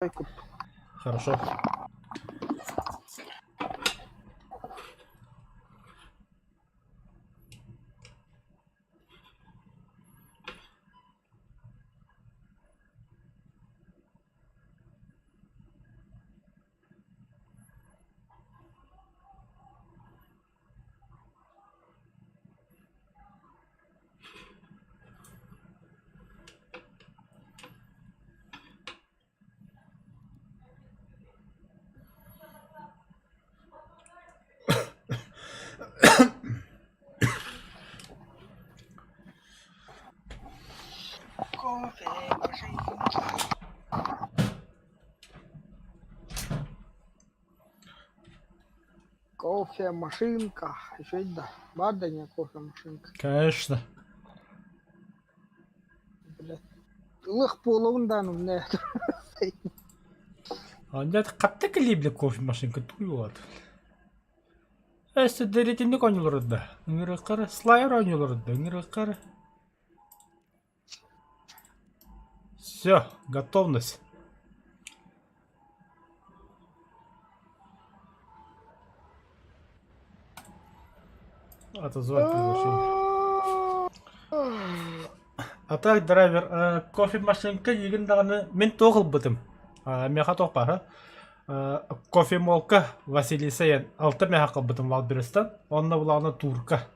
Хорошо. Кофемашинка. Еще да. Бардanya кофемашинка. Конечно. Блядь. Лых полуынданым не. Андят катты килибли кофе машинка туюлат. Эсте деретинник ойнуларда. Ыңырыккары слайер ойнуларда. Ыңырыккары. Все, готовность. Отозвать приглашение. А так, драйвер, кофе машинка егін дағаны мен тоғыл бұдым. Меха тоқ бары. Кофе молка Василиса ен 6 меха қыл бұдым Валберестан. Онна бұлағына турка.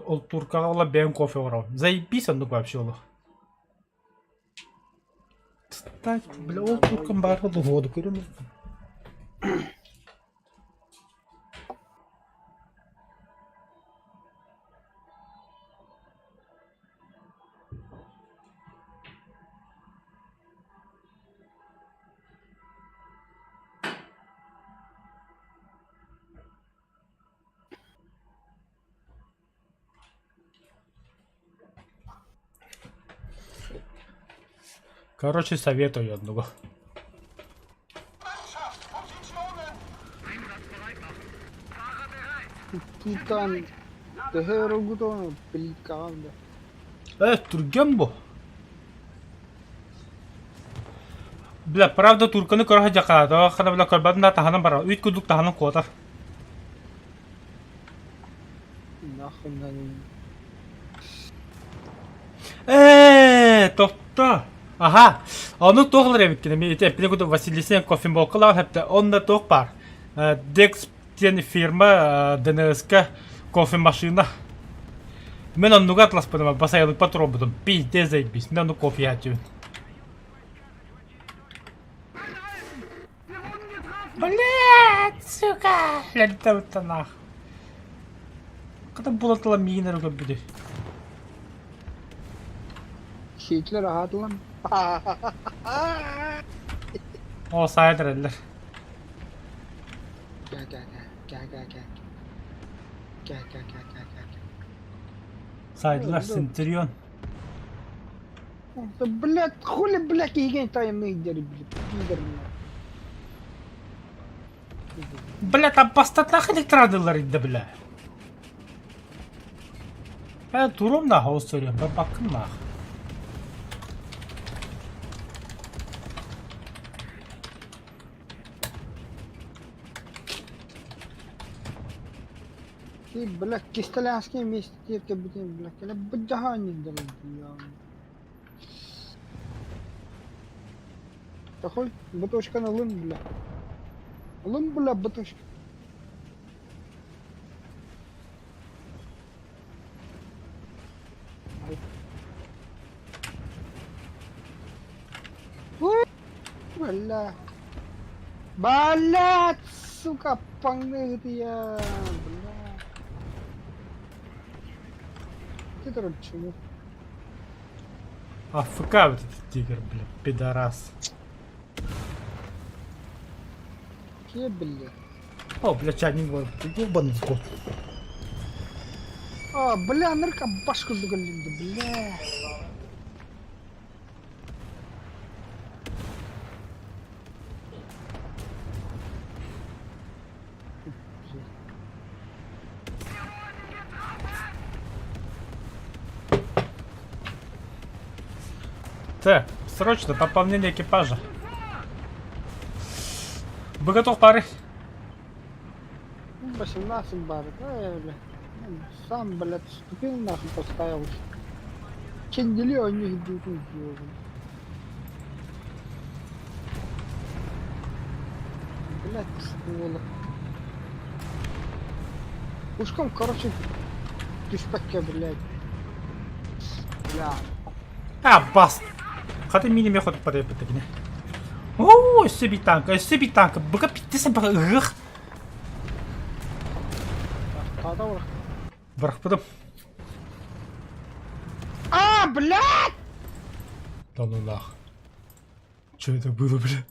Ол туркаға ола бәйін кофе орау. Заебись ондық вообще олы. Так, бля, ол туркан бары воду көріміз. Короче, советую одного. Титан. Tehero guton pelikanda. Турген bu. Бля, правда турканы көрі жақады. Қана бля көрбадым да таханым бара. Үйт күдік таханым қуатар. Нахуй. Топта. Aha, onu toğlar evikkine. Мен епіне күді Василисен кофе болқылар. Хәпті онда тоқ бар. Dex тен фирма ДНСК кофе машина. Мен оннуға атлас бұдым. Басайлық патрон бұдым. Пизде заебись. Мен оны кофе ятюн. Блядь, сука. Ләнті өтті нах. Қада бұлатыла мейінер көп бүді. Şehitler rahat lan. O sayıdır eller. Gel. Saydılar Centurion. Блядь, хули, блядь, egen tayını giderim. Бля, там постатнах электрадылар иді, бля. Турум нах, ол сөйлем, ben bakın nах. Блядь, кисталянские вместе те блядь, это бджахани дорогие. Такой батошка на лын, бля. Лын, бля, батошка. Блядь, сука, панных я, блядь. Ты чего? АФК вот этот тигр, бля, пидорас. Ке, бля. О, бля, чайник был, ебаный сгод. Бля, нырка башку заголинды, бля. Так, Срочно пополнение экипажа. Вы готов, пары? 18 баров. Бля. Сам, блядь, ступил нахуй поставил. Чендели у них бегут, ёбаный. Блядь, ствола. Пушком, короче, писпаке, блядь. Бля. Бас. Хаты миниме ход подъехать такие. О, SCB танк. Быка питтесен быгых. Тада ура. Враг потом. А, блядь! Да ну нах. Что это было, бля?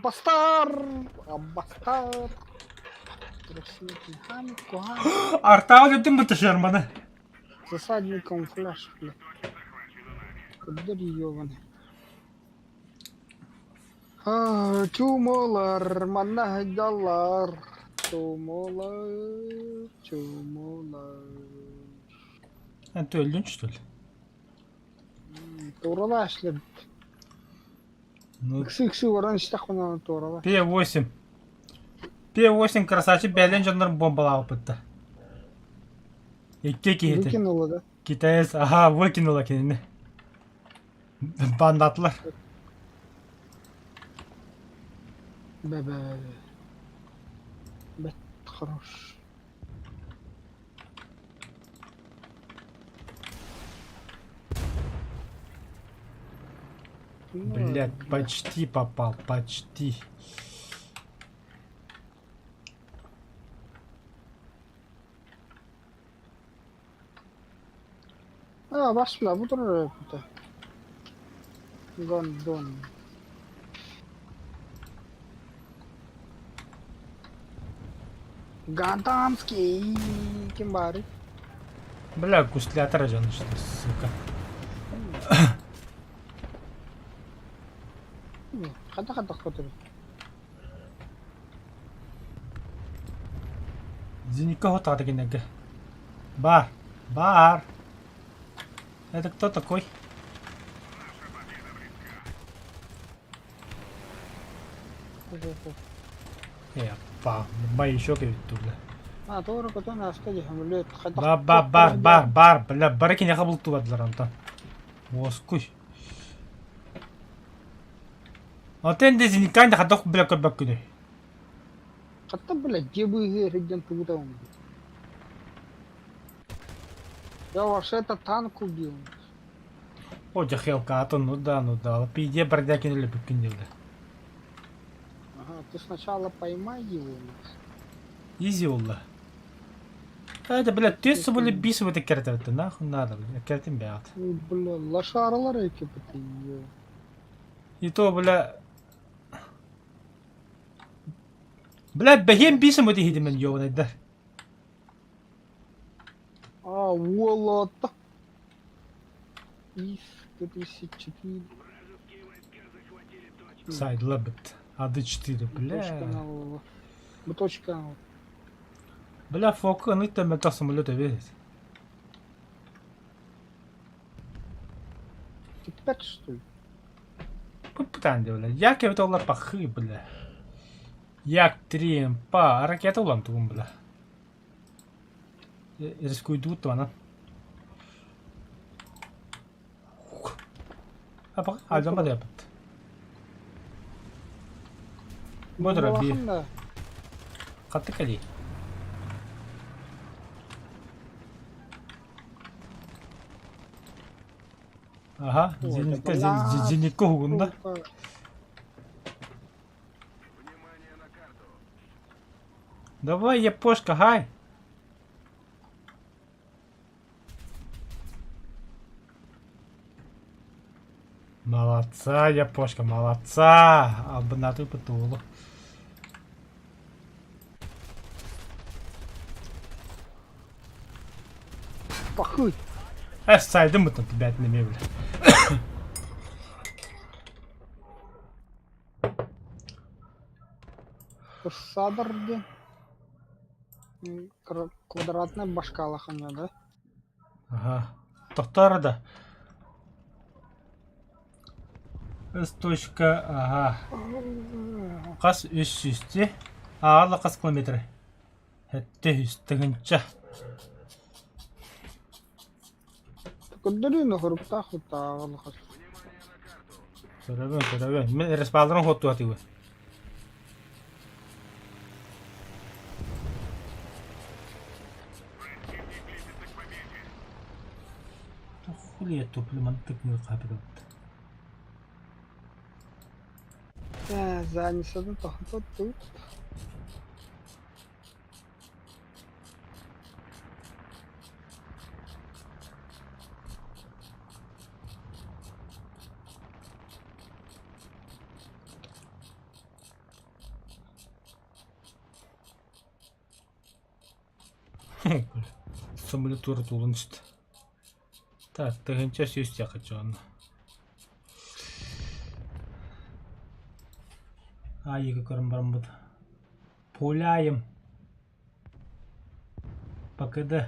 Бастар. Красивый механик, куган. Арта вот ты мы-то Шермана. Засадником флеш, блядь. Кудырь ёбаный. Чумолар, маннагдалар. Чумолар. А ты лень, что ли? Туралаш ли? Ну, Ксы варан штахуна турала. П8. П8 красавчик бәлен жандар бомбалау бітті. Екке кейті. Выкинула, да? Китаец, ага, выкинула kendini. Bandatlar. Бе. Бет хорош. Блять, почти попал, почти. Başla bu durum öpüldü. Gondon. Гантамский кимбари. Бля, густлятор же что, сука. Хата хотел. Никого так не нага. Бар. Это кто такой? Бай еще говорит тут, бля. Doğru kötü askeri hamlet. Бар, бля, бараки не хабыл ту адларантан. Воскуй. Отен дезиникай да хадох бля кабакуне. Hatta böyle cebi heriden tuğda oldu. Я вообще это танк убил. О, джахелка, а то ну да. Пиде бродяки не любят киндилда. Ага, ты сначала поймай его. Изи улла. Это, блядь, ты с собой бису в этой карте, нахуй надо, блядь, картин бят. Бля, лошарылар экипы. И то, бля... Блядь, бахем бису в этой хидимен, ёваный, да. Вот. Из 2004. Сайд лабет. АД4, бля. Точка. Бля, фока, ну ты мета самолета видишь. Ты 5 что ли? Питание, бля. Як я олар пахы, бля. Як 3 МП, ракета улам тугум, бля. Рискуйдут она. Альдам бадепет. Бодра би. Катты кали. Ага, зенитка хугунда. Давай, япошка, гай. Молодца, япошка, молодца. Обнатую потулу. Пахуй. Сайдым мы там тебя не мебель. Садарди. Квадратная башка лоханя, да? Ага. Тоқтар да. Источка, ага. Қас үс үсті. Ағалы қас километр. Хәтті үстігінші. Кудырын хурупта хутагыл хас. Көрәбен. Мен респалдырын хоту атығы. Хулия топлыман тыкмы қапыдылды. Занесадан тахтот тут. Самолет туры тулын ішті. Так, тығынша сөз яқы жоғанна. Екі көрім барым бұд. Поляйым. Бақыды.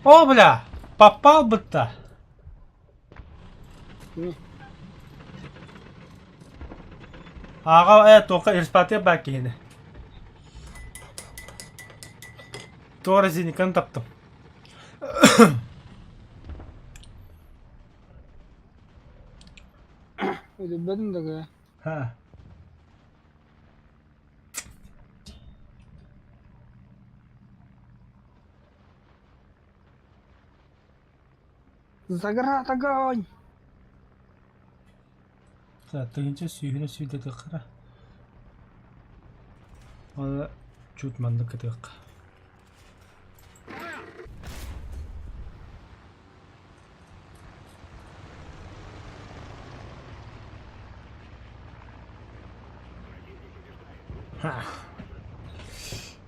О, бля! Попал бы-то! Аға, тоққа ирспатия бәк кейіне. Тоғыр зениканы таптым. Öyle benim de gaya. Ha. Загра огонь! Тығынша сүйгіні сүйдеді қыра. Оны жүтманды кітіқ.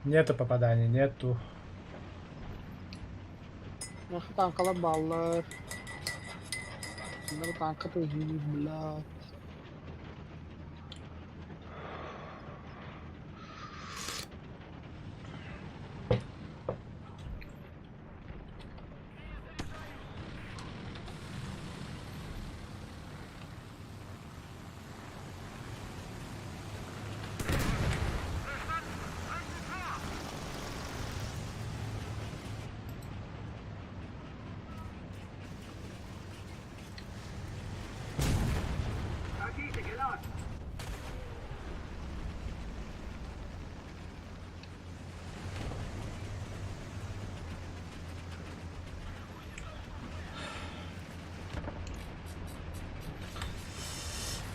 Нету попаданий, нету. Наши танкала баллар. Bunları tanka tözüyoruz bля.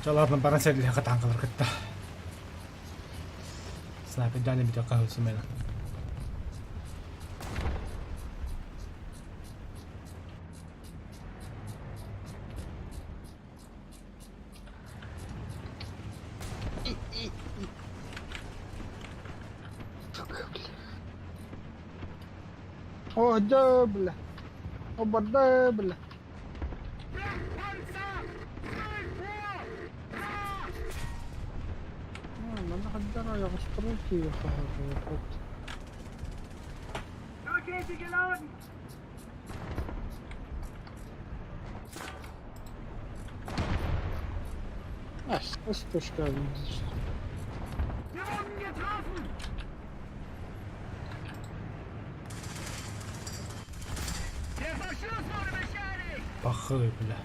Ладно, пора сядь для танка варкетта. Снайпер дали бить окажу семейно. О, да, бля. Оба, да, бля. Надо хоть я расстройки ее хахахахах. Стушка видишь. Пахай, бля.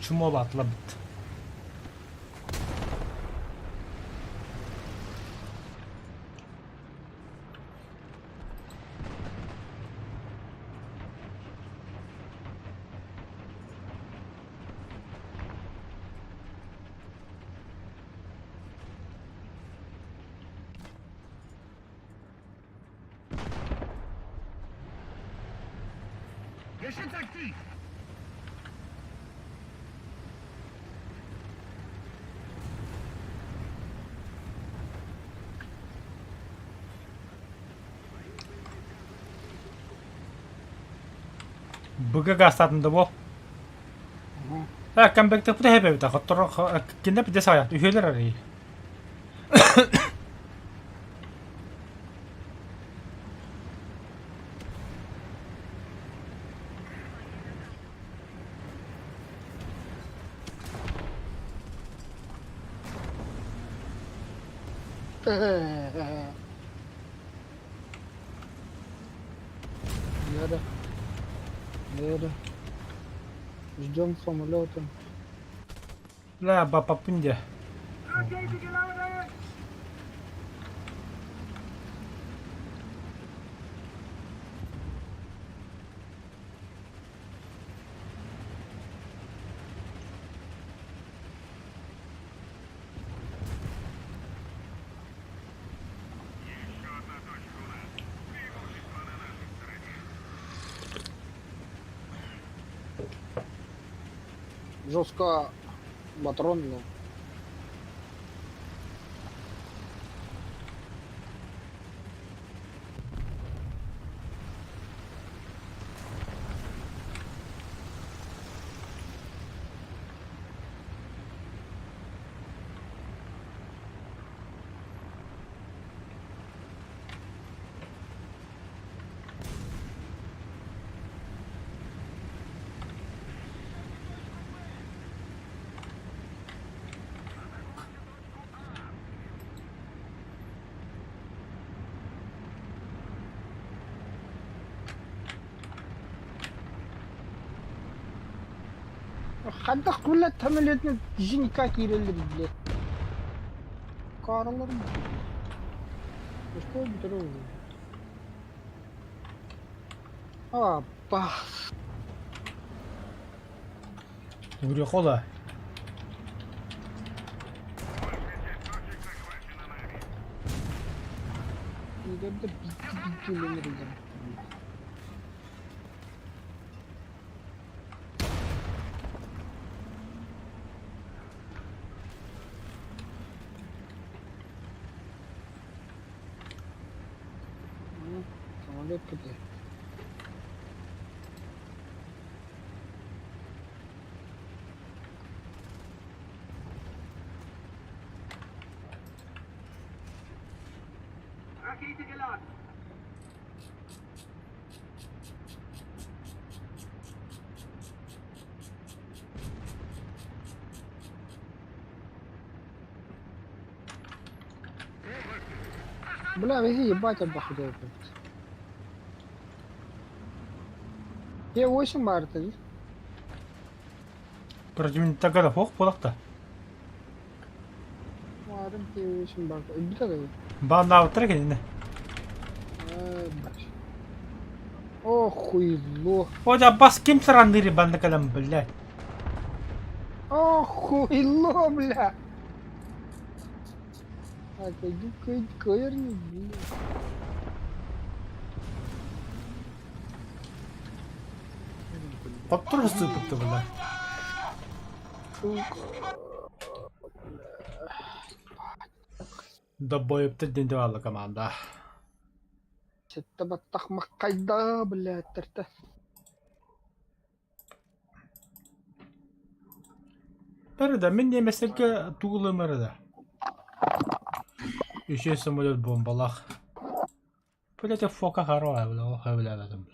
Чумова atla bitti. Bug'a gastadında bu. Kan bekle bu da hep evde. Hatta kinde bir de sayat. Üyeler arayı. Nerede? Nerede? Ждем самолета. La baba punja. Жестко патронно. Хадда кулла тамелетне жинка кирелди билет. Караларım. Что битро. Опа. Vuruyor kola. İleride bitti ileride. Самолет где? Rakete geladen. Бля, вези ебать обохудел. Т8 марта. Противник tagada fok polakta. Varım Т8 марта. Bir tane. Bana avtara kendine. О, хуйло. Hoca bas kim sarandırı bende kalem bile. О, хуйло, бля. Отойди, коерни, бля. Patron sıkıntı bile. Da boyup dindi valla komanda. Сетта баттах маккайда, бля, терте. Переда мен немесерге туğulum arada. Üçe самолет бомбалах. Böyle foka haro evle o evle dedim.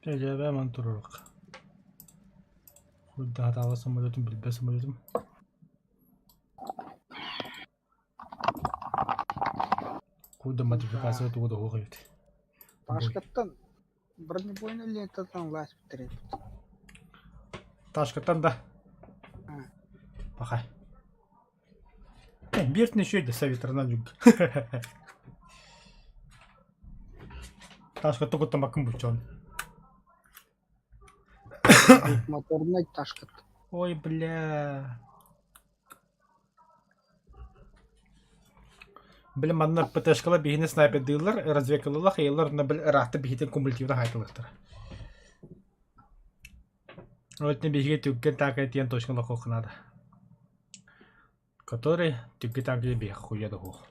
Tecrübe hemen durarak. Burada hatalı samolotum bilbe samolotum. Burada modifikasyon tuğda hoğaydı. Башкаттан Бронебойный лента там власть потеряет. Ташкаттан да. Пахай. Бертін еще де советрынан жүк. Ташкатты құттамақын бұлчон. Моторный ташкат. Ой, бля. Білім аннар ПТшкала бейіне снайпер дыйлар, развекалылар, хейлар на біл рахты бейхетен кумулятивді хайтылықтыр. Өтіне бейхе түккен такай тиен точкалы қоқынады. Который тюки такай бейх хуяды хух.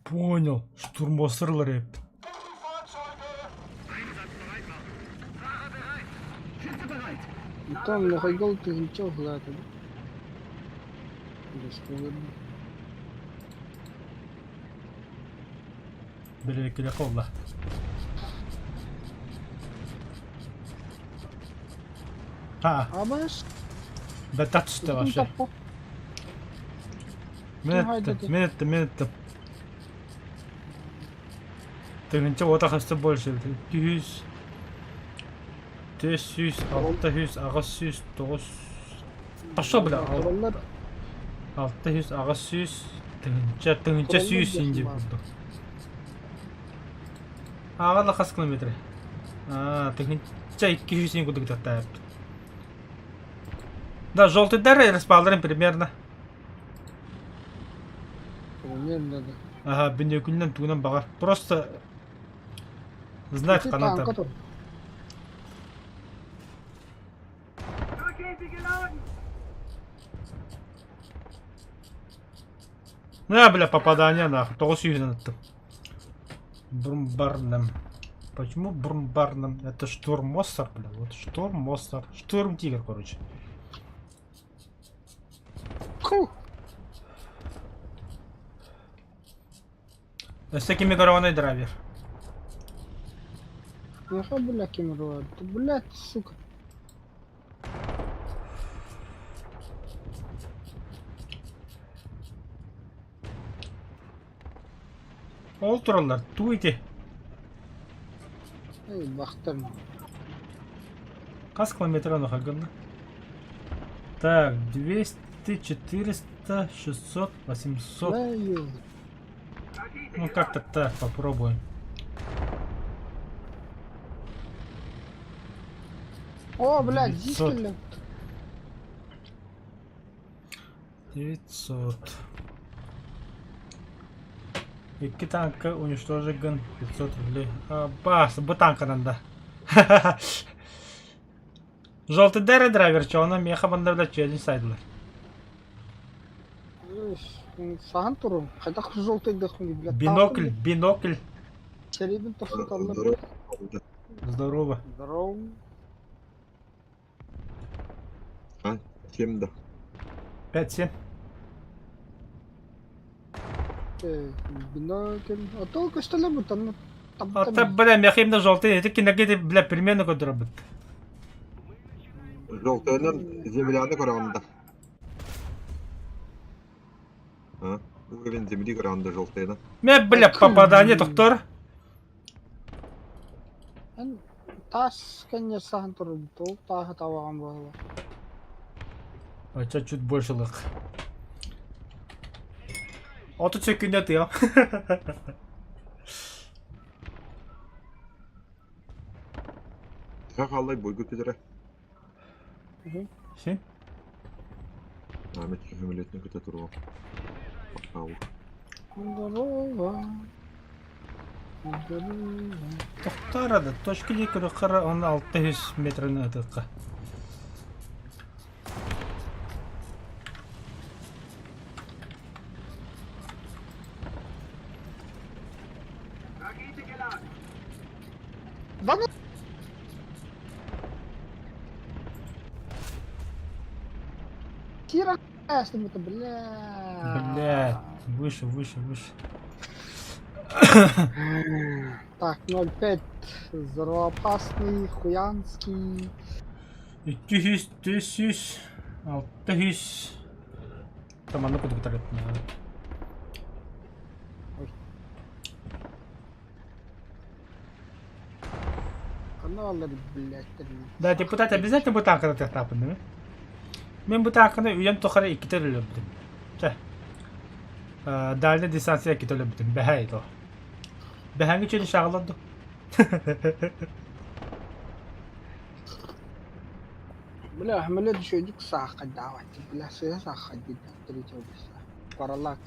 Понял, штурмбоссерлар еп. Там нахайгал ты ничего глада. Білі келе қолда. Ха, Абаш. бәтті түсті вообще. Минетті. Тегінче ота қасты больше. 200, 400, 600, 900, 900. Пошо, бля. 600, 900, тегінче 100 инде болды. Ағала қас километрі. Тегінче 200 инде күдік тәп. Да, желтый дары распалдырым примерно. Примерно, да. Ага, біне күннен туынан бағар. Просто знать қанатым. Ну, бля, попадание нахуй. 900 аттым. Брумбарным. Почему Брумбарным? Это штурмоссар, бля. Вот штурмоссар. Штурм-тигр, короче. Ху! С такими горованной драйвер. Нахуй, бля, кемеруа. Ты, блядь, сука. Ол туралар, туйте. Эй, бахтарм. Кас километра на хагана. Так, 200, 400, 600, 800. Да, ё. Ну как-то так, попробуем. О, блядь, 900. дискель. 900. Iki tanka уничтожен 500 рублей. Бас, bu танкадан да. Желтый дәрі драйвер, че оны меха бандырда чөзін сайдылар. Саған тұру. Қайдақ желтый дөхін, блядь. Бинокль. Черебін тосын таллар. Здорово. Здорово. А, 7 да. 5-7. Бинокль. А толкова ще ли бутан? А та, бля, меха именно желтый, это киногеды, бля, перемены көтірі бұд. Желтыйнын земляны көрганда. А, уровень земли көрганда желтыйны. Бля, попадание, доктор. Тас, кәне саған тұру. Толк тағы таваған бағыла. А чуть больше лық. Оту чекінде тыял. Как алай бой көтедері? Сен? Ахмет кемелетіне көте тұру. Здорово. Тоқтарады, точка екірі қыры, оны 600 метріне өтіққа. Да ну! Тира, что это, бля. Блядь, выше. Так, 0,5. Взрывоопасный, хуянский. 200, 1000, 600. Там оно куда-то. Ne olur billahi. Да, депутат обязательно bu hakkında tekrar değil mi? Ben bu hakkında üyen tokara iki tane öldüm. Dalda lisansiya iki tane öldüm. Behaydı o. Behangi çeli şağladı. Bela hamle düşecek sağa davet. Bela saya sağa gitti. Tercih bisa. Paralak.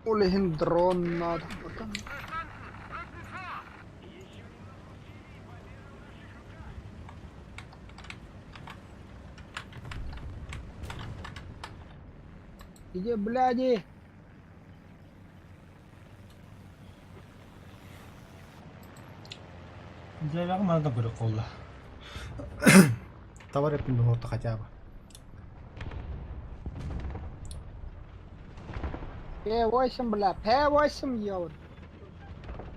Olehin drone nada. Bakın. Иди, бляди. Güzel ama da böyle kolla. Tavır hepinde orta acaba. P8, бля. P8, ёвр.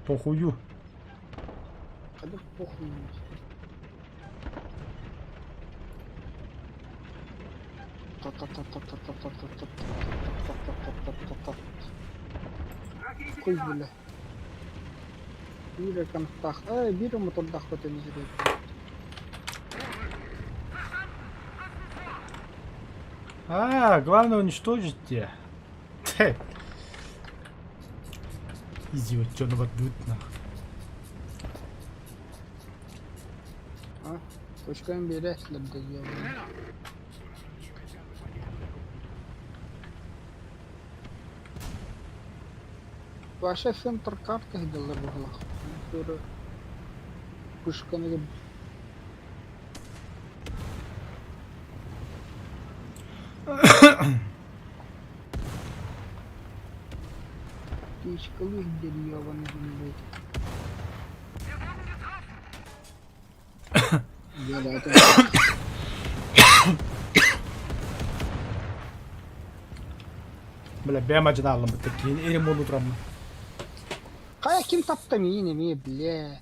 Похую. Когда похуй. Kuy bile. Bir kontak. Bir motor da temizliyor. Главное уничтожить тебя. Идиот, что на воду нахуй. Точкаем бери, слабо делаем. Ваша центр карты гидалар буглах. Sonra пушканы gibi. Тичкалы гидалар ябаны gibi. Gel hadi. Бля, бямачı da aldım bu tekiyi. Elim oldu duramı. Kaya kim taptı yine mi bile.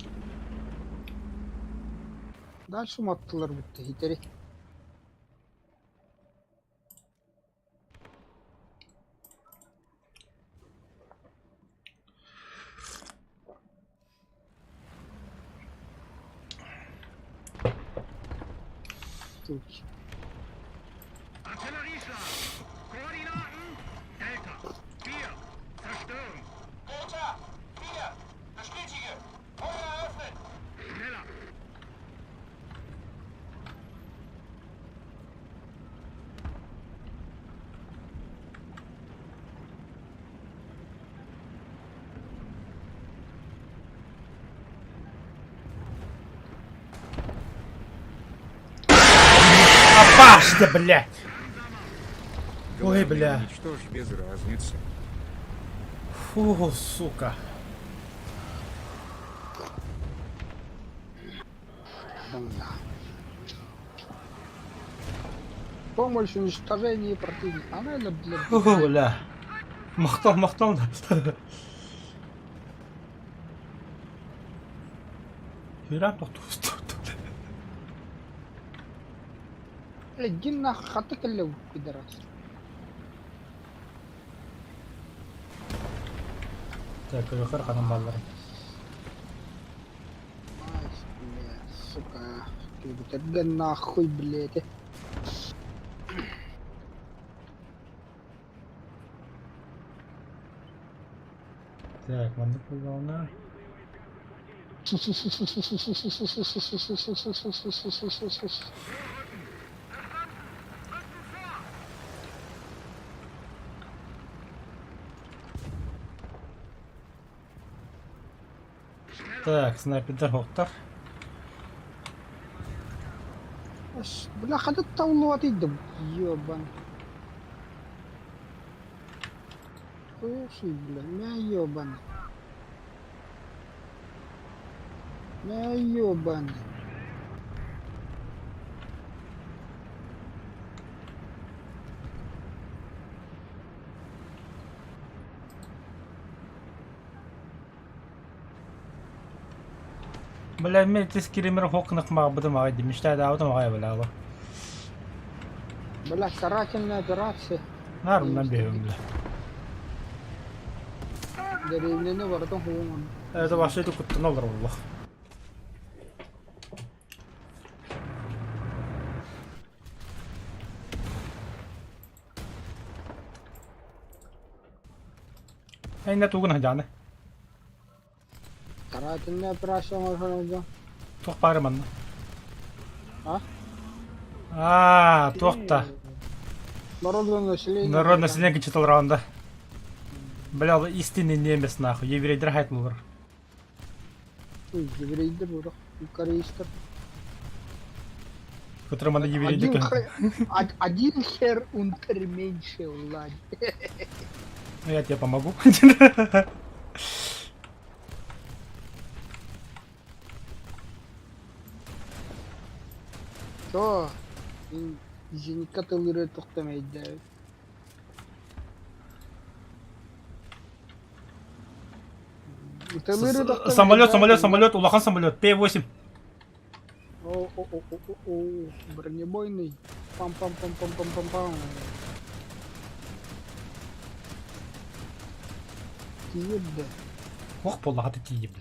Дальше mı attılar bu hiteri? Dur. Паш ты, блядь! Ой, бля. Уничтожь без разницы. Фу, сука. Помощь уничтожения противника. Она для... Фу, бля. Махтал да. Херам тут. Иди нахуй, хатык или пидорас. Так, yukarı kanım balları. Ай, блядь, сука. Ты нахуй, блядь. Так, mandık kullanma. Так, снайпер хоқтар. Бля, ходят таулуат идем. Ёбан. Слушай, бля, мя ёбан. Мя ёбан. Бля, мен тескеремер хоқнық мағбыдым ағай демешті әдауыдым ағай бля ағай. Бля, карательная операция. Нарымдан беруім бля. Деревняны воротом хуйман. Это вообще это куда ноллар والله. أين توقن هجانة؟ Каратинный операция можно. توق باري من. توقتا. Народное население. Народ население читал раунда. Бля, истинный немец нахуй. Еврейдер хайтмулар. Еврейдер burada. Корейстер. Который мана еврейдер. Один хер унтерменьше, Влад. Я тебе помогу. Что? Зенитка тылыры тоқтамайды. Самолет, улахан самолет. П-8. О, бронебойный. Пам-пам-пам-пам-пам-пам-пам. Ебда. Ох, полла, ты тиеб.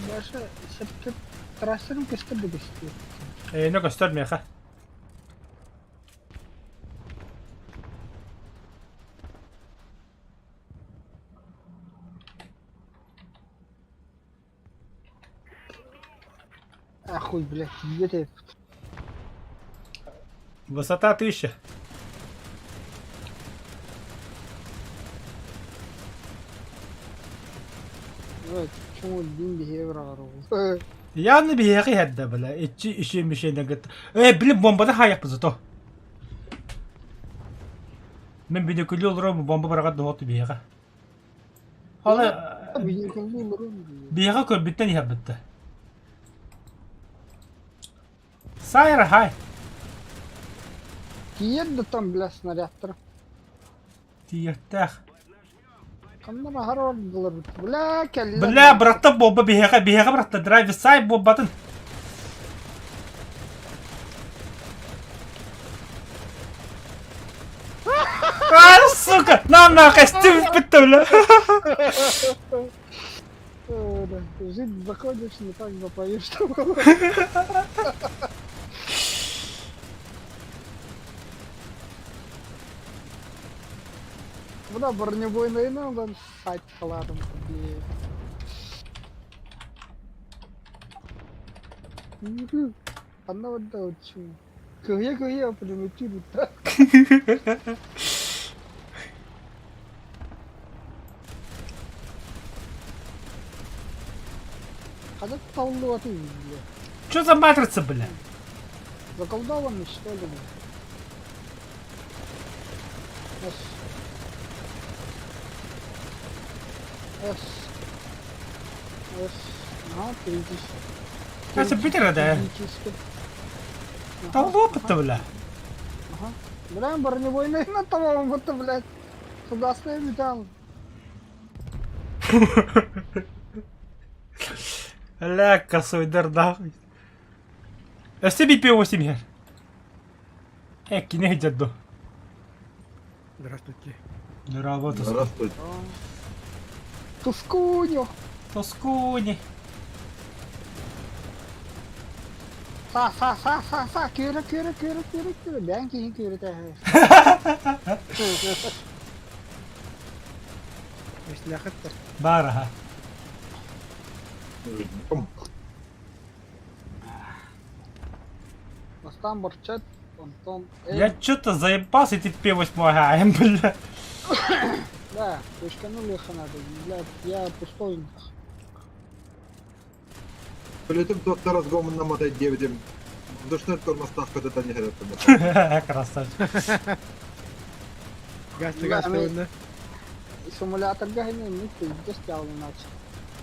Даже септеп трассерым кесте бегесте. Ну göster meha. Ахуй, блядь, где ты? Высота 1000. Почему деньги евро? Yani bir yere hedde böyle. İçi işin bir şeyden git. Bilip bombada hayak bizi to. Ben bir de külü olurum bomba bırakat doğdu bir yere. Hala bir yere kör bitten yap bitti. Sayır hay. Киевда там, бля, снарядтар. Tiyertek. Kamera haror bulur. Bля, kelle. Bile bıraktı bomba bir yere bıraktı. Drive side bombatın. Сука! Нам нахуй стив bitti bile. Жить заходишь, не так запоешь, что Бля, бронебойный надо стать кладом. Она вот да вот чё. Кое прилетит так. Когда толну ты, бля. Что за матрица, бля? Заколдованный, что ли? С. Ага, Nasıl bitir hadi. Tam bu bitti bile. Ага. Бля, бронебойный на того, будто, блядь, сюда стоит металл. Ля, косой нахуй. Себе П-8 я. Кине дядо. Здравствуйте. Работа. Здравствуйте. Тускуню. Тоскуни. Кюра. Бянки, кюра, Если охотно. Бараха. Настан борчат, Антон. Я что-то заебался эти П-8 агаем, бля. Да, точканули их надо, блядь, я пустой. Полетим тот разгон на мотай 9. Душный тормостах, когда не горят. Красавчик. Газ Бля, да? Симулятор гайны, мы пиздец стял иначе.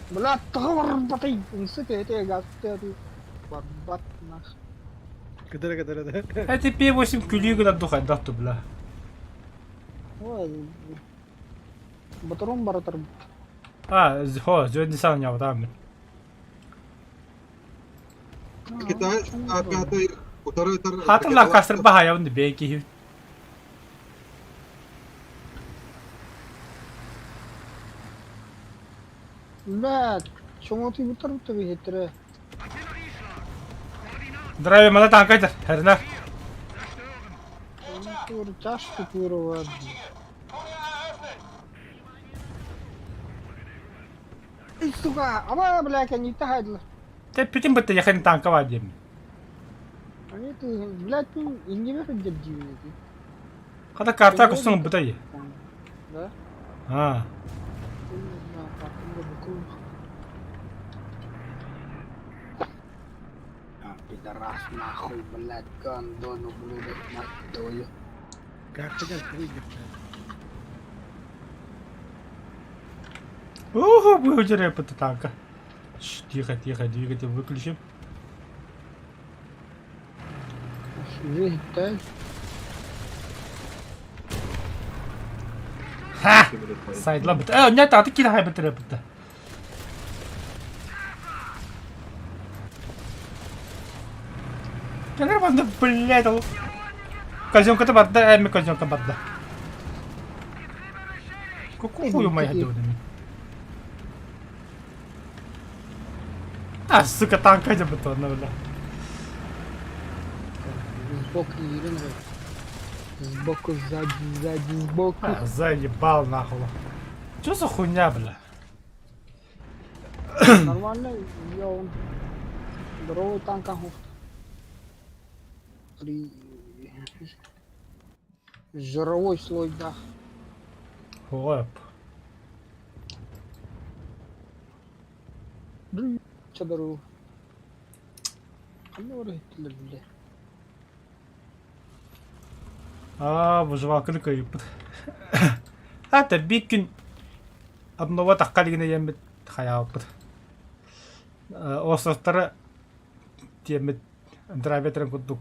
Бля, товар батый, инсыты, это газ, ты барбат наш. Кадыра, да? Эти П-8 külüyü kadar dokay dattı bля. Ой, батарон баратар. Зёдни сал не авдам. Китай, а пятый Hatırlar kasır bahaya belki. Блядь, чому ти витер вітре? Драйвер mana tankaydır. Herner. Тур тяжко пирувати. Ey сука, ama блядь, они тагайдылар. Te bütün bitti yakın tanka var diyeyim. Они ты, блядь, ты индивер держи. Kada karta kusung bu da iyi. Да? Ha. Пидорас нахуй, блядь, гандон, ублюдок, мать твою. Gerçekten trigger. Ого, bu hücre yapıttı tanka. Şşş, тихо, двигатель выключим. Виталь. Ha! Saydılar bitti. Ne tadı ki daha bitti yapıttı. Kenapa banda блядь, ол? Казёнка-то бадда, эми казёнка бадда. Какую хуй моя дёдами? А, сука, танка же бетонно, бля. Сбоку не рынок. Сбоку, сзади, сбоку. А, заебал нахуй. Чё за хуйня, бля? Нормально, я он. Здоровый танк, ага. Жировой слой, да. Хоп. Блин, что дорогу. А ну, бля. Aa, выживалканы кайып. Ата bir gün обнова таккалигине ембит хаябыт. Ософтары темет драйверын кудук.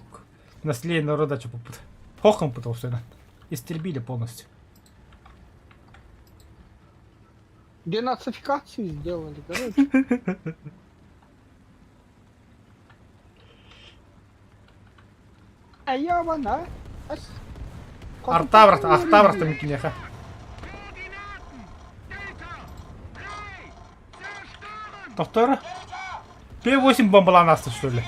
Наследие народа чупут. Хохом пытался. Истребили полностью. Денацификацию сделали, короче. А я вона. Артаврата микинеха. Доктор? P8 бомбаланасты, что ли?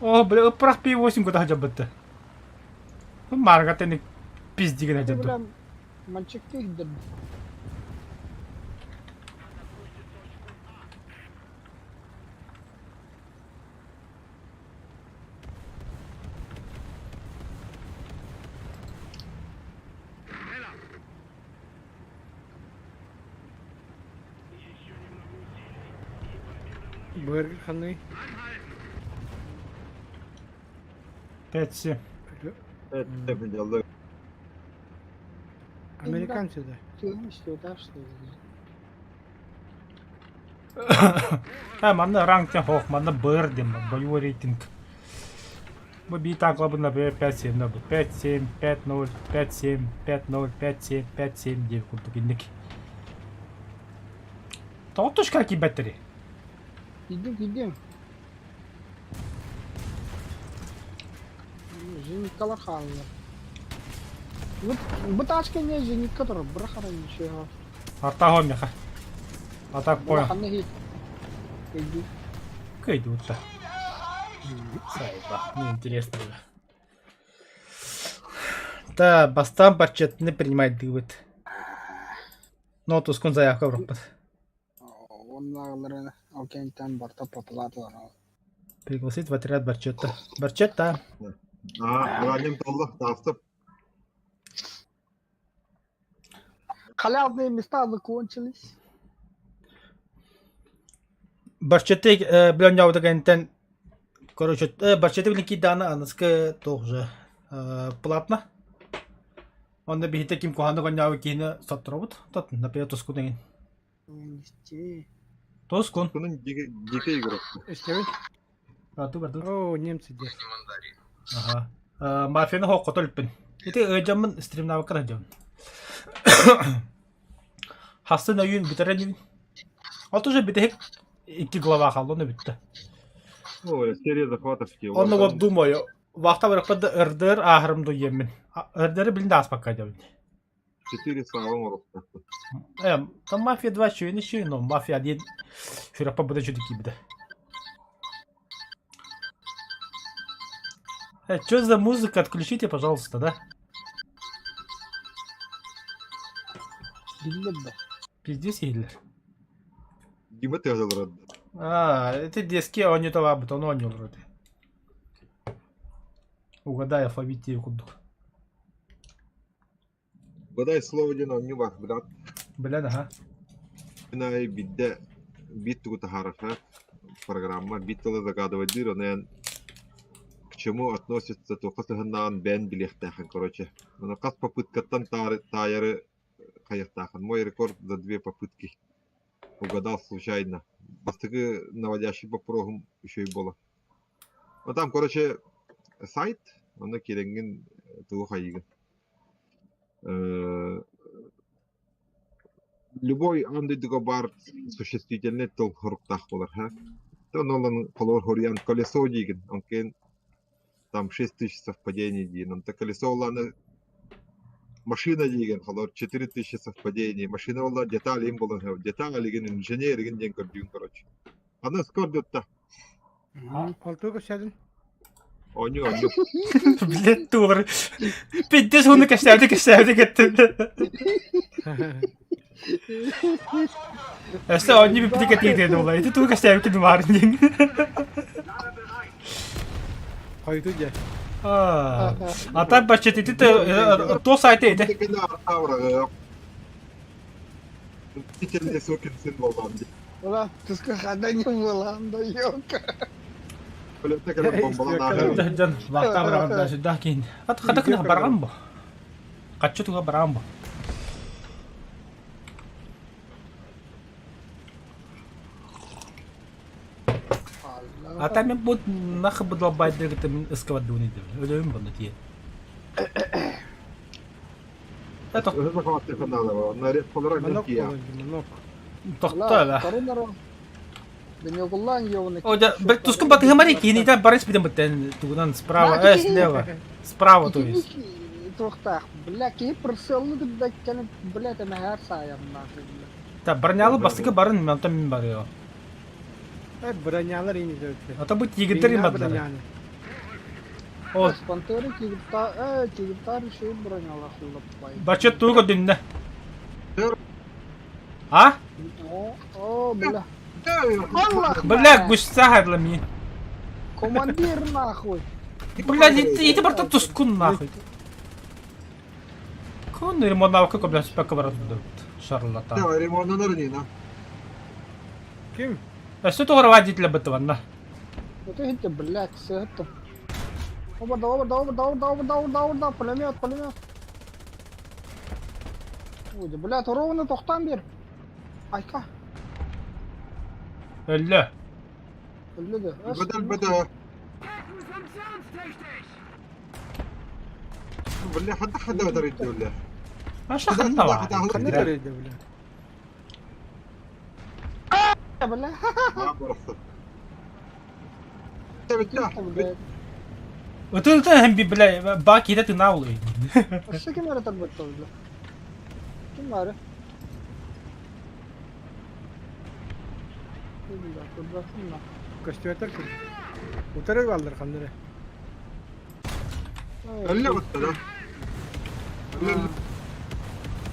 О, бля, ıprak P8 куда хотя бы ты? Марга ты не пизди гына Ты, жаду. бля, мальчик, ты где? Burger Han'ı 5-7. Evet, yapacağız. Amerikanca da. Ты что, да, что ли? Ha, manda rankten hoch, manda bır dem, boyu rating. Bu bir taklabında 5-7 bu. 5-7, 5-0, 5-7, 5-0, 5-7, 5-7 diye kurduk indik. Толтуш какие батареи? Идем. Зеникалар халлар. Вот бутачка не зеникалар, брахара ничего. Артаго меха. Атак понял. Брахана хит. Иди. Кайду вот-то. Сайба, неинтересно. Да, бастан бачет не принимает дывыт. Но тут скон заявка вроппат. Онлайларын океантан барта популатлар. Пригласить в отряд Барчетта. Барчетта. Mühendim Allah tastım. Халявные места закончились. Барчетте, блин, я вот такая короче, Барчетте, блин, кидана, анаска тоже платно. Он на бихите ким кохана гонява кина сатробот, тот например тоскуден. Тоскун. Bunun dike игрок. İşte Барту. o немцы де. Ага. Мафияны хоқ котолппин. Ити ыжамын стримнава кыражам. Хастын өйін бітірен От уже битек 2 глава қалды, оны бітті. Ой, серия захватов. Оны вот думаю, вақта барақпады ырдыр ағырымды емін. Ырдыры білінді аспаққа дәуін. 4 сауын орықты. Там мафия 2 шүйін шүйін, но мафия 1 шүрақпа бұда жүдікі біді. Что за музыка? Отключите, пожалуйста, да? Bilmem de. Пиздец, Хиллер. Дима тегдалар. Это детский, он не того, он не вроде. Угадай алфавит тебе куду. Гадай слово дена не бар, брат. Бля, ага. Бинай бидде битту тахарафа программа биттала загадывать дыр, но к чему относится то хасаганан бен билехтахан, короче. Но кас попытка тан тайры каяхтахан. Мой рекорд за 2 попытки. Угадал случайно. Бастыгы наводящий по прогам еще и было. Ну там, короче, сайт, он керенген тугайга. Любой андыдыга бар существительный тол хоруктах болар, ха? То он колор хориан колесо диген, он кен там 6000 совпадений диген. Он то колесо уланы машина диген, колор 4000 совпадений. Машина уланы детали им болар, детали диген инженер диген ден көрдүн, короче. Аны скордотта. Палтуга сядын. Они. Блядь, тур. Пиздец, он каштавды кетті. Әсті оны бір пілік етейді олай. Это тур каштавды кетті барын. Қойды де. Ата бачет еті то сайты еді. Это когда Артаура. Мстительный сукин сын болған. Ulan kıskakada ne bulan da yok. Böyle tekrar bombalan. Жан, вақта барағанда жүдді кейін. Қата күні барған бұ? Қатшы тұға барған бұ? Ата мен бұл нақы бұдыл байды күті мен ұскавады өне деп. Өлеуім бұны тие. Это Захватный канал, на рез полора Манок Генкия. болады, манок. тоқта да. Karınlar Ben yok ulan yolunu. Ода, тускын баты ғамари кейін еді барыс біден бұттен туғынан справа, слева. Справа, то есть. Тоқтақ. Бля, кейіп пырсылы деп дәккені, бля, тәмі әр сайын нақы. Та бронялы бастығы барын мен бар ео. Бронялар ені дөрті. Ата бұт егіндер емадылары. О, Спонтері кейіптар şey bırakıyorlar kullanıp bayı. бачет туға дүнне. А? О, бля. Allah Бля, гүшса хадла ми. Командир нахуй. Бля, еті барта тускун нахуй. Кон ремонтнавка кобля спека барат бұд. Шарлатан. Да, ремонтный нарнина. Кім? Әсті тұғыр водителя бұты ванна. Это это, блядь, все это. Оба, пулемет. Ой, да, блядь, ровно тоқтан бер. Айка. Өлі. Öldü de. بدأ. بلا حدا يقدر يدي ولا. Аша хатта var. Қандай көреді, бля? Bля. ما برصد. تبتلا. Өтілді hem bir бля, бак еді тына олай. Aşağı kim var atak battı bля. Kim var? Dur bakayım lan. Көстөтер кім? Утарып алдыр қандыры. اللي بتلا.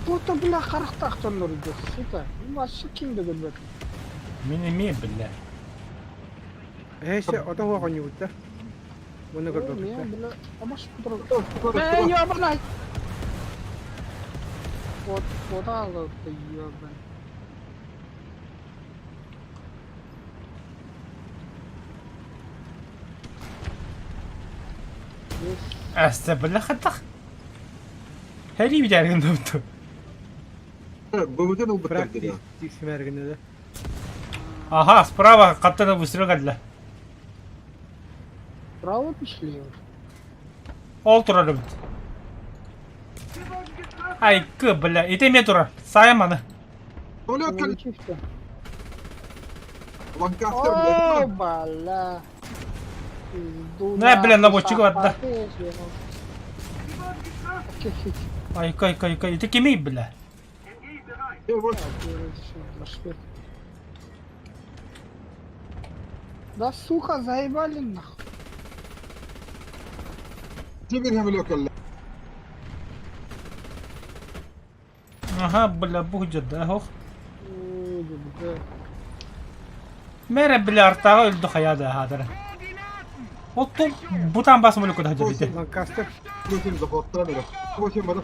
Burada bля қарақтақтан ұрды. Süper. Başı kimdi gülbek? Мен емейм бля. Ese otan huwa konyu uta. Bunu Oğlum gördüm. ya bля. Ama şu kadar. Ben ya bля. Вот алды ya ben. Әсті бля хаттақ. Хәри bir әргін дөпті. بودن وبتلا. Praktik merginde de. Ага, справа қаттаны выстрел қадла. Право пішли. Ол тұрар өбіт. Ай, кы бля, ете мен тұрар. Сайым аны. ولا كل. Ланкастер, О, блядь. бля. Не, бля, наводчик отда. Окей, Ай, ты кемей, бля. Вот, Да сука, заебали нахуй. теперь гамлёк, алла. Ага, бля, будет, да, ох. Ой, бля. Mere bile artağı öldü hayada hadara. Otto butan basmalı kadar hadi. Ланкастер. Восемь захватта, бля. 8 бадам.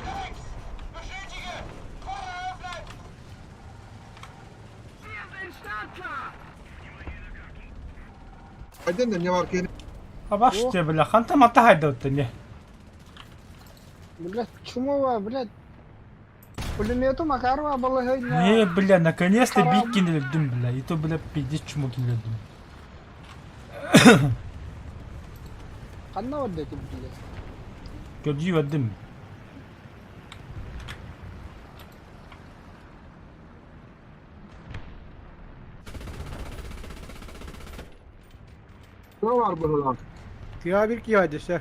Один на мне варки. Bak işte bile kanta matta hayda ottun. Блядь, чумовая, блядь. Пулемету Макарова было Не, бля, наконец-то бик кинулдum bля. И то бля пиздец чмо кинулдum. Канна вот эти, блядь. Gördüğü verdim. Ne var burada lan? Siyah bir kıyade şey.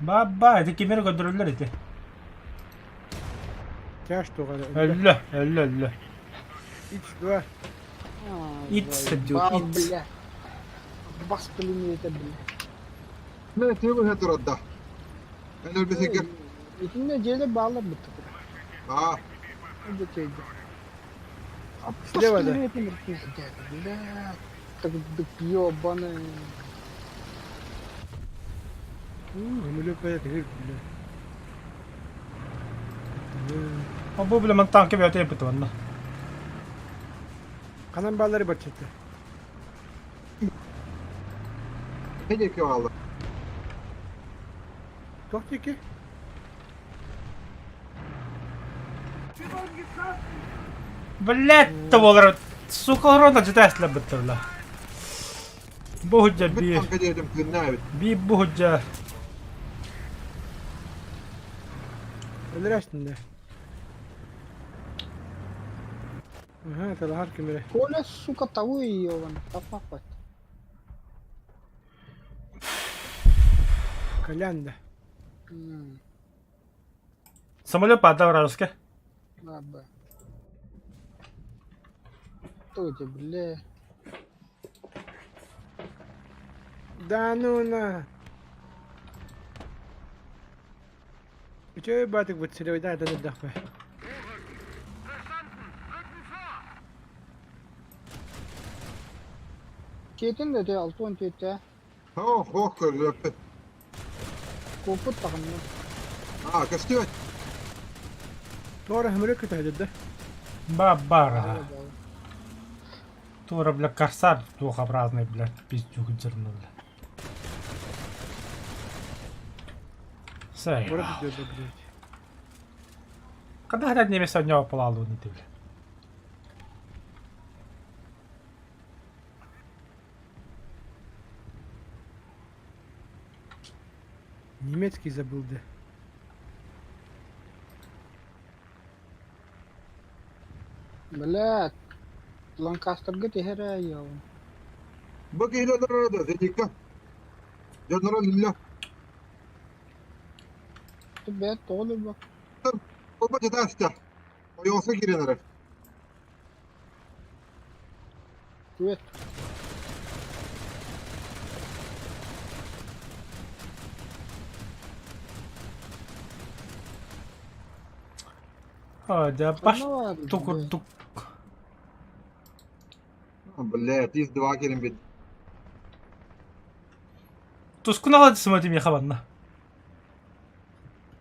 Baba hadi kimleri götürürler hadi. Kaç tokadı. Öldü. İç dua. İt sıcak, it. Бля. Бас пулемета, блядь. Ne tüyümün hep durada. Ben ölmesi gel. İçinde cele bağlı mı tıkır? Aa. Hadi teyze. Слева, да? Пулеметом пиздец, блядь. Так ёбаный. Ömürlü böyle değil bile. Bu bile man tanke bir öte yapıtı valla. Kanan balları başlattı. Ne gerekiyor valla? Çok ki. Блять, tavalar. Сука рода cidesle bitirler. Bu hücce Bir bir. tanka dedim kızın ne evet. Bir bu hücce. Ölür aslında. Aha, talahar kimire. Коля, сука, того и ёбаный. Попапать. Kalyanda. Самолет падал вражеский. Баба. Кто это, бля? Да ну на. Üçe batık bu silahı da ne dakika. Кетин де 6-17 Ha, hoş görüyor. koput takımda. Aa, kaçtı. Doğru hamle kötü hadi de. Бабара. Тура, бля, корсар двухобразный, блядь, пиздюк дернул. Сэй. Orada diyor da блядь. Когда хотят ними сегодня полалу не ты, бля. Немецкий забыл да. Блядь. Ланкастерге tehera ya. Bak ilerler arada. Zedika. General Lillah. Ты бед толы бak. O bak yeter işte. O yolsa girenler. Evet. Hadi baş var? tukurduk. Блядь, из два керем бит. Tuskun aladı sımati mi xabarna?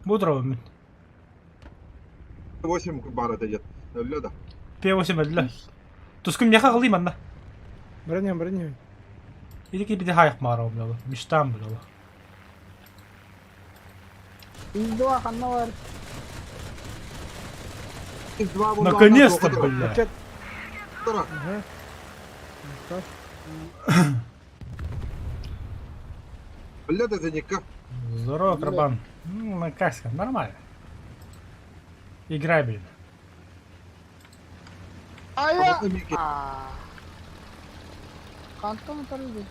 Bu dravım min. 8 бар это Öyle de. P8 öldü. Tuskun yaxa qılayım anna. Броня. İlk bir de hayık mağaram yalı. Miştan bile yalı. Издова ханна var. Из два bundan Наконец-то, sonra бля. Kaçat. sonra. Aha. Kaç. Блядь, Зедика. Здорово, Крабан. Ну, как сказать, нормально. Играй, блин. Aya. Kapatın bir kere. Kanton tabii.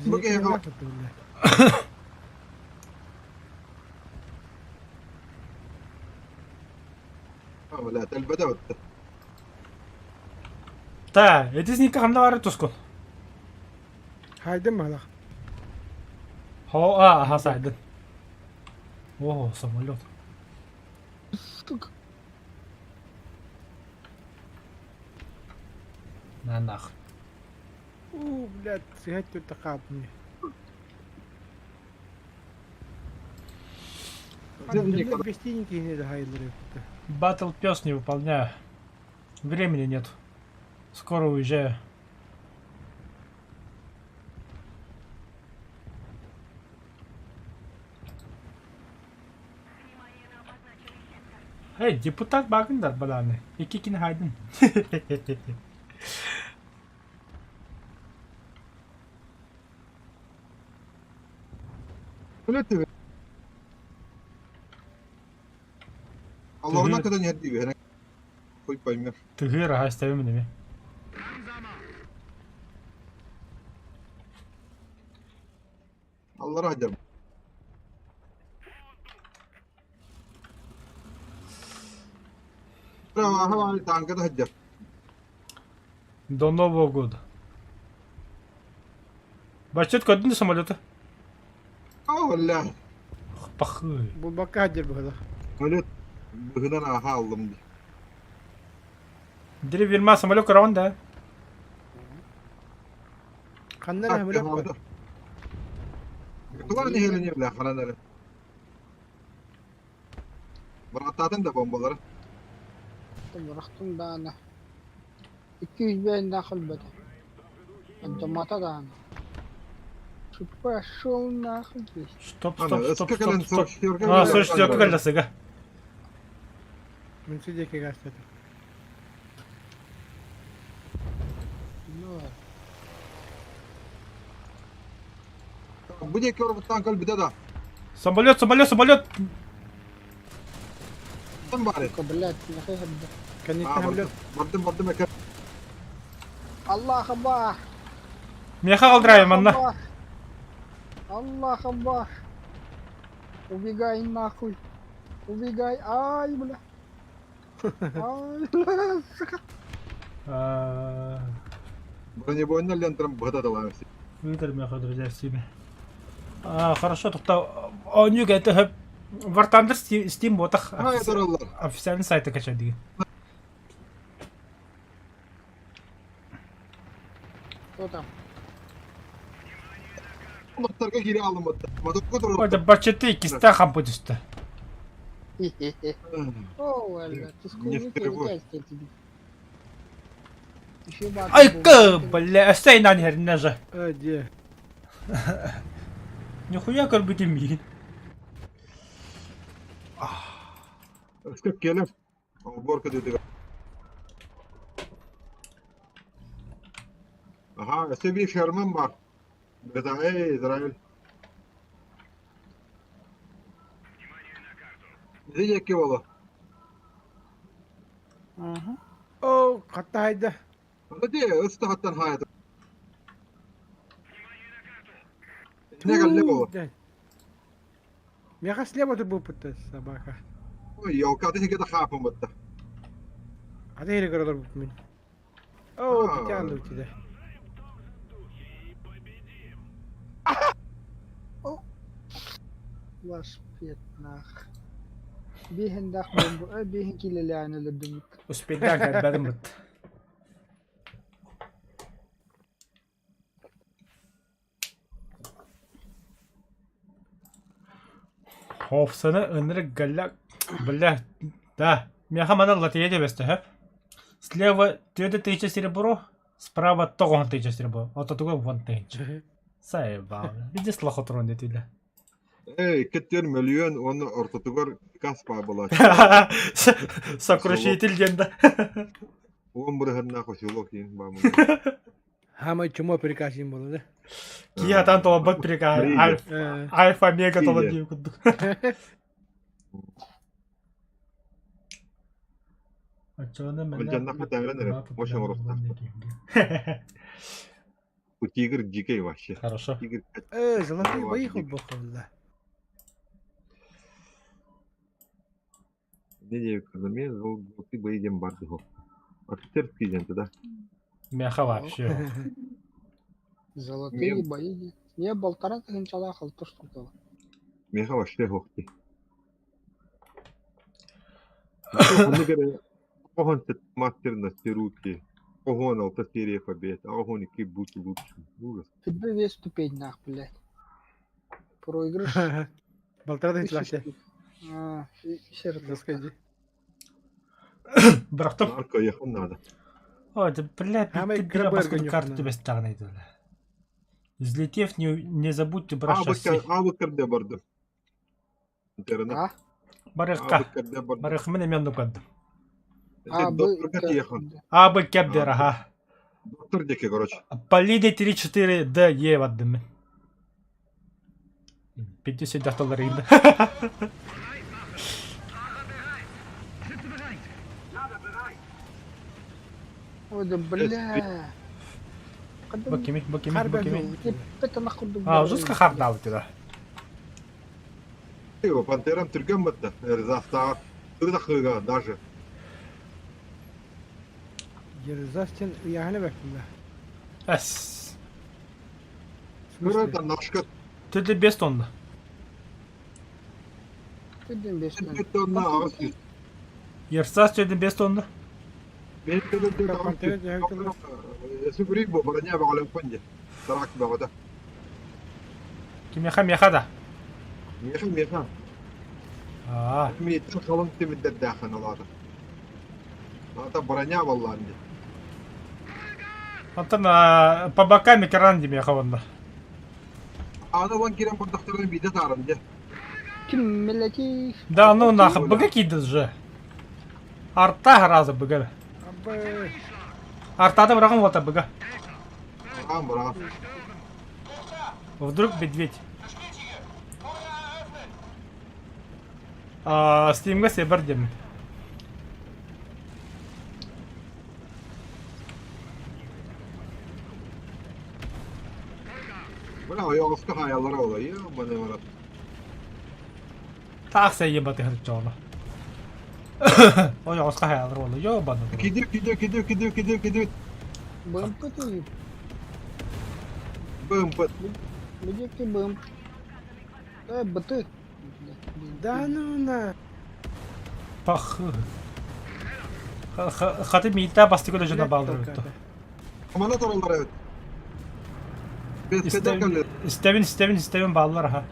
Bu kere Zevkine bak. laf attı billahi. عمليات البدوت Та, эдис никак хамна варит тускун. Haydın mı hala? Ага, сайдын. О, самолет. На нахуй. Блядь, сигарет тут такая мне. Без теники не догайдали. Батл пес не выполняю. Времени нет. Скоро уезжаю. Hey, депутат багындар баланы. Икикини хайдын. Allah'ına kadar ne diyor hene koy paymer. Тыгыр ага ставим неме. Allah rahmet. Bravo, havali tankada hacca. До Нового года. Бачет кодын самолеты. Aa vallahi. Пахы. Bu bakka hacer bu hala. Öyle bugünden aha aldım. Дери вирма самолет караван да. Kanlara hamile yapma. Kular ne helini bile halanları. Bıraktatın da bombaları. Bıraktım da ana. 200 bin nakıl bedi. Camata da ana. Şu paşol nakıl bir. Стоп, Ana стоп, стоп, ıskı стоп, kalan стоп. soruştuyor. А, слушайте, я как сега. Mümkün ki gazete. Bu ne kör bu tankal bir de da. Самолет, самолет, самолет. Tam bari. Kabilat ya akhi habda. Kan Aa hamile. bardım ekar. Allah khabar. Меха калдырайым анда. Allah khabar. Убегай нахуй. Убегай. Ай, бля. Ай, бля, сука. Бронебойный лентам быда да var. Вытер меха, друзья, в стиме. Хорошо, тоқта. Онюг это хэп. Вартандыр Steam ботах. Ha yeter Allah. Официальный сайты качать деген. Кто там? Muhtarga geri aldım hatta. Madokko durur. Orada бачеты икисте хампы түсті. О, Вальга, ты сколько Не в перевод. летать тебе? Еще бат. Айкы, бля, әстейн ан херіне же. Hadi. Нихуя көрбүтем миин. Iskak gelir. Borka dedi. Aha, bir Sherman var. Bedai İsrail. Ne diyecek ki valla? Ага. Oh, katta hayda. Hadi ıstahattan hayat. Ne geldi bu? Меха слева ты был пытаться, собака. Oy yok hadi keda хапım batta. А ты или городок был? О, А. потянул тебя. Ваш пет нах. Бихэн дах бомбо. Бихэн килеләне ледумик. Успейден кәдбәдім бұд. Ховсыны ыныры галля... Бля, да. Меха мана латия дебесті, хэп. Слева 2000 серебро, справа 1000 серебро. Ото туга 1000. Сайбал. Иди слахотрон детиле. Ey kettir milyon onu ortatıgar kaspa bula. Сокрушитель да. Он бұрығына қосылық дейін бамын. Хама чума прикасим было, да? Кия танто обат прика. Альфа мега тола дим кудук. Өлжанна хатаган мощен урухта. У тигр дикий вообще. Хорошо. Тигр золотые Ну, бои офигеть. худбохолла. не экономия, ты бы идем бардыгов. Офицерский день туда. Мяха вообще. Золотые Мем. бои. Не, болтара сначала халтур что-то. Меха вообще хохти. Он говорит, он мастер на стируки. Он алта серия побед, а он и будь лучше. Ужас. Ты бы весь ступень нах, блядь. Проигрыш. Болтарды тысячи хитлахте. штук. Сердце. Расскажи. Браток. Нарко ехал надо. Ой, да, блядь, А мы ты грабарь баскету гоню, карту да. тебе старый. Взлетев, не забудьте брать шасси. Абыкар барды. Интернет. А? Барыхка. Абыкар барды. Барых мене мен нукад. Доктор как ехал. Абы кепдер, ага. Доктор деки, короче. Полиде 3-4 Д Е ваддым. 50 $. Инде. Ой, да бля. Бакими. Это нахуй. Уже скахардал туда. Его пантерам түрген бітті. Эрзафтағы. Түрдақыға даже. Ерзастен яғына бәктім да. Әс. Көреді нақшқа Төді 5 тонна. Ты бешеный. түттіонна ағыз жүз. Ерсас төді 5 тонна. Мен түттіонна ағыз Пантеры дегенде. Сүгірек бұл бұрыня бағалым қонде. Сарак бағада. Кимеха да. Меха. Мейттің қалың теміндер дәқін алады. Ата броня валлан де. Антон по бокам экран меха онда. Аны ван керен бұрдықтарын бейді тарым де. Ким миллети. Да ну нахуй, быга кидіз же. Артта разы быга. Абы. Артада бұрағын ота быга. Бұрам. Вдруг медведь. Стимга себір демін. Бұна ояғысқа хаялары ола. Бұны мұны. Тақса ебаты хырча оны. Ой, осқа хаялар олы. Ёбаны бұр. Кидір. БМП ты. БМП. Где ты БМП? БТ. Да ну на. Пах. Хаты мейта басты көлі жына балдыр өтті. Команда таралдар evet. Бескедер кәлі. Истевин баллар ха.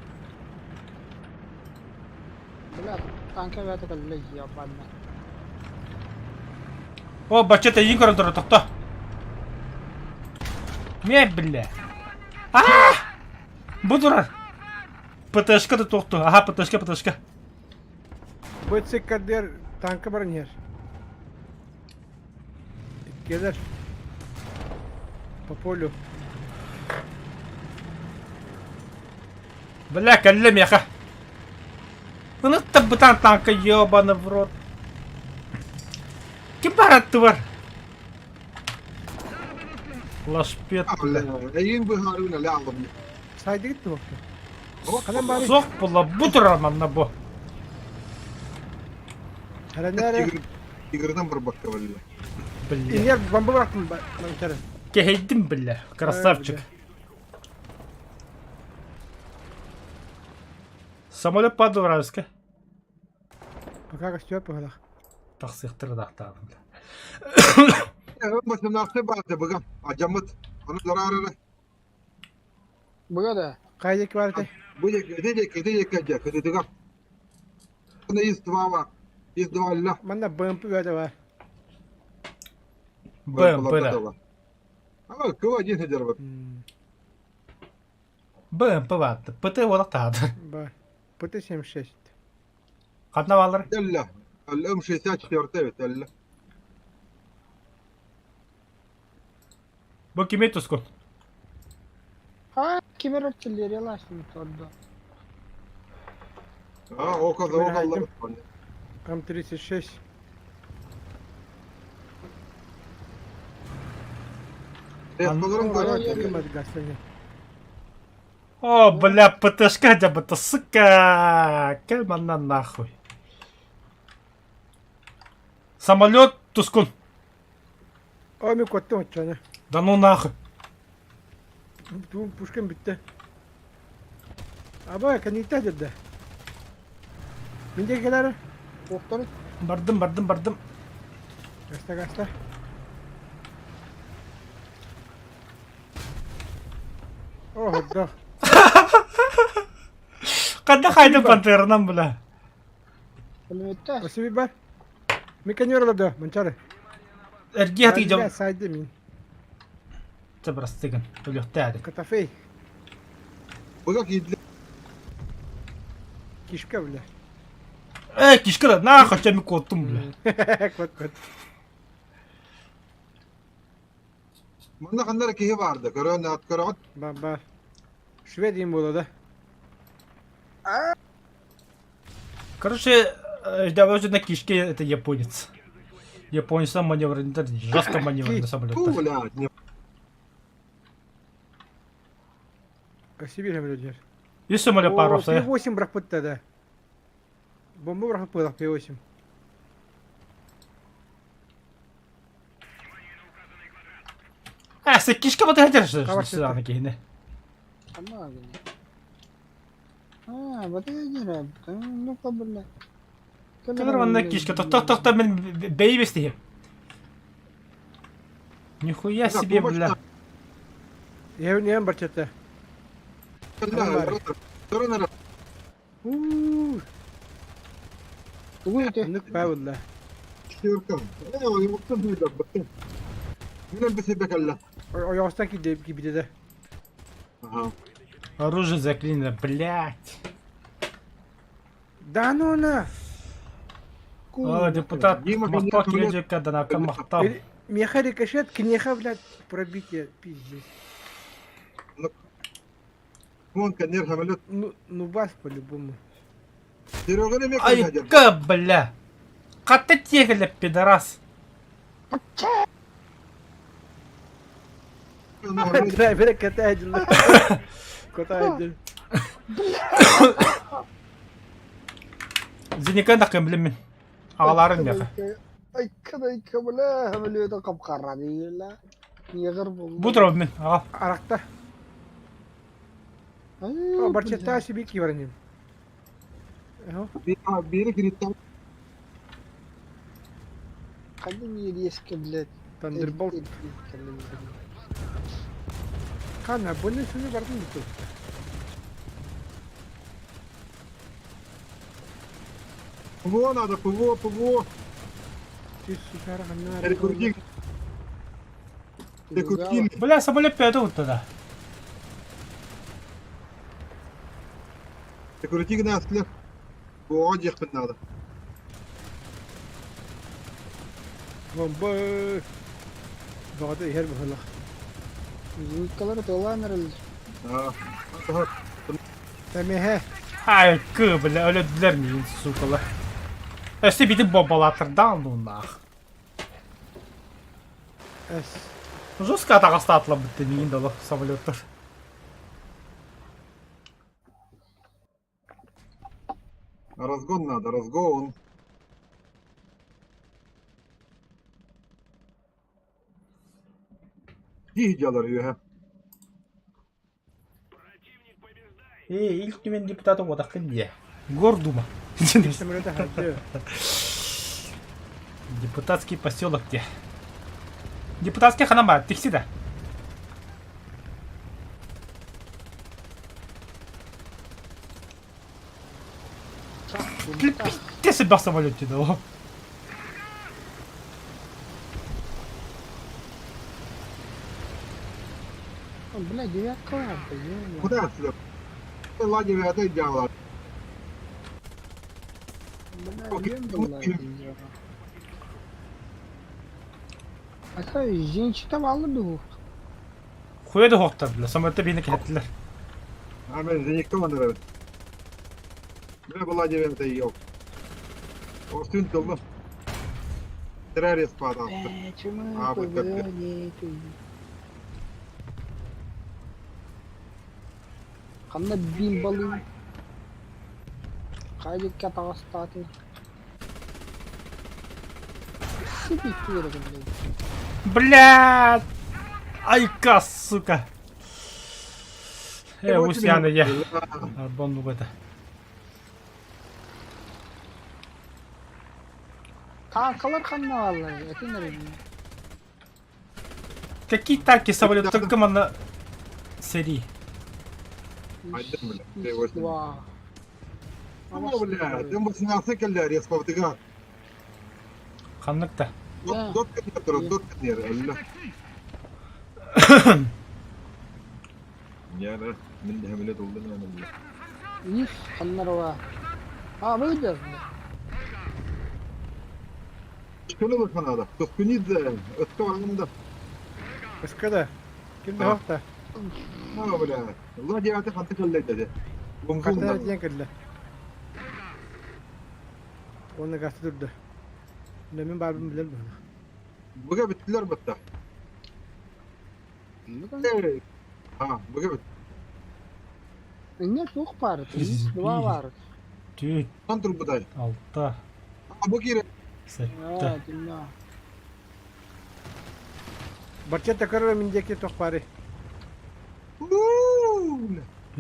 Бля, танка вята калле ебанна. О, бачета ең көрін тұры тұқты. Ме білі. Бұ тұрар. ПТшка да тоқты. Ага, ПТшка. Бөтсек кадер танка барнер. Кедер. По полю. Бля, кәлі меха. Ұнытты бұтан танка ебаны в рот. Кем баратты бар? Лашпет. Әйін бұхарына ләғым. Saydı gitti bakıyor. Kalan bari. Соқ бұла бұ тұрар манна бұ. Hala nere? Тигрдан бір баққа валила. Бля. İnyer bomba bıraktım ben içeri. Кехейдім бля. Красавчик. Самолет паду вражеска. Пока костюм погнал. Тақсықтыры дақтағым. Başım nakti bağırdı bıgam. Acamıt. Onu zararı. Бгада. Kaydaki var ki. Bu edecek kacak. Edecek. Bunu izdivama. İzdivallah. Bana bömpü verdi var. БМП. Ama kıva cin eder bak. БМП ватты. ПТ олақтады. Бар. ПТ-76. Қатна балар. Ella. Ellem 64 evet ella. Бұ кеме тұскын. Кемер артиллерия ластын торда. Ha o kadar o kadar. М-36. Ресторан Ой, короче. кемады гастане. О, бля, ПТшка хотя бы, то сука. Кельмана нахуй. Самолет Тускун. Ой, мен көттім отчаны. Да ну нахуй. Туым пушкам бітті. Абай, канита деді. Менде келері? Тоқтар. Бардым. Гаста. О, да. Кanda кайда пантерынан бля. Пулеметте. Осыби бар. Меканер да, манчары. Эрги хатыйжам. Сайды мен. Тебрастыгын. Өлөктәди. Катафей. Быгак идле. Кишка, бля. Кишкара, нахуй чами коттум бля. Кот. Мында кандара кие барды. Көрөн аткарат. Бар. Шведиям болады. Короче, даже на кишке это японец. Японец маневрный, жестко маневрный Фу, самолет. блядь, не. Осыби люди. И самолет пару стоя. P8 брак пытта, да. Бомба брак пытта, P8. Sen kишка вот хотел Каваш сюда это. накине. Ама гэнэ. Вот я не рад. Ну-ка, бля. Кадр ванна кишка. Тох, мен бейбести. Нихуя себе, бля. Я не барчата. Көрөн Тугуйте. Нук павла. Şirkan. Yumurta büyüdü bakın. Yine bir sebek Allah. Оястан киде да. Ага. Оружие заклинено, блядь. Да ну на. О, депутат Дима, Махтал конечно, кележекке данака Махтал. Меха рикошет, кнеха, блядь, пробитие, пиздец. Вон конер хамелет. Ну бас по-любому. Серега не Ай, меканер. ка, бля. Ката тегля, пидорас. Драйвер катайден. Катайден. Зиника накым билемин. Агаларын яка. Айка, бля. Хамелуйте капкара дейла. Егер бұл. Бутров мен, ага. Аракта. О, барчата себе киварнин. Biri kiritten. Kadın yedi eski bled. Thunderbolt. Хана, больно сюда бардын биту. ПВО надо, ПВО. Ты сушара хана. Рекрутинг. Рекрутинг. Бля, самолет пятый вот тогда. Рекрутинг на слег. ПВО дехпен надо. Бомба. Багада ихер бахала. Yıkaları dolanırız. Ага. Тамеhe. Ай, кы, бля, өлөдүлөр мен, сукалар. Өсті битіп бомбалатырдан, ну нах. Эс. Жестко атағаста атылып бітті, мен далы самолеттар. Разгон надо, разгон. Гидялар үйе. Ilk dümen депутаты одақтың не? Гордума. Самолета хаджи. Депутатский поселок где? Депутатский ханама, текси да. Ты себя в самолете дал. Bля, девятка vardı. Куда отсюда? Ладно, это идеал. Bля, yem bunlar. Aka, женщина vallahi bu. Хуя да хоқтар, бля, самолетте бейіне кәттілер. Амен, зеникто вандырады. Бля, была 9 йоп. Остын тылды. Террорist падал. Чему А, вот как не Kanna bin balığı. Kaydık yatağı statı. Сидите, Блядь! Айка, сука! Усяна я. Арбон бугата. Tankalar kanına vallahi. Etin nereye? Какие танки самолет? Только на серии. Айдын бля. Ты вот. Вау. Ну, бля, ты бы снялся, калля, резко втыга. Ханныкта. Да. Дот катер, дот катер, алла. Я да, من ده مليت ولنا انا بلا. Nis kanlar var. Ha böyle. شكله بالخنا هذا. تسكنيد اتكو عندك. بس كده كده وقتها ما بلا. والله دي عاتق انت كليت ده. قتلت بمزون الاثنين كله وانا قاعد ضده من بعد من بالليل بقى بتلر بتاع. ها بقى Ne çok var. Nis dua var. Tüt. انطر بداي. Altta. ابو كيره. Sette. Ha dinle. برشا تكرر من جاكي تخباري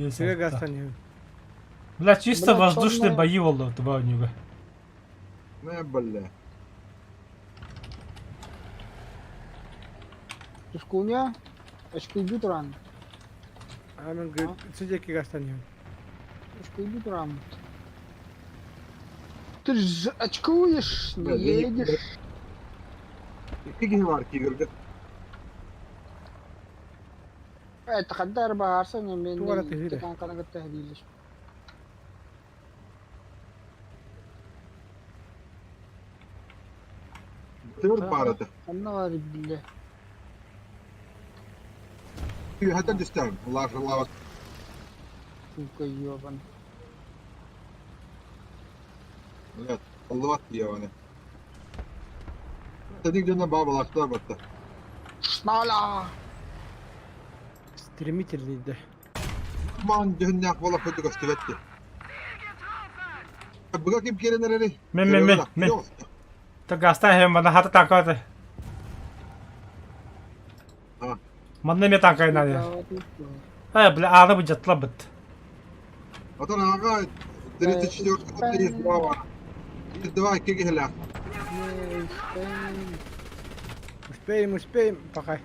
سيجا قاستاني Бля, чисто Бля, воздушные чёрная- бои oldu два у него. ما بلا. Tuskunya. Eskuydu duran. انا سيجاكي قاستاني Eskuydu duran. Ty açkujesz, nie jedziesz. تيجي هنا كي قرقت. تقدر بارسن من تو ولا تهديد. كان كان التهديد. تور بارته. أنا وارد بالله. في هذا دستان الله الله مكيوبا. لا الله يا وانا. تديك جنا بابا لاكتا بتا. شنالا. ستريميت اللي ده ما عندنا والله فدك استبت. بقى كيف كده نرى من तो गास्ता है मन हाथ ताका है हाँ मन में ताका ना है ए बला आधा बजतला बत أنا قاعد دريت الشجور تدري دواء الدواء كي هلا مش باي بقى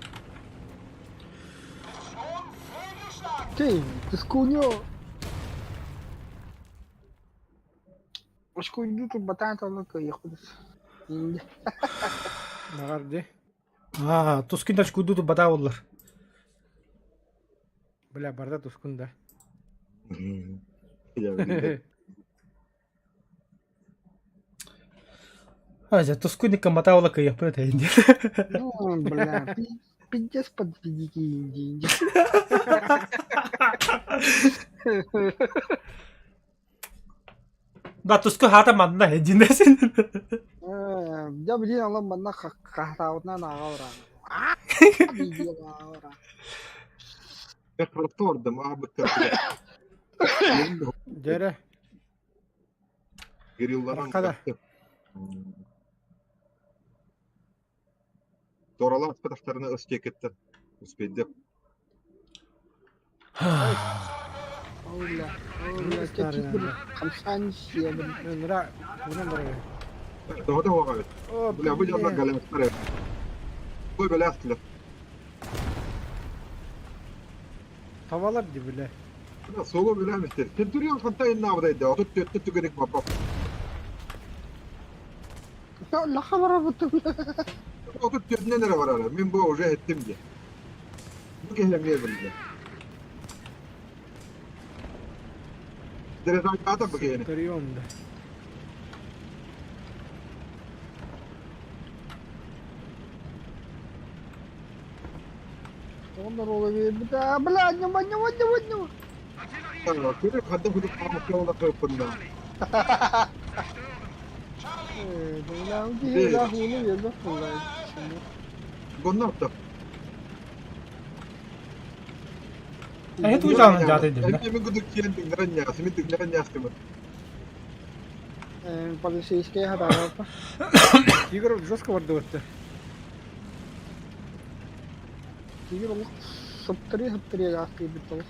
Ты, тускуньо. Eskuydu tu batan tolu kıyıkız. İndi. نغار دي تسكين داش كودو بدا والله بلا بردا تسكن ده هذا تسكين كمتا والله كي يبرد هندي Ну, бля, пиздец подведите инди. да туску хата манна है जिंदे Jab dia Allah manna kahtautna na orang. Ah, dia orang. يخرطور دم أبكر جره قري الله رقدة. ترى الله فتح ترنا أسكيكتر وسبيدك Ola, ola, kecil ber. Khamsan sia ber. نرا ونمر ده هو غلط ولا بجي الله قال لك ترى هو بلا أصله طوالب دي بالله أنا سووا بلا مستر تدري أن خنتا إننا بدأ يدعو تتقدك بابا La khabara betul. أو تتجدنا نرى ورانا من بو وجاه التمجة بكي هي مية بالله دري راجع عطا بكي هنا تريون ده Onda rola beda. Bela nyawa. كيف خدم في الطعام كي والله خير كنا Bela uji la hulu ya da fulai. قلنا بتا Это уйдем, да, ты, да. Я могу докинуть граняс, мы тут граняс кем. Полицейские хатарапа. Игорь жестко вардыватты. Игорь лук сыптыры гасты битол.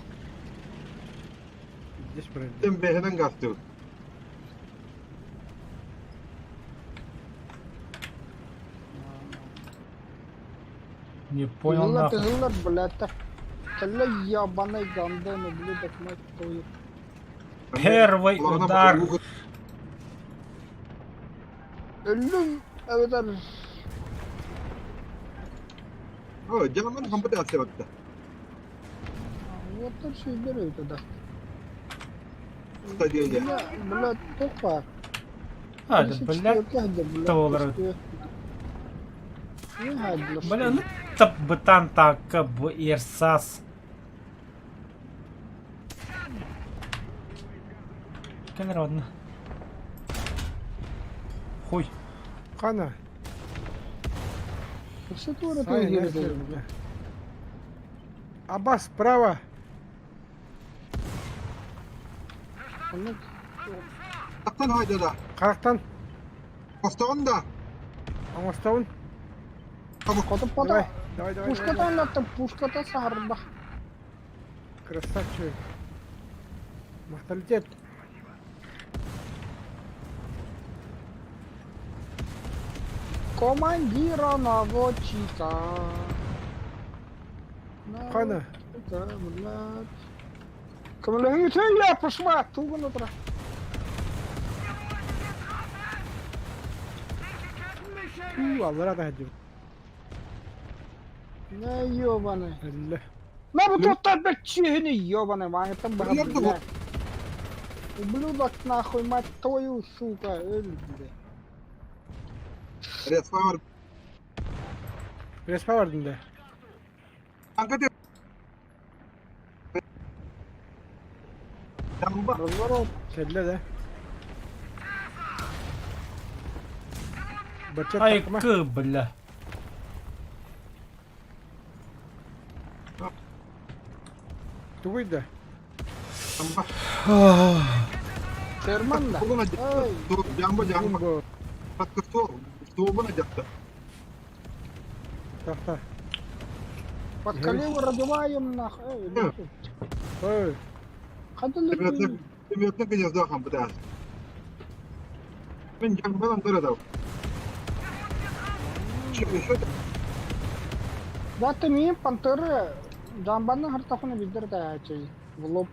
Здесь правильно. Тем бехнен гасту. Не понял Илла нахуй. тыллар, блядь. Тылла ябаный гандон, блядь, так мать твою. Первый удар. Ölüm, evet abi. О, Джаман компетенция вот. Вот так şey görüyor da. Стадия. Блядь, тупо. Hadi блядь. Доллары. Не гадло. Бля, ну табытан так бу ирсас. Камеродно. Хуй. Хана. Все твори Сай, твои нахер, герды. бля. Аббас, справа. Тактан haydi da. Қарақтан. Постон да. Аңғастауын. Котып Давай, пота. давай, давай. Пушката анлаттым, пушката сарда. Красавчик. Мақталитет. Командира наводчика. Хана. Блядь. Камилы, ты я пошла, туго натра. Аллара да хаджи. Не ёбаный. Әллә. На вот тут бечини ёбаный, ваня там Ну, я блядь. Ублюдок нахуй, мать твою, сука, блядь. Respawn. Respa vardın da. Kanka de. Jamba. Разворот. Kelle de. Bıçak Ай, takma. к, бля. Tuguydu. Jamba. Ферман да. Bugün acı. Ай, Jamba jamba. Bu. Hakkı soğuğun acıktı. Tahta. под колею разбиваем нахуй. Эй, блядь. Oy. Ходили ты. Temiyotna gıcızdı akım bu da. Ben jambadan dara. Şimdi şu Да ты мне пантеры. Джамбанның хар тахуны биздер да чей. В лоб.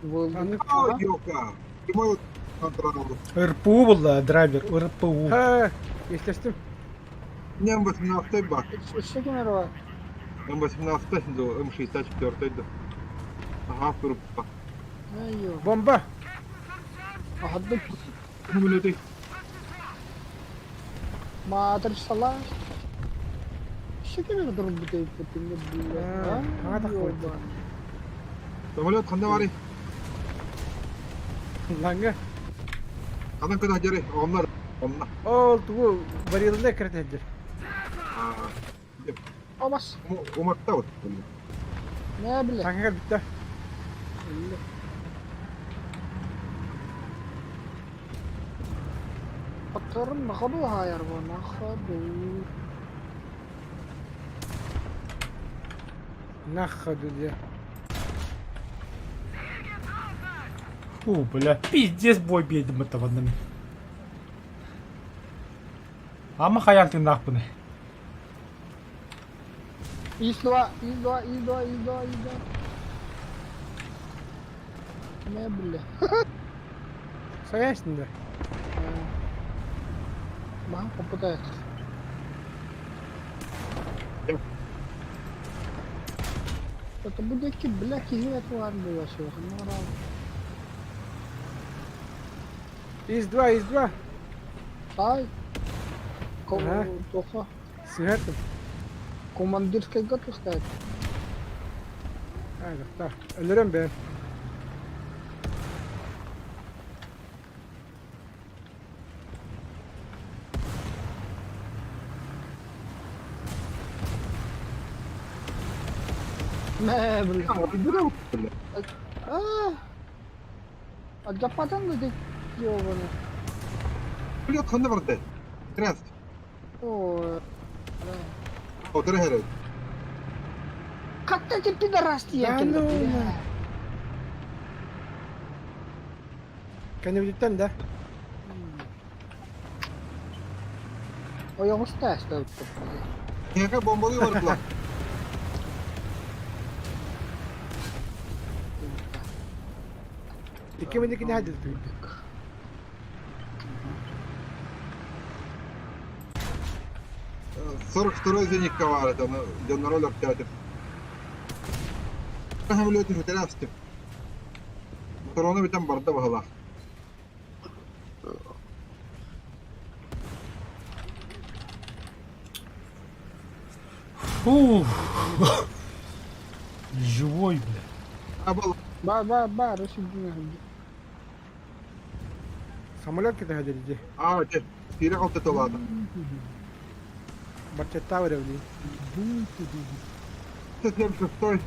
Anlık. Aa, yok ha. Kimay kontrol oldu. РПУ была, драйвер, РПУ. Ha, geçtim. Nem 18 bak. Что кемерово? Nem 18 до М64 до. Ага, группа. Ай, ё. Bomba. Ахаддык. Кумулятив. Матер сала. Что кемер дурб битейт битинге А, ага, так блядь. koydu. Samolyot kanda var. Langa. Kadan kadar jari. Onlar. Onlar. Ol tuğu. Bariyelinde kret edecek. Aa. О, бас. Umakta var. Не, блядь. Kanka gel bitti. Патерын нахаду хайар во нахаду. Нахаду diye. Фу, бля. Пиздец бой бедим это в одном. Ама хаян ты нахуй. ИС-2, ИС-2, ИС-2, ИС-2, ИС-2. Не, блядь. Согласен, да? Бага попытается. Это будет ки, бля, кигет варду я все. İz-2, İz-2. Ай. Ага. Тоха. Сигаретом. Командирской готов стоять. Haydi, tak. Ölürüm ben. ما بال الجبهة دي يوغنا كل خلنا برده تراست او او ترهرد كتا جبت دراستي يا Ano كلب na? Kanya ulitan da? او يا مستاش ده هيك بومبولي ورطلا Iki man kinahadid to. صرخ تروزيني كوارد انا جنرال كاتب فهم لوتي في تراست كورونا بتم برده بهلا Фух. Живой, бля. ابل با رشيد Samulak kita hadid di. جه في رقم تتواضع Baca tahu dah ni. تسلم شفتوي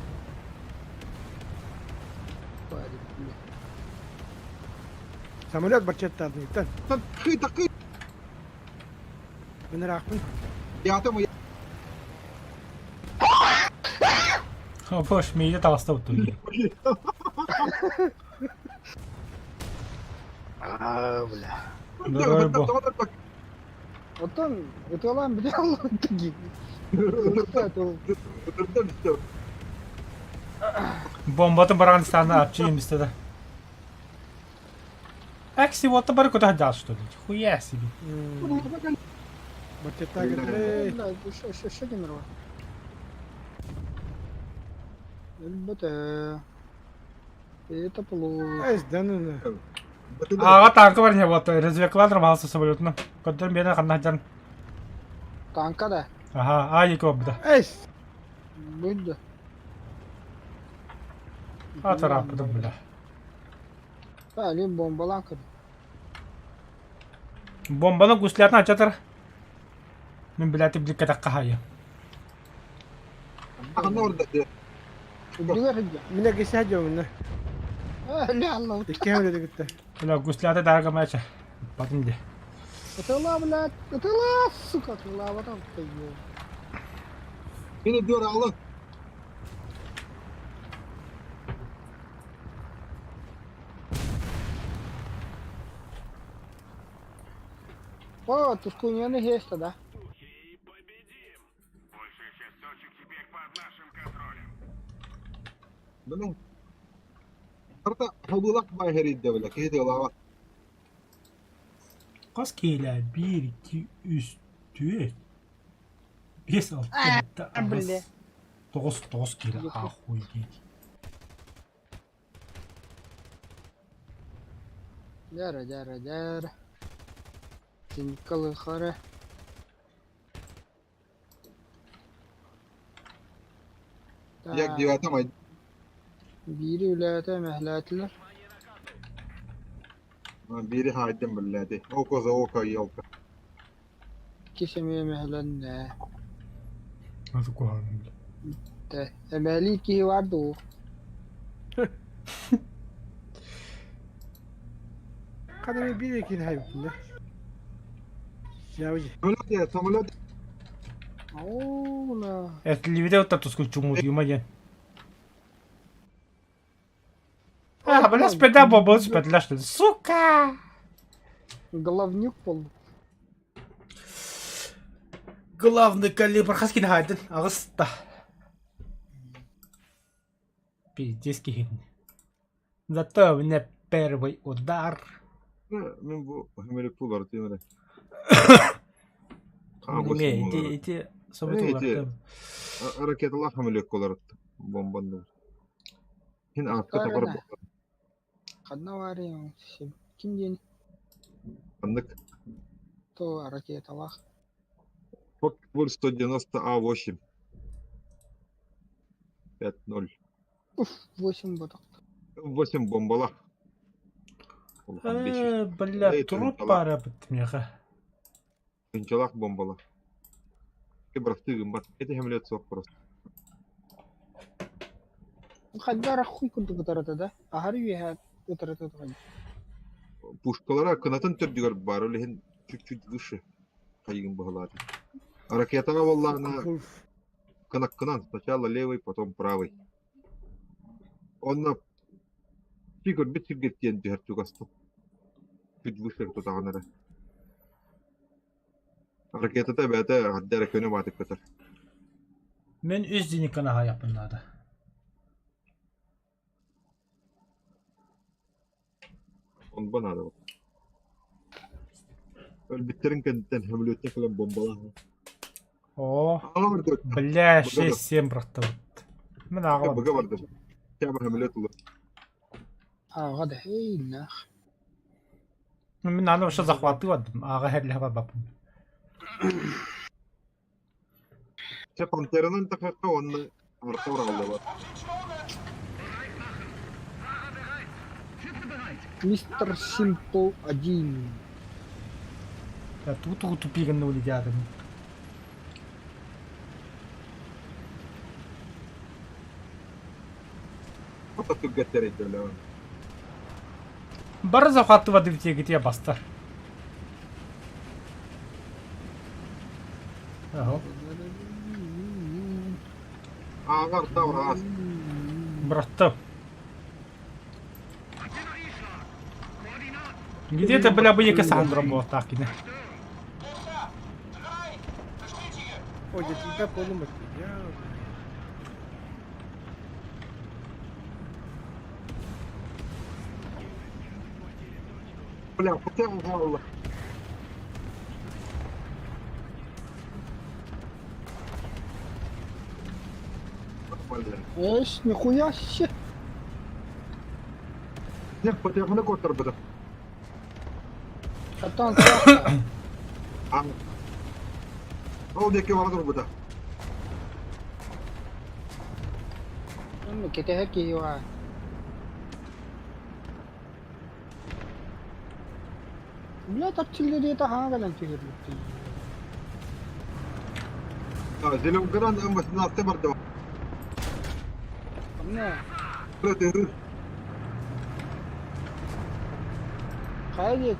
Samulak baca tahu ni. Tan. تقي تقي Benar aku. يعتم Boş mide tavasta oturuyor. بلا Здорово, бо. Otan itu lan bir de Allah tegi. Бомбата баран стана апчим istedi. Экси вот табар куда дал что ли? Хуя себе. Baca tahu kita. لا شو نروح البتا это плохо. Ais dan na. Ага, танка бар не вот. Развлекландр малсы самолетным. Который беден ханнаджан. Танка да. Ага, ай кобда. Ais. Будет. Атарапты, бля. Ali bombalan kırdı. Бомбаны гуслярны ачатыр. Мен билати бликка таккахая. انا ورده Şurada rıcı. Mina kisah jauh na. Ne Allah. Iki ham dah kita. Бля, гуслярды дарга мача. Потом де. Atala блядь. Atala сука. Atala adam koyuyor. مين الدور الله О, тут куняны есть да. И победим! Большая часть точек теперь под нашим контролем. بنو حتى حبولك ما هريد ولا كده ولا Kaç kere? 1, 2, 3, 4, 5, 6, 7, Bля. 9 kere. Охуеть. Jara. Tinkalı khare. ياك ديواتا ما Biri ülete mehletler. بيري هايدم بالله او كوزا او كايوكا Kesemiye mehlen. Nasıl kullandım? De. Emeli ki vardı o. Kadang biri kinahayop na. Jauh je. سمولات Oo la. Etli video tatusku чумудиума ген. Бля, спеда бобо спедля что ли? Сука! Головнюк пол. Главный калибр Хаскин Хайден. Агыста. Пиздец кихин. Зато у меня первый удар. من بو همري بولار تيمري Эти события. ركيت الله هملي كولار بومبان هنا أفكار غرب Kadına var ya. Kim diyeni? عندك To ракета Allah. فك بول 190 А8 5-0 Uf 8 batak. 8 бомбала Бля, труп пара битмеха. انطلاق بومبلا كبر تيجي ما تيجي هملي تصفر Kadar akhui kuntu kutarata da. Ahari ya kutarata da. Пушкалара кынатын түрдүгөр бар олехин чуть-чуть выше кайын бахалады. А ракетага воллана Вулф. кынак-кынан сначала левый, потом правый. Онна фигур бит сиргеттен жартугасту. Чуть выше тутаганара. Ракетата бәте хаддара көне батып кетер. Men üz dini kana yapınlarda. Он банада. Ölbitlerin kendinden hamiliyette falan bombalar. О, Ağa vardı. бля, 6-7 братта. Мен ага Baga vardı. Kâmer hamiliyet olur. Ага да. Эй, нах. Мен аны ошо захватывадым. Ага херле бапым. Sen panteranın takakka onunla arka oralda var. Мистер Симпл 1. Я тут тупик улетят. Hatta tüggetler ediyorlar. Бар захватывады в те где бастар. Ага. Ağa arta var ağız. Братта. Где-то, бля, бы яка сам работал так, да? Ой, я тебя полумать. Я... Бля, потягу голову. Нормально. Эш, нихуя себе. Нет, потягу котор буде. Катан, А. Ол деке вардыр буде. ну kita haki wa. Bля, так чили это हाँ गलत चीज़ लगती है. Zilum kıran ama nasıl vardı? हमने Böyle खाया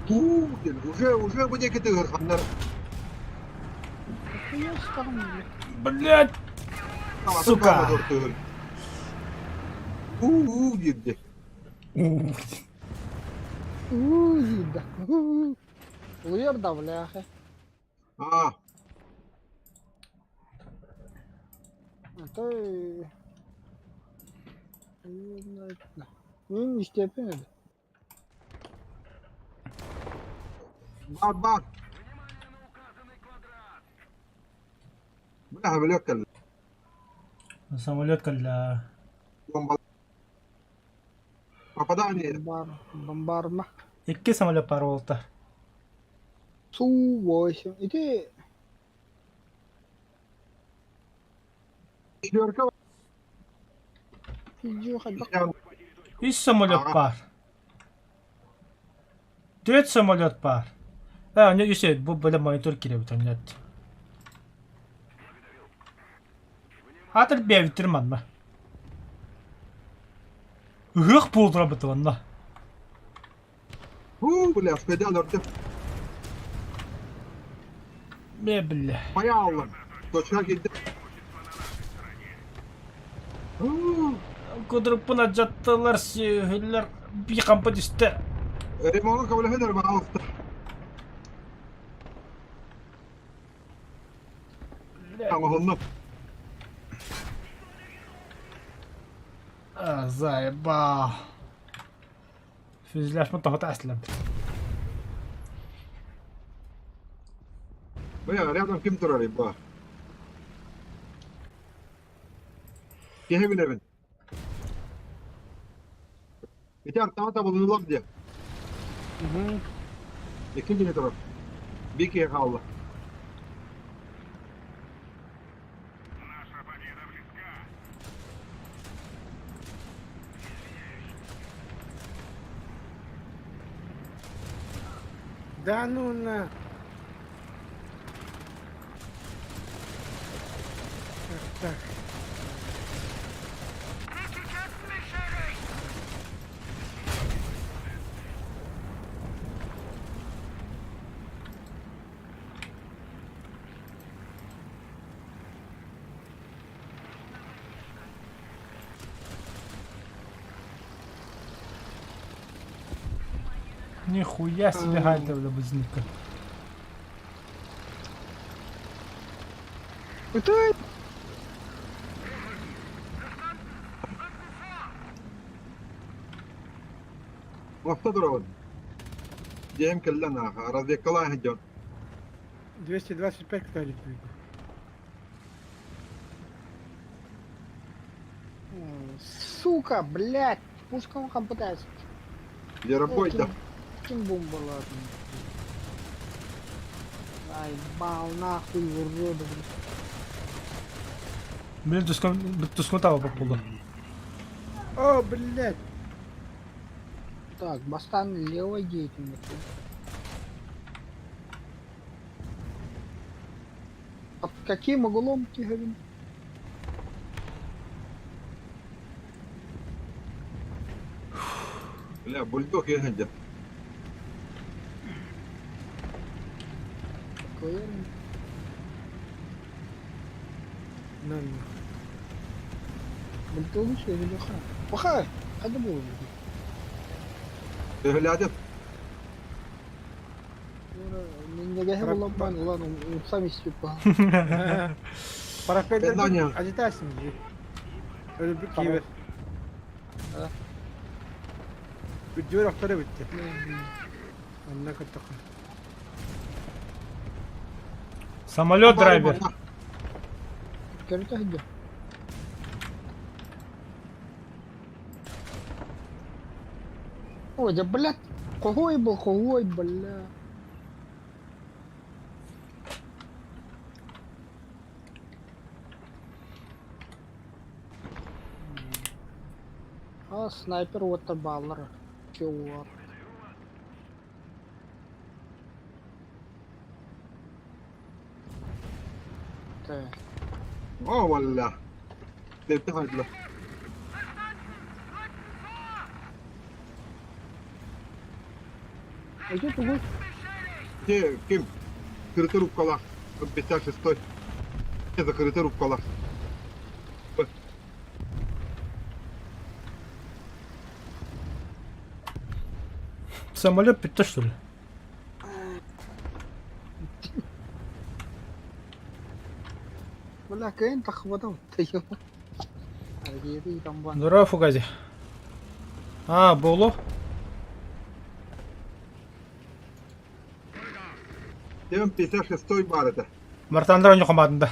ये уже bu deke tığır kanlar. нихуя там. Блядь! Сука! Girdi. Да. Уер да, бляха. Ha. А то ну не степень. Bak. Bля, блядь, кал. Самолет калла. Бомба. Попадание. Бомбарма. Икки самолет паролта. Су-8. Иди. Четверка. Иди, хоть бак. Yani 3 самолет бар. 4 самолет бар. А, не, еще, böyle monitör kirewit net. Хатыр бе битерман ма. Hık buldur bu tavanda. bля, специально orta. Ne bile. Bayağı Allah. Koçuna gitti. Kudurup buna cattılar şehirler bir kampa düştü. Remo'nun kabul eder bana altta. Ama onu. Zaybah. Füzleşme tahta aslan. Bayağı rядом kim durar ba? Kehe bile ben. Bir tane daha bulunurlar diye. İkinci ne taraf? Bir kere kaldı. Наша победа близка. Да ну на. Так, так. Нихуя себе хальтер для бызника. Это... Lafta duralım. Diyem ki lan ha. Radyakalar hediyor. 225 кто-нибудь. Сука, блядь. Пушка он пытается. Ярабой да. Бомба, ладно. Ай, бал нахуй, урода, блядь. Блин, тускунтава популда. О, блядь. Так, Бастан левой деятельности. Под каким углом ты говоришь? Бля, бульдог я hediyor. Какой уровень? Ну, Бульдог еще или лоха? Плохая? Хай было. Глядят. Не гахер лобан, ладно, сами степа. Para Pedro Penanya. agitação de. Eu do Kiver. Ah. Video aktarı bitti. Anla kataka. Самолет драйвер. Скажите, где? Ой, да блядь, когой, бля. А, снайпер Waterballer. Чувак. Так. Aa valla. Devte hadiler. А где ты будешь? Те, kim? Kırıtı rupkalar. 56. Ne de kırıtı rupkalar. Самолет пить-то что ли? Бля, кем так хватал? Ты ё. А где ты там ван? Здорово, Фугази. А, Було? Dem 56 var ede. Мартандра не командында.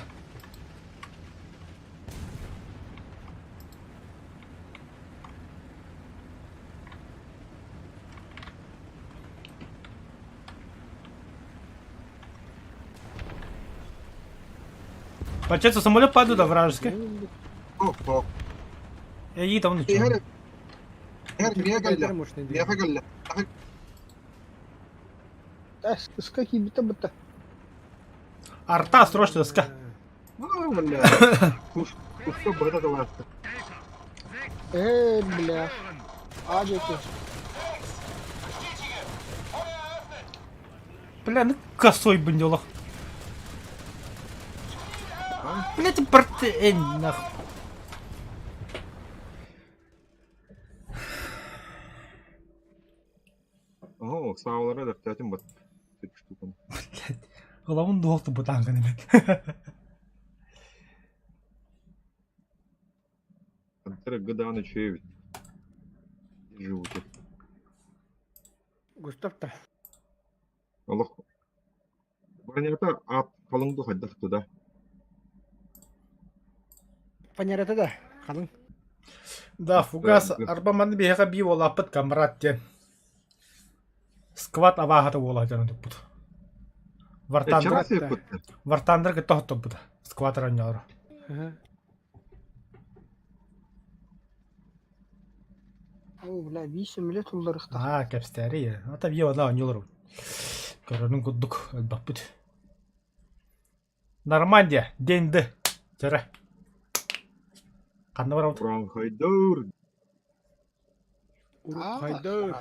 Получается, самолет падает, да, вражеский? Oh. И там Her ничего. her niye Pedro galla? mos ne Niye diyor. galla? Да, с какими то Арта срочно ска. Aa valla. Kuşta burada da var. бля. А где ты? Бля, ну косой бандюлах. Бля, ты порты, нахуй. Oo sağlara da zaten bak. Tek штука. Головун долго бутанками. Антера гаданы чуевит. Живут. Густав-то. Allah. Бронята ат kalındı haddaktı da. Понятно, да. Kalın. Да, фугас, Да. арбаманы бега би олапыт камрат тен. Скват авахата олатан тупут. Вчера Вартандыр, себе пытты. вартандыр ге тохто бут. Скват раньор. Ага. О, бля, 8 лет уларыхта. А, кепстери. Ата би ола нюлор. Көрөнүн гуддук албаппыт. Нормандия, денди. Жара. Кандай барабыт? Буран хайдар. Haydi.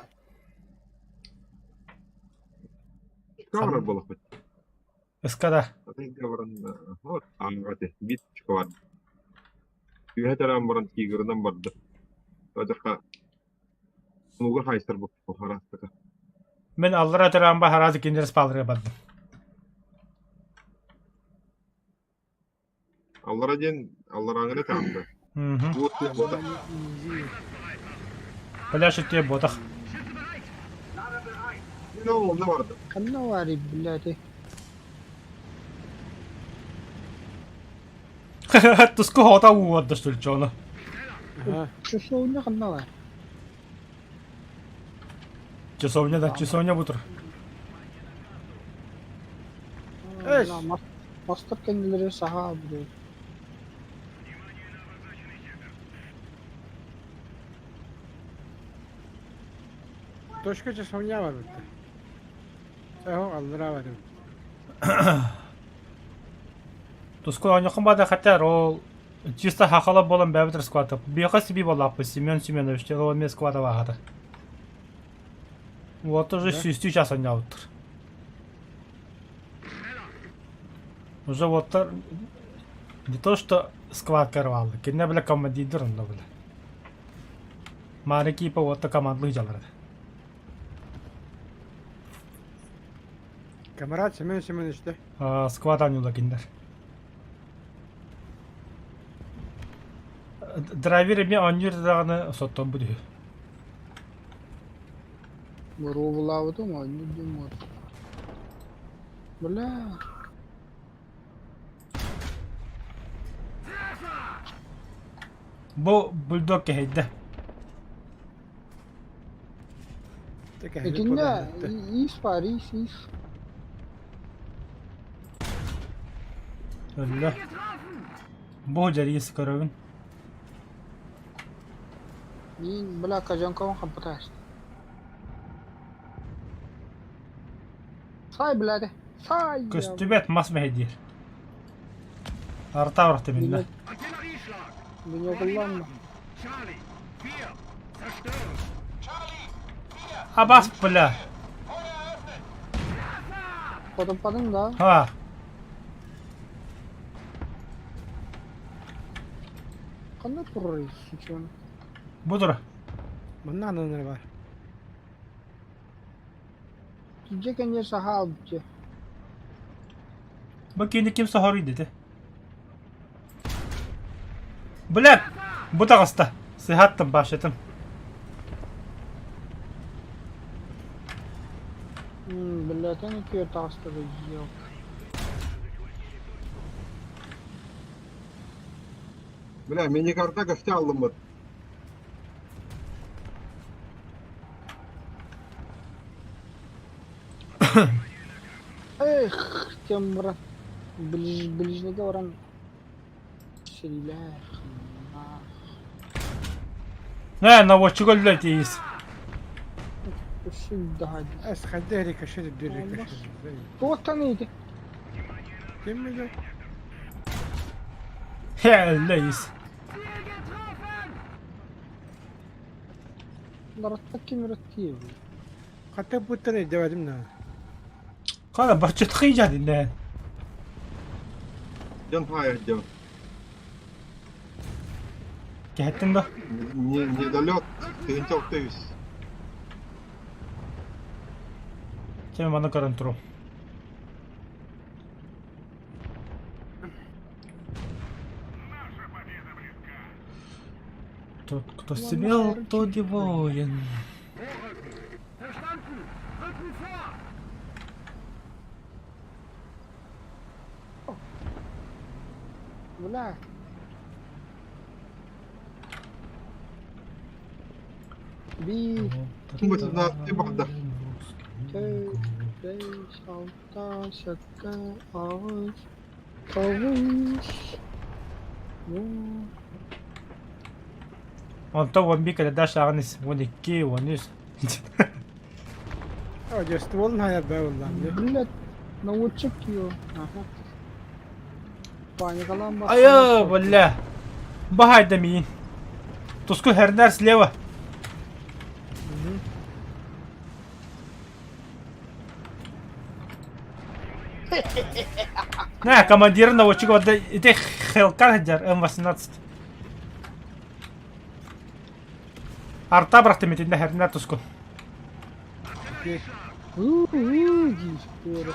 Камера была хоть. Эскада. Атенька баран. Вот. Аңгаты. Бит чуvar. Үйәтерән баран тигерден барды. Өдөрхә. Нуга хайстар бу харастыка. Мен аллара тарамба харазы киндерс палрыга бардым. Аллараңыны таамда. Мгм. Буут бота. Пляж өтте ботақ. Ну, онда барды. Kanna var billati. Туску хота уодда стульчоно. Ага. Часовня kanna var. Часовня бутур. Эш. Mastır kendileri saha buluyor. Точка часовня var burada. Сахо аллара var. Туску аньякын бада хатар ол чисто хахала болан бәбітір сквата. Бияқа себе болаппы, Семен Семенович, ол мен сквата вағады. Вот уже сүйсті жасан яуыттыр. Уже вот не то что сквад карвал, кенне біле командидер онда біле. Мары кипа вот командлы жаларды. Камарат Семен işte. Сквад анюла киндер. Драйвер еме анюр дағаны соттан бұды. Bu ruğulavdu mu? Ne diyeyim o? Bula. Bu bulldog keheydi. Tek İçinde is var is. Öyle. Bu jariyi sıkarabın. Yin bula kajan kawan kapatas. Say billati. Say. Köstübet mas mehediyer. Arta vurdu minne. Dünya kullanma. Abas bula. Padın da. Ha. Kanna tururuz suçun. Budur. Bunun anıları var. Gidecek önce saha alıcı. Bu kendi kimse horuydu dedi. Bula. Bu da hasta. Sıhhattım başladım. Billati ne ki tastırıcı yok. Бля, мини-карта костя алдым бат. Эх, тем брат. Ближнего оран. Силах. Ne наводчик öldürdüyüz. Şimdi daha. Es خديه كشد الدري Olmaz. كشد. Doğuta neydi? Kim bilir? He öyleyiz. Naratta kim ürettiği bu? Hatta bu tane devadim ne? Kala bahçe tıkıyacak ne? Жан пая жан. Gittin de. Недалек, тыгынчалык тегиз. Sen bana karın turu. Тот, кто смел, тот и воин. Bula. Bir, Kumbaçın da bir bakta. iki, beş, altı, sekiz, ağız, kavuş. Bu. Он то вон бика да шагнис, вон iki, вон üç. O just volun hayat be ulan. Millet наводчик yiyor. Aha. Паникалан бak. Aya валля. Бахай да мин. Туску хернер слева. Не, командир наводчик вот эти хелкар М18. Арта бıraktı mitinde herne tuskun. Дишпера.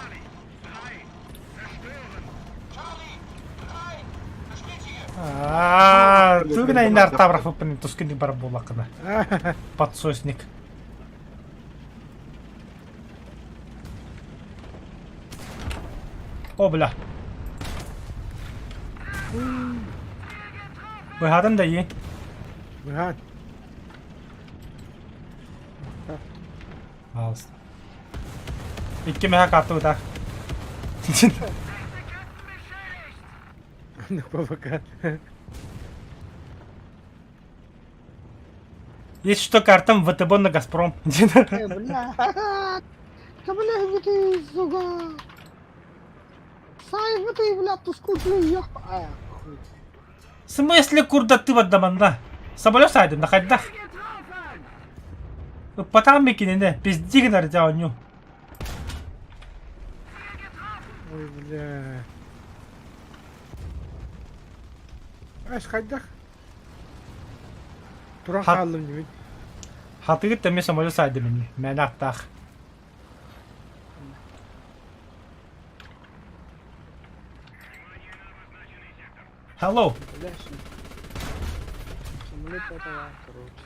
Тugna innar tabrах попни тускини барбулакна. Подсосник. О, бля. Выходом да и. Выход. Алс. İki meha kattı da. Ну, пока. Есть что картам ВТБ на Газпром. Бля. Да бля, ты, сука. Сай, ты, бля, тускучный, я. Хуй. В смысле, курда ты в одноманда? Самолет сайдем на ходах. Потом микини не, пизди на радио. Ой, бля. Аш хайдах. Туран Ха- қалдым демек. Хатыгы тәме самолет сайдем мені. Мәні аттақ. Hello. Бля, что? Самолет это, короче.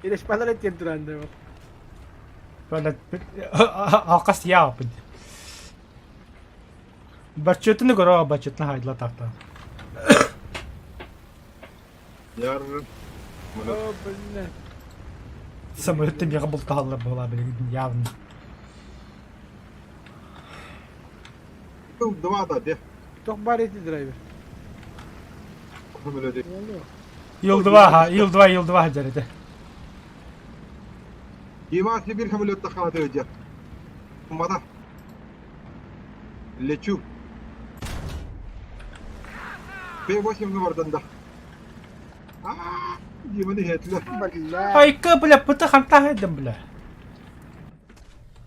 İleşmeler etken duran da bak. Böyle алқас яапын. Бачетini көрі, бачетini хайдыла тақтан. Яр. О, бля. Самолетті меға бұл тағалар бола білген явын. Два да, де. Тох бар etti driver. Öyle de. Yıl-два жарайды. Yemasi bir kamilot da kanatı ödeyecek. Mada. Лечу. P8 numaradan da. Yemeni hetli. Бля. Айка, бля, пыты ханта хайдым, бля.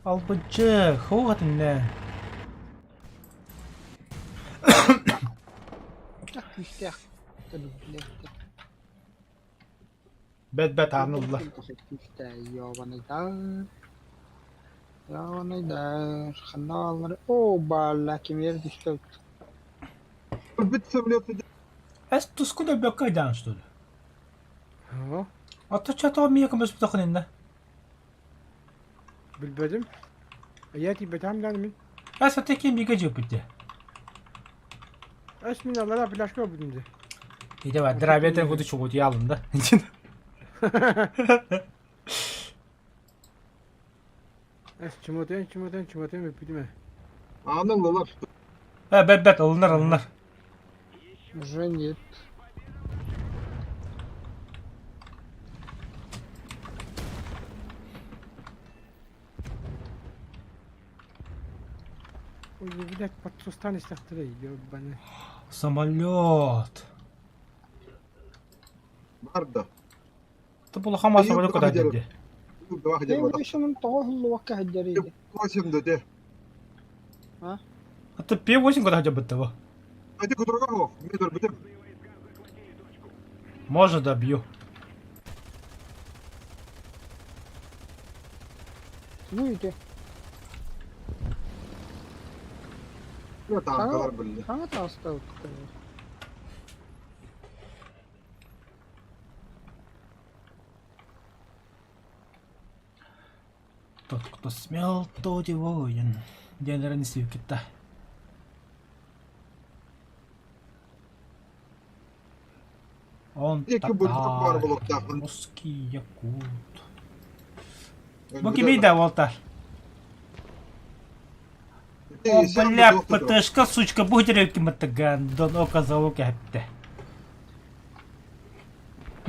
Албыджы, хоғатын не. Ах, пиздях. Да, бля. Бәт анылла. Ябаный дар. Ханалар. О, бала, кемер düştü. Bir samolot da. Әс тұску да бәк қайдан, что ли? Ha, Ата чатау мия көмөс бұтақын енді. bilmedim. Ayati betam lan min. Әс әтеке миға жөп бітті. Asmin Allah'a flaşka öpüdümde. Иде ба, драбетен құды чуғуды ялында. As çimoten öpüdüme. Anıldılar. Бәт, алынар. Уже нет. Ой, блядь, подсустан истахтыры, ёбаный. Самолет. Var da. Ты бұл қама самолет көді әдеді. Два Я ходил. буду еще на того лока ходить. 8 да, де. Аты P8 көді әдеді бітті бұл. Hadi kudurgamov. Nedir bitir. Може да бью. Слушайте, Ne tankalar belli. как это оставил? Тот, кто смел, тот и воин. Дендера не сивкетта. Он İki bulduk var blokta. Русский якут. Bu gibi de Волтар. О, бля, ПТшка, сучка, бутеревки матаган. Дон оказал кәпті.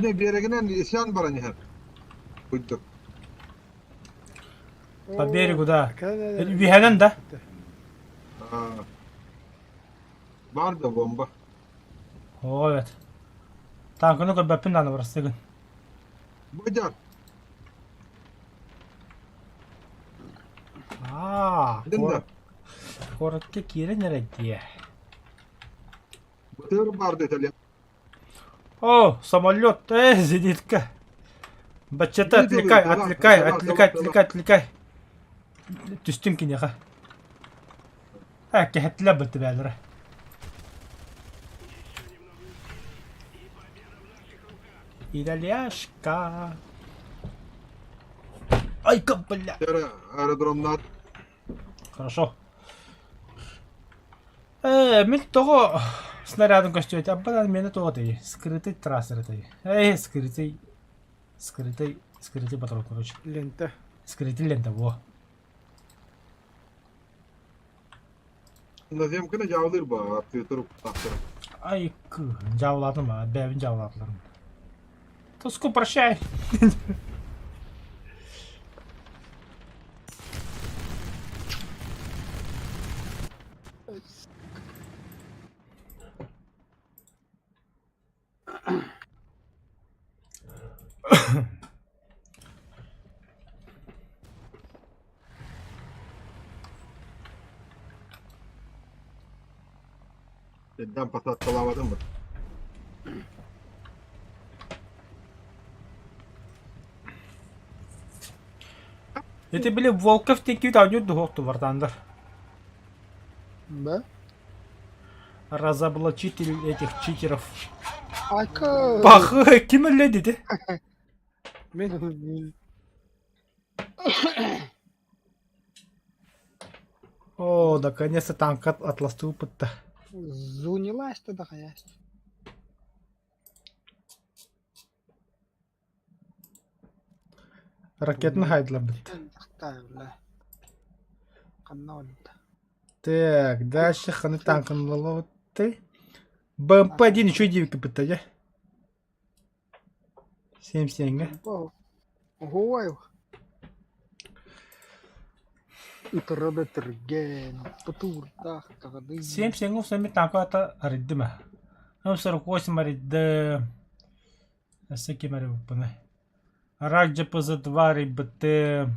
Ne bir yere giden isyan var hani her. Bulduk. По берегу, да. Вихенен, да? Var da bomba. О, evet. Tankını koy bapın da var sıkın. Bacar. Gidin de. Korktu kiri nereye diye. Bıtır vardı İtalyan. О, самолет, зенитка. Бачата, отвлекай. Түстүн кинеха. Кехетле бытты бәлірі. Итальяшка. Ай-ка, бля. Аэродромнат. Хорошо. Мен того снарядом костюет, а потом меня того ты. Скрытый трассер ты. Скрытый патрон, короче. Лента. Скрытый лента, во. Наземканы жабылыр ба, Петр тактыр. Ай, жауладым ба, бәбін жауладыларым. Тоску прощай. Dedden patat kalamadın mı? Это были волков такие давню духовту вартандыр. Да? Разоблачитель этих читеров. Айка. Бах, ким өледі де? Мен. О, наконец-то танк атласты опытта. Зунилась ты дохаясь. Ракетный хайдлар бит. Бля. Канонта. Так, дальше ханы танкын лолоты. БМП-1 еще 9 кпт, я? 7 сенга. Ой. Утырады түрген. Путур тах тагады. 7 сенга сами танка ата ариддима. 48 аридды. Асеки мари выпаны. Раджа ПЗ-2 риббіті.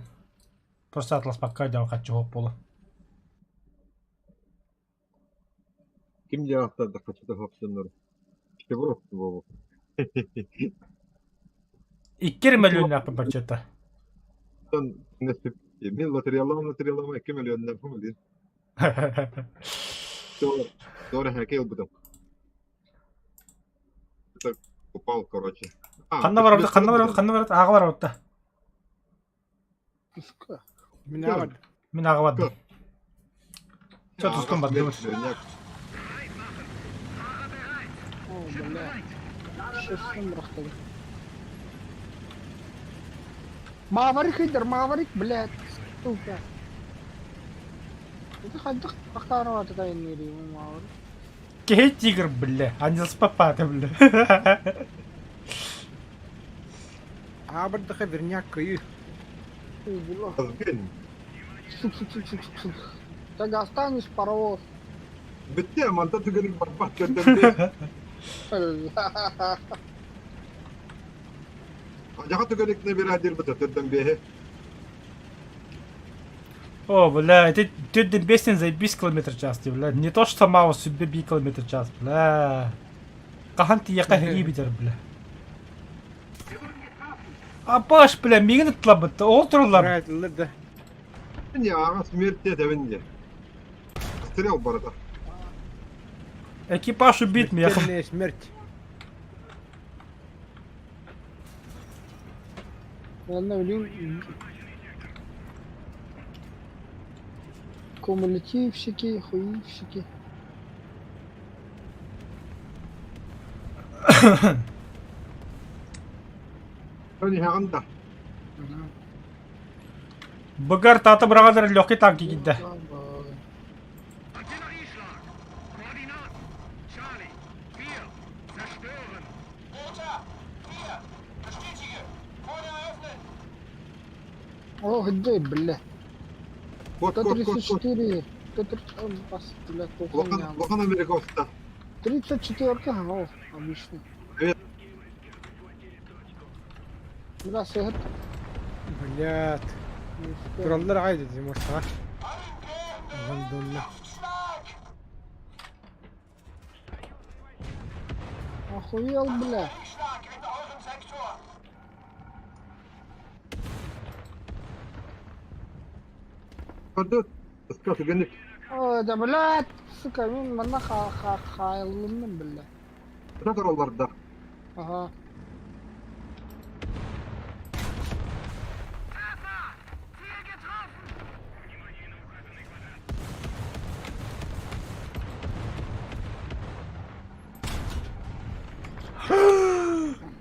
Просто атлас пока дяу хочу пола. Kim cevapta da kaçta hapsınlar? İşte bu bu. 2 миллион yapı бачата. Sen nasip min материалама 2 milyon ne yapmalıyım? Sonra hakeye buldum. Так упал, короче. Қанна бар орда, аға бар орда. Мен ағад. Мен аға бардым. Чо тұстым барды бар. О, бля. Шестым рахтады. Маварик идер, маварик, блядь. Сука. Это ходик ахтарова такая мири, маварик. Кей тигр, бля. Анжелс папаты, бля. Абырдықы верняк күйі. Ой, бля. Azgın. Сук. Так останешь паровоз. Bitti ama da tügenik bak gönderdin. Acaba tügenik ne bir hadir bu tütten bir. О, бля, это ты бесен за 20 км в час, бля. Не то, что мало себе 5 км в час, бля. Кахан ты яка хрибитер, бля. Апаш, бля, мигін ұтлабытты, ол тұрылар. Братылыр да. Ya ama смерть de bence. Стрелял барada. Экипаж убит меня. Терная смерть. Ладно, блин. Кумулятивщики, хуивщики. Hani handa. Багар тата брагадар легкий танки гидде. О, где, бля? Kod kod kod kod. 134. 134, бля, Lokan Amerika usta. 34-ка, о, отлично. Evet. Бля, сехет. Блядь. Тураллар عادي زي ما صح. الحمد لله. Охуел, бля. Скажи, скажи, гонит. О, да, блядь, сука, мен мына хайылымын, бля. Это ролларда. Ага.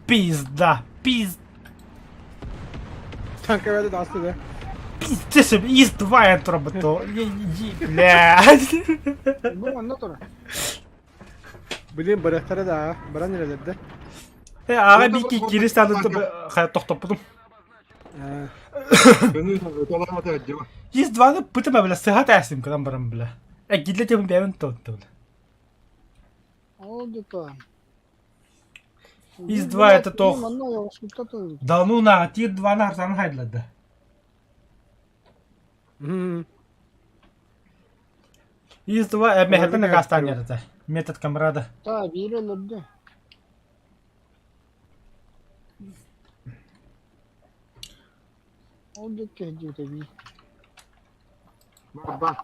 Пизда, Tanka verdi de astı da. пиздец, издваят роботу. Блядь. Bu onda dur. Bileyim bıraktara da ha. Bırak nerelerde? Аға бики кирис алды тоқтап будым. طالما تهجم. издваны бытыма бля сыхат әсім кадан барам бля. Гидле тебін бәймін тоқты бля. Oldu da. Издва это тох. Мына яушмутта dur. Да ну на тир дваны арзаны хайдылады. Издва әмәхәтін ғастан ярады. Метод камерада. Da bir olurdu. Oldu ki diyor tabii. مرحبا.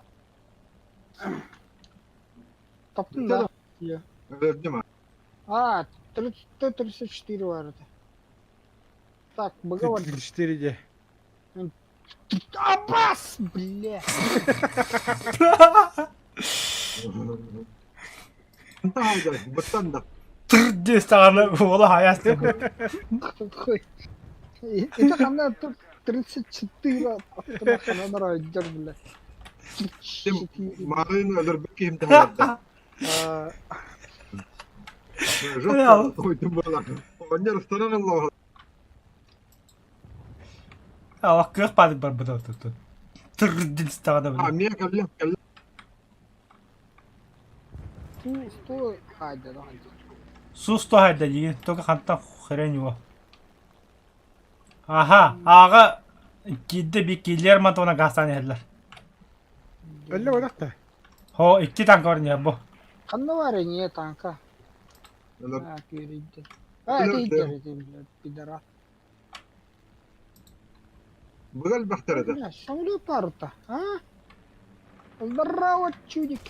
Taptın da. Ya. Verdim. Ha, 34 vardı. Так, быговор. 4 Абас, бля. انت هذا بطلنا. Тыр дестағаны олы хаясты. Какой? Это хана 34 attı hana raycar bля. مارين ولا ربكي انت هذا. جوك قويتم بالله. ونير استنان الله. Ала кық бадық бар бұда отыр. Тыр дестағаны бля. عمية كلم. Сто, хайда, да. Сусто хайда деген. Тока хантан херен юа. Аха, аға гидді бик гиллер мантуына ғастан ерлер. Öyle bırak da. Хо, 2 танк бар не bu. Kanlı var ya niye tanka? Ha, görüldü. Ha, değil, pidara. بقل بختار ده. Ya, şunu yapardı, ha? Здорово, чудик.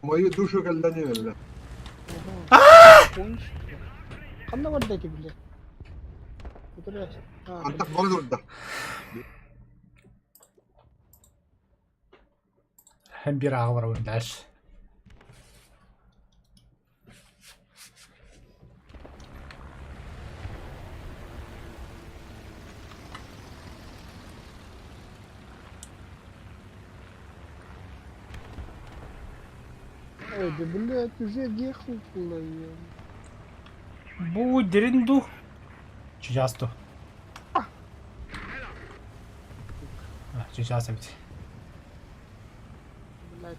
Мою душу калдани вела. Kanlı var dedi bile. Oturuyor. Ha, Antak bana durdu. Hem bir ağı var oyundaş. ой, да, блядь, уже ехал, блядь. Bu derindu. Чужасто. Чужаса бит. Блядь,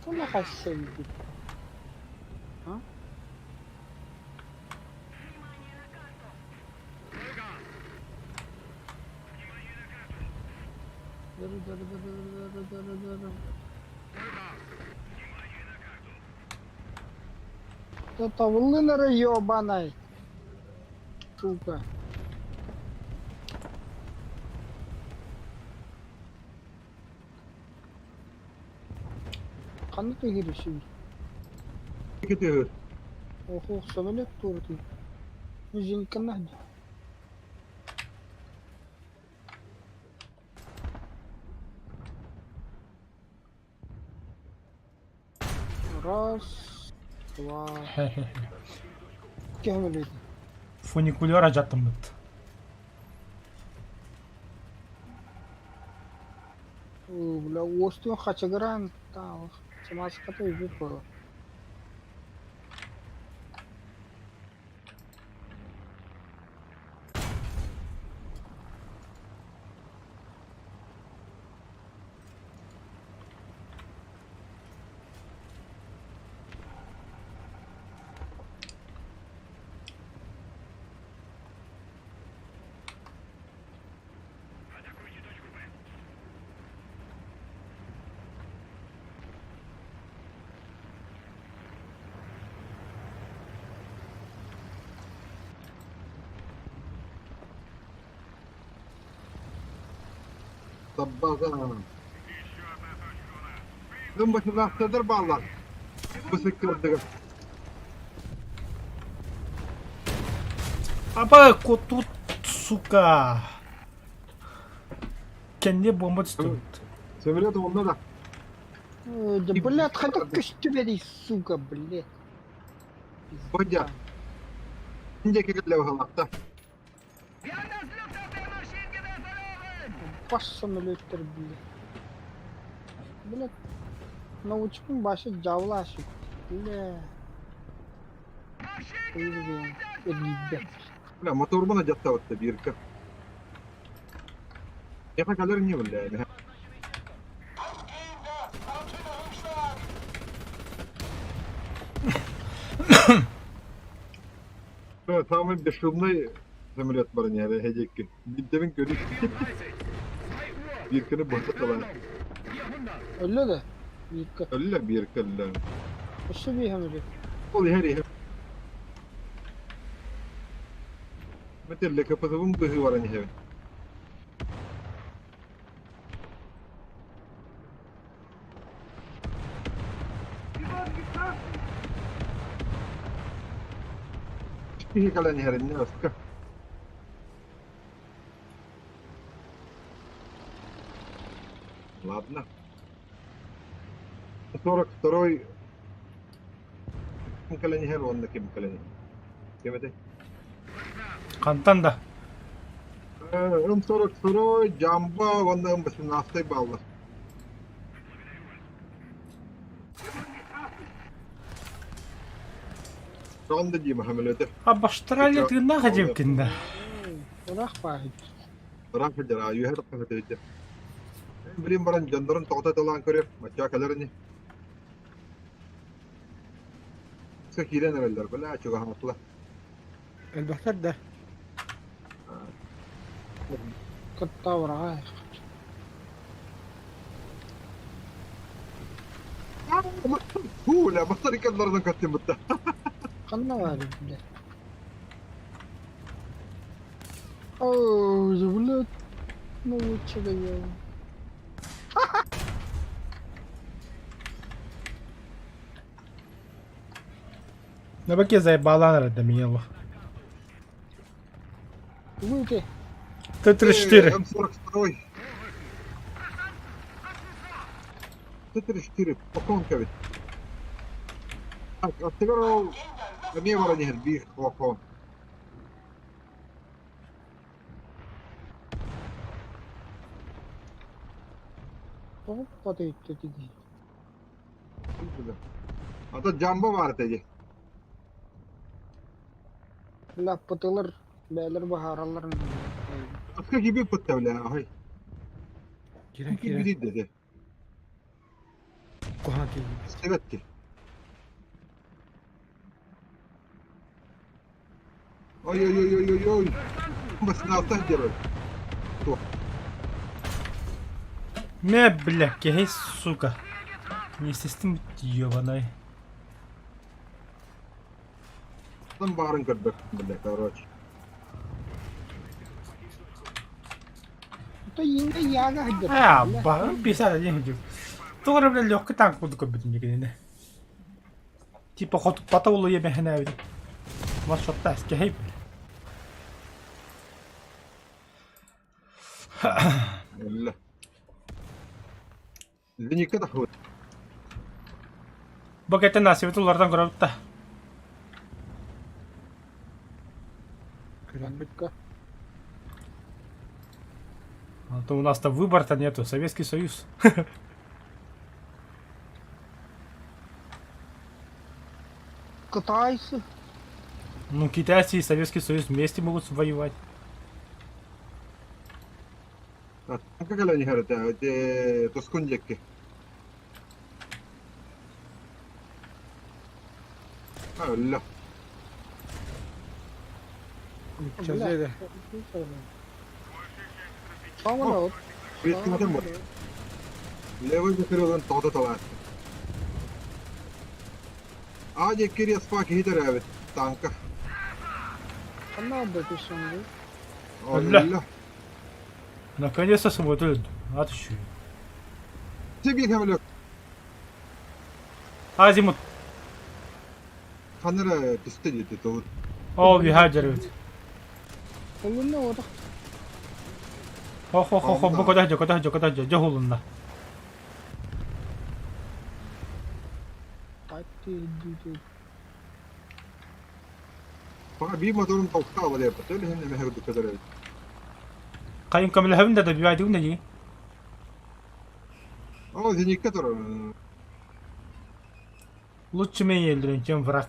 куда хасельди? А? Это вылынары ёбаный. Сука. Kanı da girişim. Gidiyor. Ох, самолет турки. Жизнь Канаде. Раз, два, кемелет. Фуникулер ажаттым бит. Бля, остин хачагран. Там, самас ката идет пора. Sabbaza. Dün başı rastladır bağlar. Bu sıkıldığı. Аба, тут, сука. Kendine bomba tutuyor. Sömürüyor da onda da. Да, блядь, хотя костюмери, сука, блядь. Hoca. İnceki gelle bakalakta. Баш самолеттер, блядь. Блядь, научпун башы жабыла ашып. Блядь. Ребят. لا motor bana jatta vatta bir ka. Yaka kalır niye valla yani? Evet, tamam bir de şunla samimiyet var yani hecek ki. Bir demin görüş. Bir kanı boşa kalan. Öyle de. Yıkı. Öyle bir kalla. Aşı bir hamile. Ol her yer. Metal le kapatı bu mu var hani hemen. Bir kalan her ne aska. Ладно. 42-й. Кем колени хер, он на кем колени. Кем это? Kantan da. 42-й, Jamba, он на 18-й баллы. Şu anda diyeyim hamilede. Abi Avustralya tığında hacım kinde. Bırak bahit. Bırak bir daha, yuher takı teyze. Birim baran jandarın toğda talan körüp, maça kalırını. Sık hilen evveller, böyle açık ahatla. البحثات ده Kıtta bırak. Hula, bastır ikanlardan kattım mutta. Kanına var bile. Oh, блядь. Ну лучше да я. Ne bakıyor zaybağlar herhalde mi yallah. Выйти. Т-34. М42. Т-34, поконка ведь. Так, отыграл. Не var не бих, хо-хо. Hoppa da gitti dedi. Hatta Jamba var dedi. La pıtılır. Beyler baharlar. Aska gibi pıtta bile hay. Giren Kim biri dedi. Kohan ki. Evet ki. Oy oy oy oy oy oy. Basına alttan geliyor. Ne bля, кей, сука. Не систем ёбаный. Там барın kırdık bile короче. То yine yaga hadi. Ба, писать один худю. Тоже, бля, легкий танк буду купить никогда. Типа ход потолу ебе хенавид. Вот что так, кей. Öyle. Леника да ход. Bak eten nasibeti ulardan görüp da. Бытка. А то у нас-то выбора-то нету, Советский Союз. Катайся. Ну, китайцы и Советский Союз вместе могут воевать. Как они говорят, это тоскунджеки. Öyle. Çözüyor. Поворот. Присмотрим вот. Левый закрыл он то-то талант. А де Кирия спаки хитеревит танка. Она бы ты şimdi. Öyle. Наконец-то смотрят. Atışıyor. Тебе говорю, Азимут. камера пистолет это вот. О, вихаджарывает. Olur ne orada? Хо-хо-хо-хо, bu kadar жохулунда. Hadi düdü. Бага би моторун толктава лепа, төл хенне мехерду кадары. Кайын камилхавында да бивайдыгында жи. О, зеникка тур. Лучше меня елдирен, чем враг.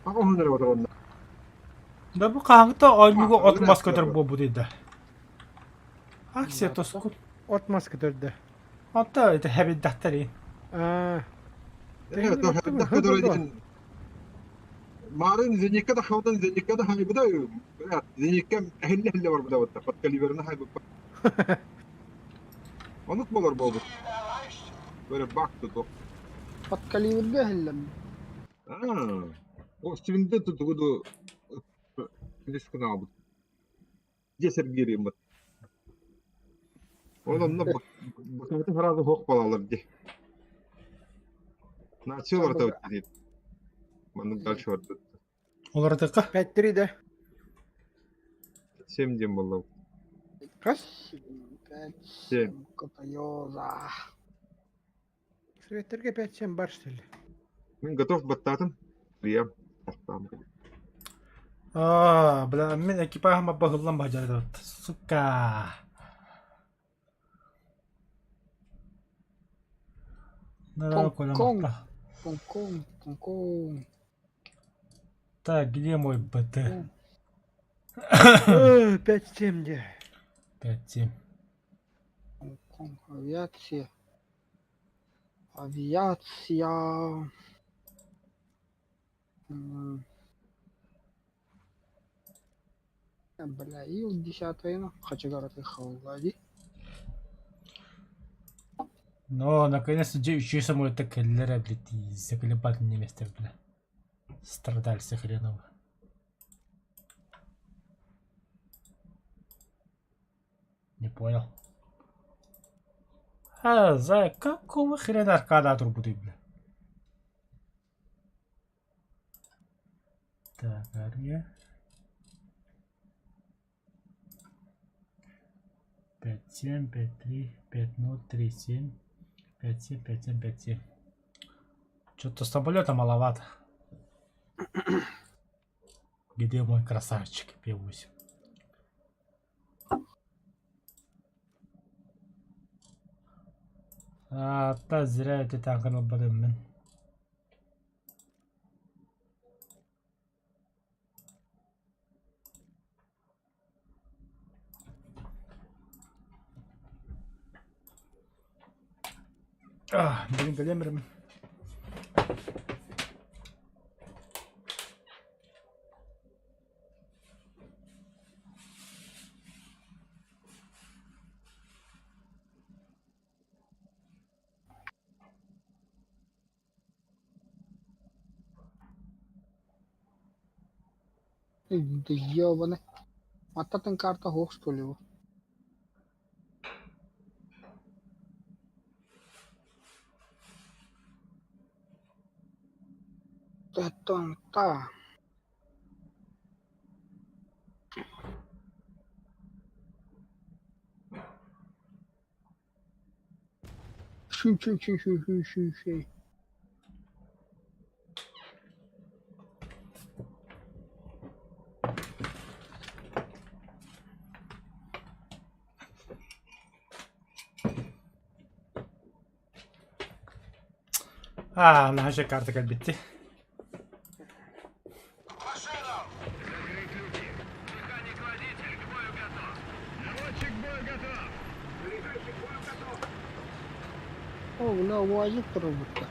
Бага хуннер моторун. Да bu kanka aynıga atmaz kadar bu dedi. Aksiye toskun. От маска төрдө. Hatta это heavy dahtari. Evet, o kadar edin. Maren zenikka da xawdan zenikka da hay bada. Evet, zenikka helle var bada wata. Pat kaliberna hay bu. Unutmalar bu. Böyle baktı da. Pat kalibre hellem. O şimdi tutudu. Riskini aldı. Ceser gireyim bak. Onunla bakıntı fazla hok balalar diye. Начал ротовать сидит. Манук дальше вардат. Олардыкка. 5-3 да. 7 дем было. Кас? Семь. Капайоза. Советтерге 5-7 бар что ли? Мен готов баттатым. Прием. Там. Бля, мен экипажыма багыллан бажарды. Сука. Надо колем. Кон. Так, где мой БТ? 5-7 де. 5-7. Кон. Авиация. Бля, и 10-я, хочу говорить, холоди. Но, наконец-то, еще самой так лера, блядь, и заколебать мне место, бля. Страдальцы хреново. Не понял. За какого хрена аркада турбуды, бля? Так, армия. 5-7, 5-3, 5-0, 3-7, 5-7, 5-7, 5-7. Что-то самолета маловато. Где мой красавчик П8? Та зря это так работаем. Блин, големером. Да ёбаный. Мататын карта хох, что ли? Его? Та. Ши. Наша карта как битти. Закрыть люки. Механик-водитель к бою готов. Наводчик к бою готов. Передатчик к бою готов. О, бля, УАЗик робота.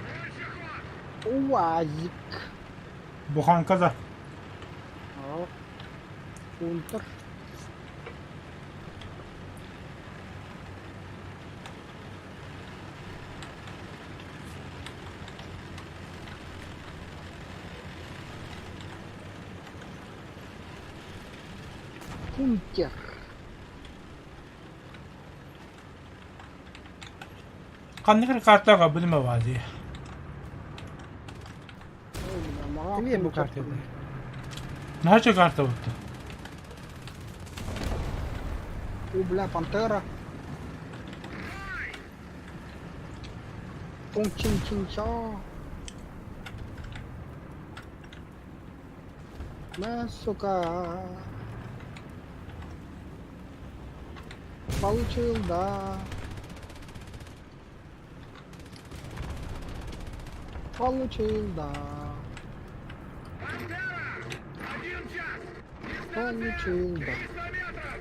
Больше ход. УАЗик. Буханка да. Фунтер. Бункер. Kandıkır kartlar bilme var diye. Niye bu kart yedi? Nerede kartı vurdu? Бля, пантера. Тунг чин чин ча. Сука. Получил, да. Получил, да. Один час! Получил, да. 300 метров!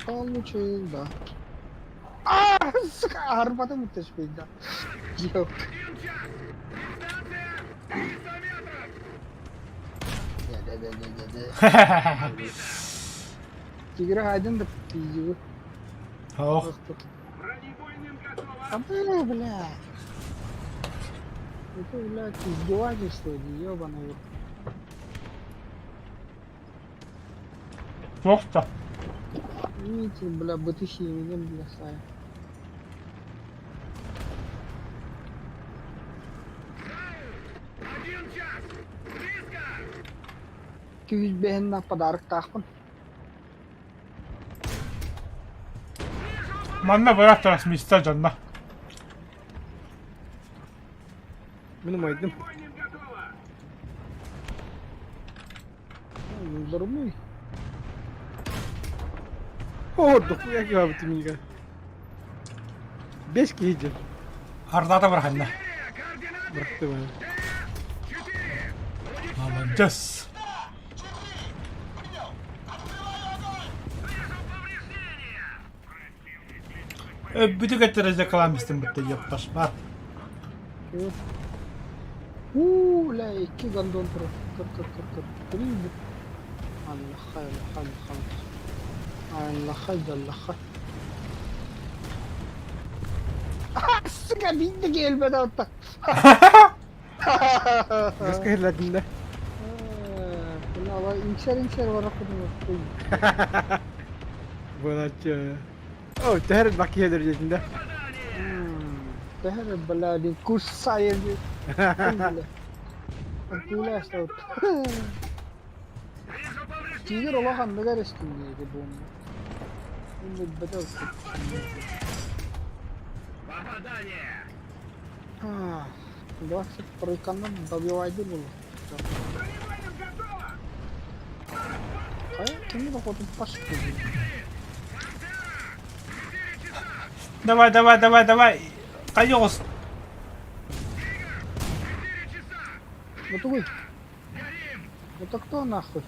Получил, да. Сука, арбата мутеш пизда. Йо. 1 час! Дистанция 300 метров! Да. Тигра один да пизю. Oh. Бронебойным готово! А бля. Это, блядь, издевательство, ёбаный. Yoksa. Видите, бля, бытыщи меня, бля, сая. Один час! Близко! Кюз бен на подарок тахпан. Manna bırak tarafımı ister canına. Benim aydım. Бронебойным готово! Взорвай. Oh, dokuz yak abi timiga. 5 kişi yiyeceğim. Arda da bırak anne. Координаты! Bıraktı bana. 4! Alacağız. Bütün getirecek kalan bitti yapmış. Bak. Ля, iki гандон tur. Kır. Три. Allah hayır, Allah hayır. Suka bindi gelmedi hatta. Nasıl kahirledin de? Buna bak inşer var okudum. Bana açıyor. Oh, teher bakiye derecesinde. Tehre baladi kuş sayıldı. Akula stout. Tiger ola hamleler üstündeydi bu. Şimdi bedel Попадание! Ha, bak perikanan добивайды bu. Бронебойным готово! Ay, kimi de kodum pas kıldı. Давай. Кайос. 4 часа! Вот вы, Горим! это кто нахуй?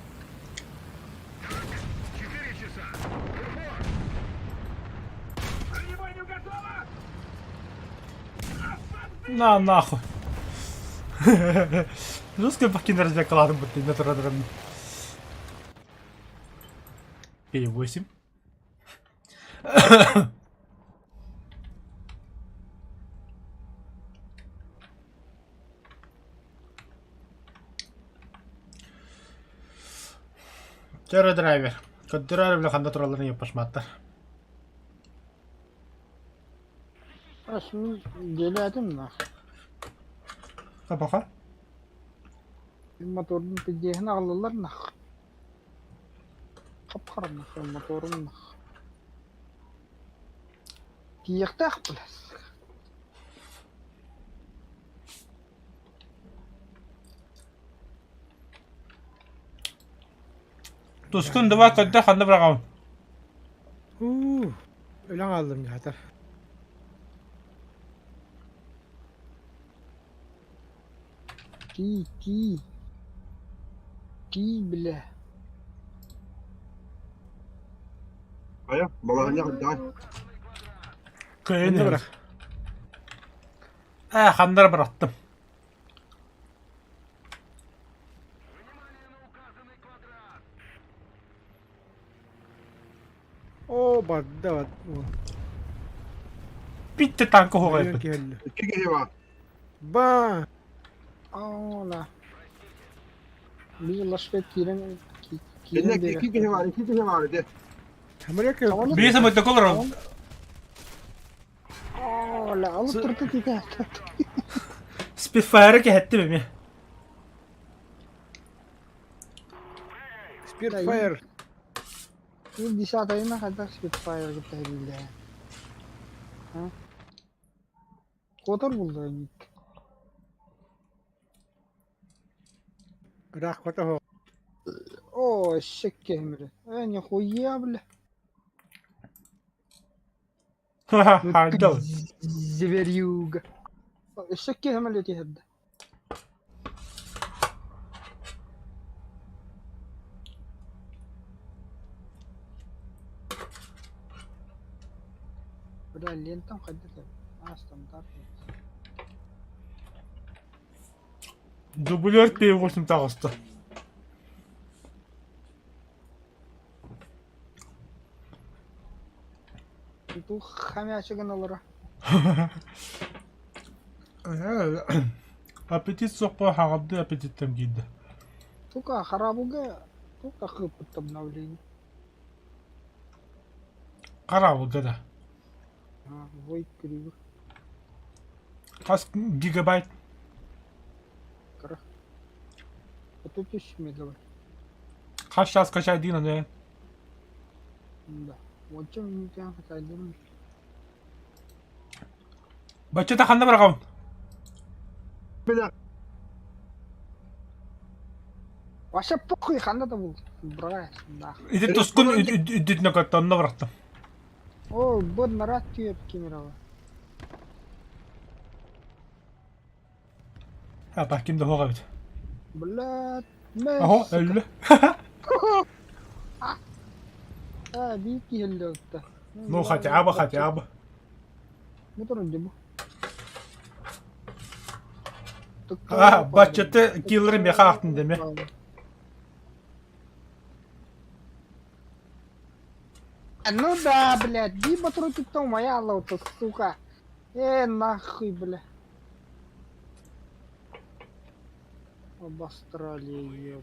4 часа! Упор! Бронебойным готово! На нахуй. Русские покинули кладом будто на традрами. P8. Çare driver. Kadrar bile kanda turallarını yapışmattır. Şimdi geledim mi? Kapaka. Motorun pidihini alırlar nah. Kapkarım nah motorun nah. Kiyekte akbiles. Tuskun duvar kadar kanda bırakalım. Ölen aldım ya hatta. Ki bile. Aya, balanya gel. Köyün Beni bırak. Kanları bıraktım. Oh, bak da var. Bitti tankı Ölen hoğayıp. ki helli. İki kişi var. Ba. Ola. Biz ulaşıp kiren إنك كيف هي كيف هي معرضة حمريك بيسا متكولر لا alıp tırtı tike. سبيت فاير كي هتبه مي سبير لا، فاير Bir saat ayına kadar Spitfire gitti herhalde. Ha? Kotor buldu yani. راح قطعه Oo eşek kemiri. Yani koyuyor bile. هاردو Ziveriug. Eşek kemiri tihedde. Udah lihat tau kadang استمتعت. دبلير بي 8 تاغستا Itu kami açıkın olarak. ابيتيت سوق حغدي ابيتيت تمجيد Tuka harabuga. Tuka kıpıt tabnavlini. قراو كده Ha, voy kırıyor. قاس جيجا بايت Kara. Ötütüş megabayt. قاس شاس كشايدين انا Da. Wajah ini kan kacau. بچتا خندم رقم بلا Wajah pokok kan da bu. Beras. Dah. اذا تسكن اديتنا كتن برتا Oh, buat merat tiap kamera. ها بحكي ده هو غبت Belat. اهو ال Ah, biki hello ta. مو خاتعابه خاتعابه Motor aja bu. بچتا كيلر مي خاختن دمي Ну да, блядь, Дима трутит-то моя лаута, сука. Нахуй, бля. Обострали ее,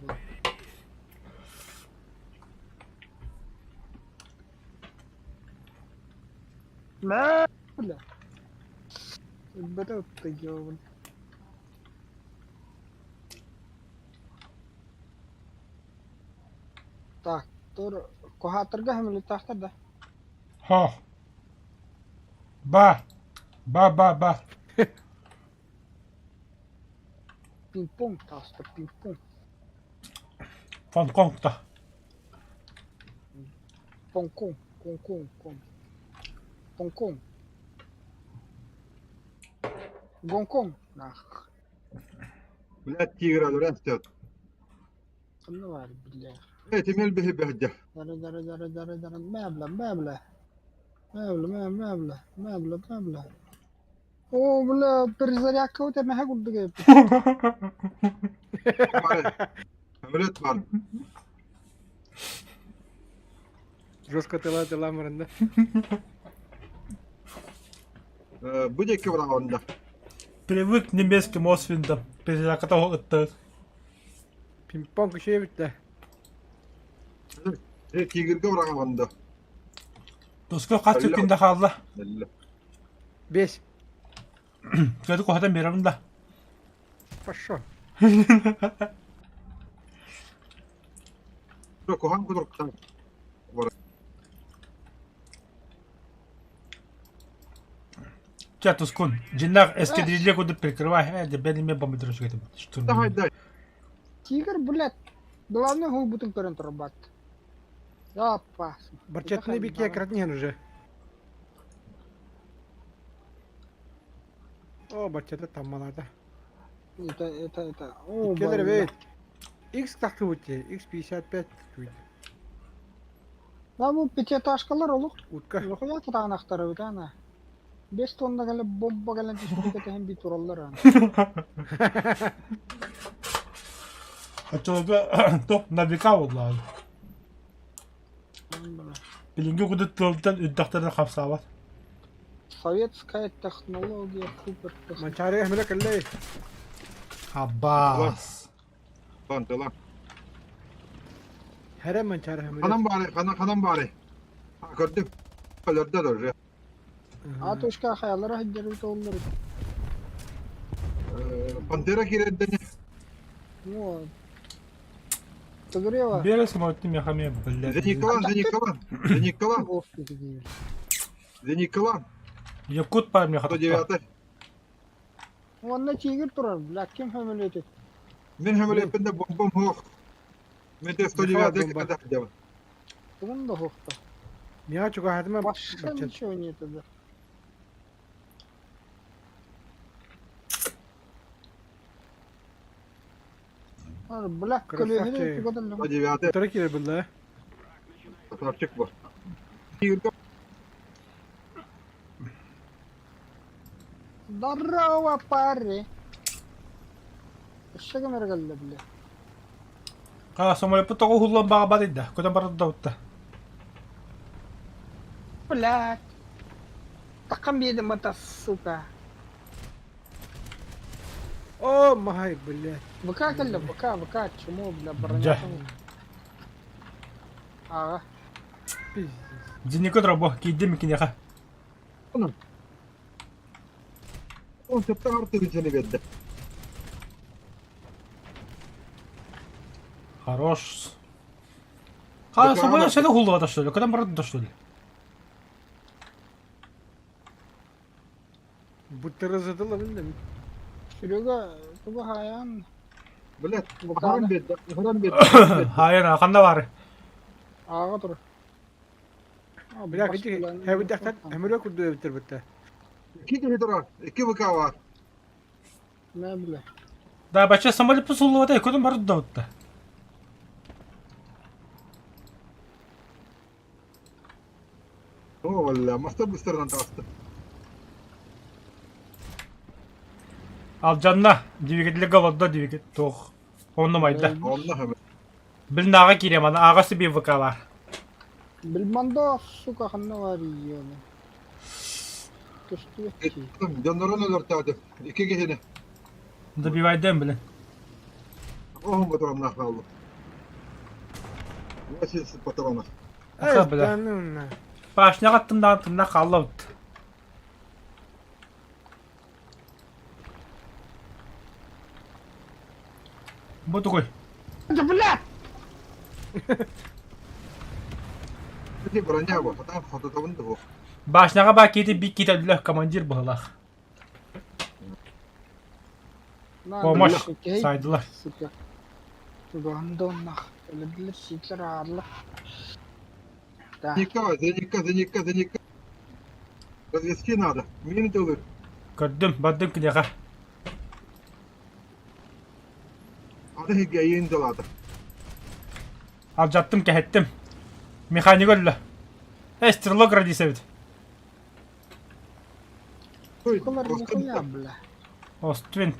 бля. Бля. Брат ты ёбан. Так, тур кога торгаем или так да? ها با با Пинг-понг, просто пинг-понг. فان كونتا Понг-конг, конг-конг. Понг-конг. Гонг-конг. Нах. ولا تيجر على راسك خلنا واحد بالله. ايه تميل به بهجة در مبلغ. اوه بلا برزرياك وتا ما هقول دقيق. عملت بعد جوسكا تلا مرندا بدي كبر عندك привык к немецким освиндам перезакатал это بين بونك شيء بده ايه تيجر كبر عندك تسكو قاتل كندا خالله بيش كده كو هذا ميراندا فشو لو هم كدر كتان Тя тускун жиннак эскедрилье кудуп прикрывай де бени бомбидрош кетип ده هاي ده Тигр, блядь. Главное, хуй бутын көрін тұрып бат. Япа. برشاتني بيك يا كرتني هنرجع او برشات تماما ده Это. О, كده блядь. بيت X تحت وجهي X 55 تويت Да bu пятиэтажкалар олук. утка Лохуя тутанактары бит ана. 5 тонна келе бомба келен түшүрүкө тем бит тураллар ана. Хачога то навика والله билинге кудуп толтан үддактардан капсабат Советская технология супер. ما شعري احملك اللي Аббас طنط لا Hemen çare hemen. Kanam bari. Ha gördüm. Kalırda dur ya. Атушка хаялара хиддерут оллар. Pantera girenden Вот. Тагрева. Bir смотрим я хаме, блядь. Зениколан. Ох ты где. Зениколан. Якут пар мне хатта. 109. Онна чигир турар. Лаким хамелете. Мен hem öyle yapında bombam hoş. Men de 109'e kadar devam. Тун да хохта. Niye çok hatıma Башка ничего нет тогда. Блак Красавчик. колехи годалла. 109. Motora girer billahi. Fotoğrafçık bu. Yürü. Здорово, парни. Эшеге мергалла биле. Ha самолет потоку хуллан бага барыда. Көтөн барыда утта. Блядь. Такам едем это, сука. Oh my блядь. ВК калла, ВК, чему, бля, Жа. броня. Ага. Пиздец. Зинеко дробо, кийди ми кинеха. Он septen artık seni verdi. Хорош. Ha самолет сені хуллавата что ли? Көтөн барыда что ли? Будто разадала bildim. Серега, туба хаян. Bilet. Bu Haram kadar. verdi. Haram verdi. Hayır, akanda var. Ага тур. Bırak gidi. Hem daktan hemen öyle kurdu bitir bitti. İki kişi durar. İki vaka var. Не, бля. Да, бача самолет хуллавата, көтөн барыда утта. O valla. Mastar büstlerden tastı. Al canına. Двигатель голодда двигатель. Тох. Оннамайда. Allah hemen. Билин ага кирем, ана агасы bir ВК var. Бельмондо, сука, ханна вари, ёна. Köşkü ki. Gittim. Canların ölürtüydü. İki kişini. Добивайдым, блин. Ohun patronuna kaldı. Nasıl patrona? Aka Ay bile. canım. Başına kattım da tırnak kaldı. Bu da koy. Да, бля! Peki bırakın bu. Hatta fotoğrafını da bu. Başına bak yedi bir gidebilir komandir bağlar. На, Помощь окей, saydılar. сука. Гондон нах. Öldüler, şikler ağırlar. Da. Zenika. Развески надо. Минуты olur. Gördüm, baktım ki ne Adı hikayeyi indaladı. Alacaktım ki ettim. Mekanik öyle. Estrolog radisevdi. Колор нихуя, бля. Оствинт.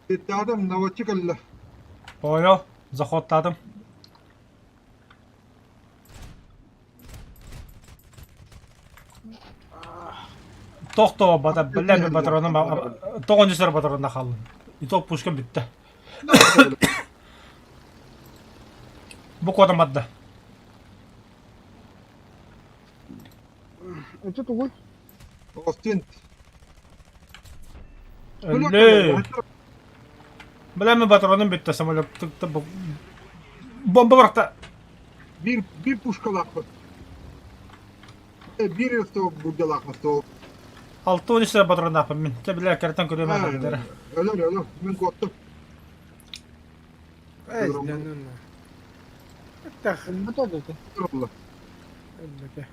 Gitti adam navatçı kaldı. Понял. Заходтадым. Тоқтоо бата біләме патроным. Тоғыншы сыр патронда қалдым. Итоқ пушкам бітті. Bu kodum addı. Это тугой. Ostint. Öyle. Bileme patronum bitti. Samolot tıktı. Bomba bıraktı. Bir puşkalak var. Bir yıl budalak var. 6-13 sıra patron ne yapayım ben? Kebiler kerten körüyorum ben. Öyle. Ben korktum. Ay canım. Tak. Это это. Allah. Öldü.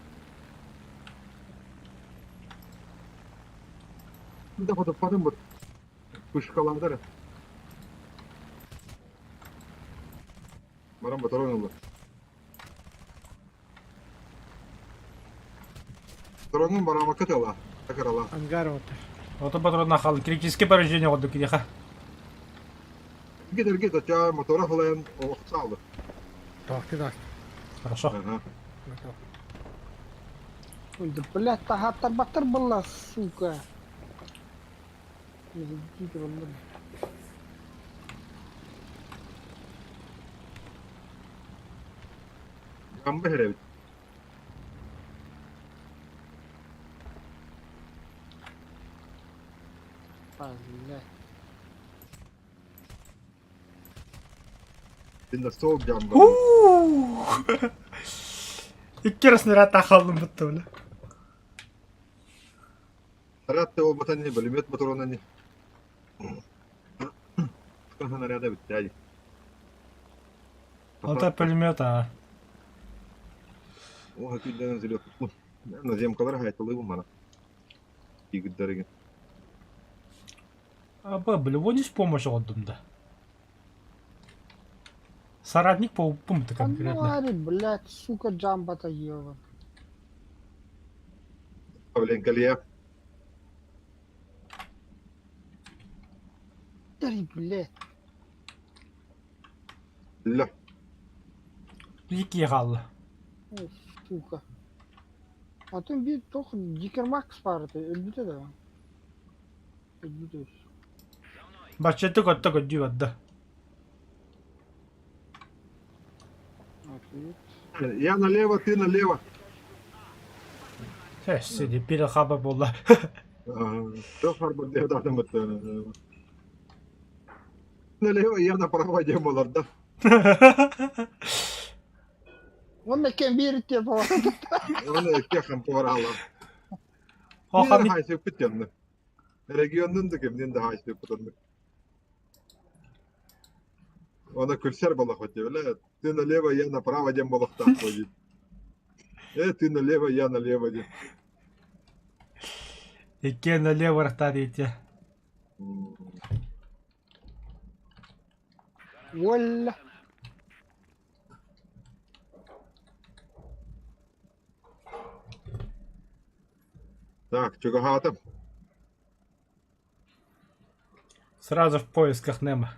Bir defa da param var. Puşkalandır. Maram patron olur. Patronun bana makat ala. Takar ala. Ангар otur. Oto patrondan kaldı. Критическое поражение oldu ki deha. Gider açar motora falan o sağlı. Taktı da. Хорошо. Aha. Да, блядь, тагаттар баттар была, сука. Jamba herevit. Allah. Dinle soğuk jamba. Huu. İki arasında rahat kaldım bitti öyle. Hatta o batan ne bölümet motoruna ne? Kan arada bitti hadi. Ota pulmiyot ha. O hakikaten zeliyor. Ben de kadar hayatalı bu bana. İyi giderken. Аба, блевонись помощь отдумда. Соратник по упум-то конкретно. Анвари, блядь, сука, джамбата ебан. Павлен Калия. Дари, блядь. Ля. Iki kaldı. О, сука. Атын bir тох Дикермакс vardı. Öldü de. Öldü de. Başladı kotta kocu vadda. Okey. Я налево, ты налево. Sidi bir haber bolla. Что харбор де дадым это. Налево, я направо демолар да. Он на кембирте bu arada. Onu kekam porala. O Bir hamit hayse pıtyandı. Regionun da kimden de hayse pıtyandı. Ona külser balık atıyor. Öyle ты налево, я направо дем balık taklayı. Ты налево, я налево дем. iki налево растадите. Валла. Так, чего хатам? Сразу в поисках Немо.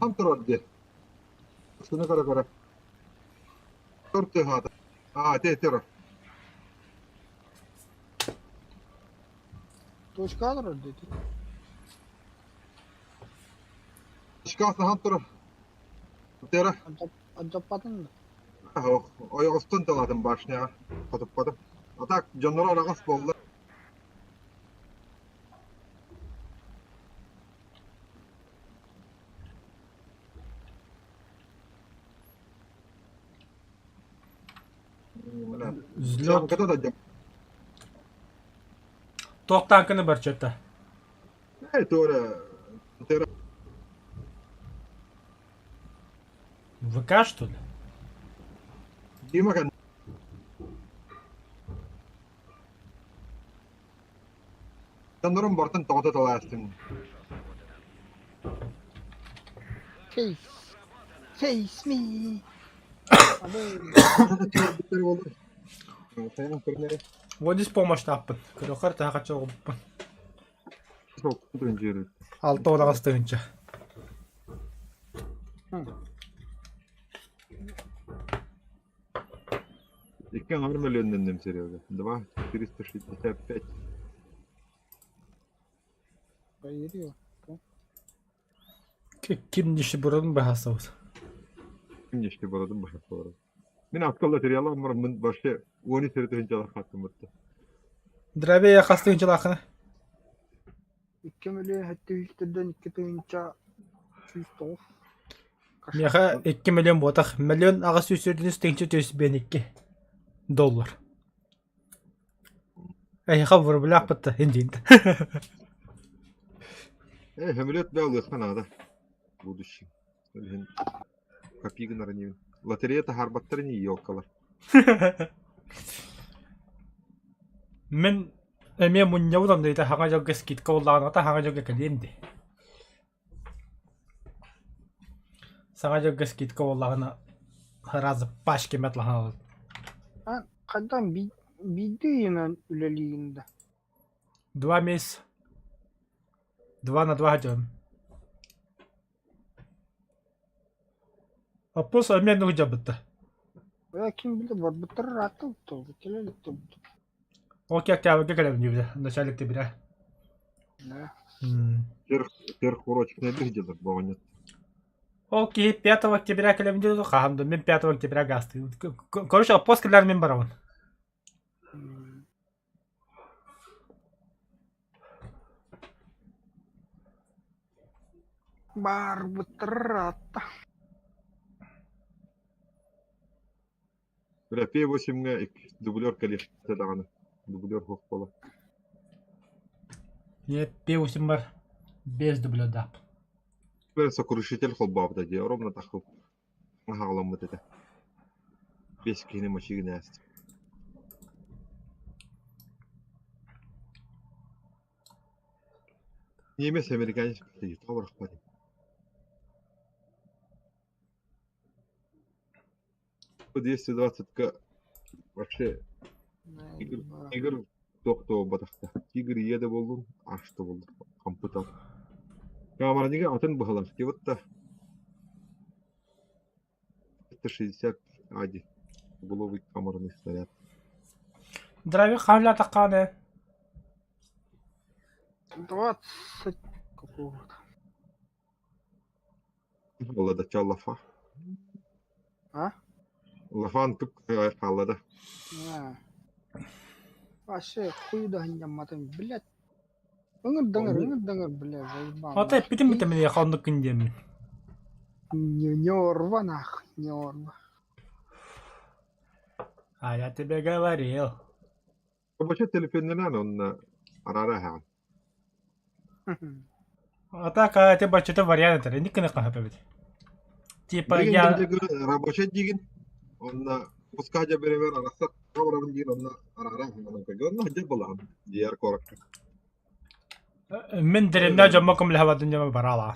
Tam turardı. Şunu kara kara. Turtu hata. Te tero. Точка А dedi. Şikası han turu. Tera. Acapadın da. O yostun taladım başına. Katıp katıp. Atak canlara arağız bollar. Взлет. Kata da Tok tankını bir çöpte. doğru. Tera. ВК что ли? Dima kan. Sanırım bartın tağda talaştın. Face. Face me. Abi. Bitter olur. Sayın kırnere. Вот здесь помощь таппын. Кырохар тахача гуппын. Çok önceri. Алты одағы стығынша. İki миллионнан нем серьезно. 2,465. Bayırıyor. Kim dişi buranın bahası oldu. Kim işte buradan başa sonra. Ben akıllı teriyala ama ben başka 10 sene önce hakkım vardı. Драбе я хастығынша лақыны. 2 milyon hatta üstünden 2 tığınca 200 tof. Меха 2 миллион ботақ. Миллион ағас үсірдіңіз теңчі төс бен 2 доллар. Әйха бұр бұлақ бұтты. Индейінді. Хемелет бәлі қанада. Будущий. Копейки наранив. Лотерея harbattır не елкалар. Мен әме мұньяудан дейді хаңа жауға скидка олағын хаңа жауға кәденді. Саңа жауға скидка олағын разы баш кемет лағын алды. Ben kadın bildiğinden üleliğinde. 2 месяца. 2 на 2 идем. А после обмену где бы-то? Я ким билди барбыттар раттым то келелик то. Окей, кәбі кәлем дебді. Начальник тебірі. Да. Тех урочек не видел, бонет. Окей, 5 октября кәлем дебді. Қағамды, мен 5 октября гасты. Короче, опоскерлер мен барамын. Барбыттар ратта. Бля, P8 дублер колеш тедаганы. Дублер хокпола. Не, P8 бар. Без дублер дап. Бля, сокрушитель холбабда ди, ровно тахып. Ағалам вот это. Без кейне машины есть. Немец американец приедет, товар хватит. По 220к вообще игр тоқтоо батақта. Тигр еді болдым, ашты болды. Компьютер. Камера неге атын бұғалам. Кеватта 360 ади. Головый камерный снаряд. Драви қавля таққаны. 20 какого-то. Олада ча лафа. А? Лафан тук қалады. Вообще хуйда ханjamматын, блядь. Ынгыр-дыңыр, блядь, заебал. Отай, бітім мен қауынды күндемін. Не орва нахуй, не орва. А я тебе говорил. Вообще телефоннан он арарахан. А так, ты бачите варианты, никак не қахапа бит. Типа я... Рабочий дигин. Он пускай беремер арасат каврабын дигин он арарахан. Он хажа болам. Дияр корак. من درنا جمعكم لهوا الدنيا برالا.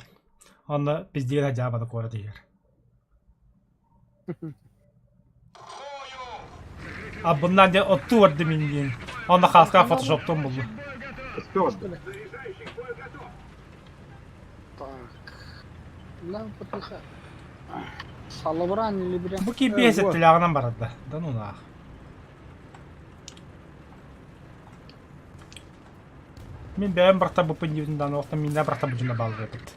أنا بيزديها جابا الكورة دير. أبونا دي أطور دمينين. أنا خاص كان فوتوشوب توم بقول. Так. لا потихо. Салабран или брям. بكي بيست تلاقنا برد. ده نونا. Мен бәрін бірақта бұпын деудің даны оқтан мен де бірақта бұжына балы өтіпті.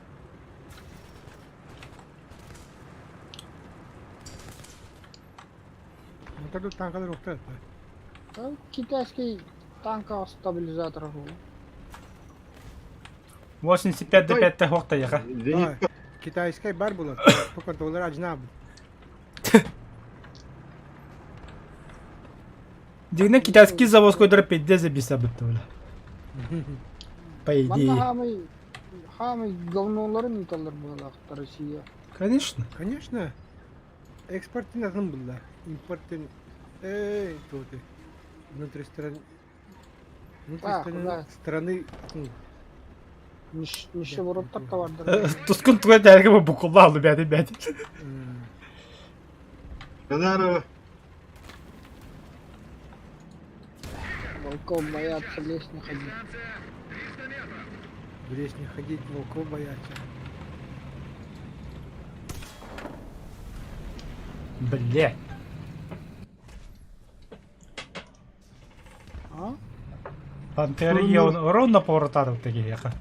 Вот тут танкалар оқтады. Китайский танковый стабилизатор. 85 де 5 оқта еға. Китайский бар болады. Пока олар ажнабы. Дегенен китайский завоз қойдырып 5 забиса бітті өлі. По идее. Хамы говноларын италар была Россия. Конечно. Конечно. Экспортын ағын бұлда. Импорттын... Кто ты? Внутри страны... Да. Страны... Неше вороттар товардар. Тұскын тұға дәргі бұл бұқылла алды бәді. Канара. Волков боятся лезть не ходить. В лес не ходить, волков боятся. Бля. А? Пантера є ровно повертати в такі яка.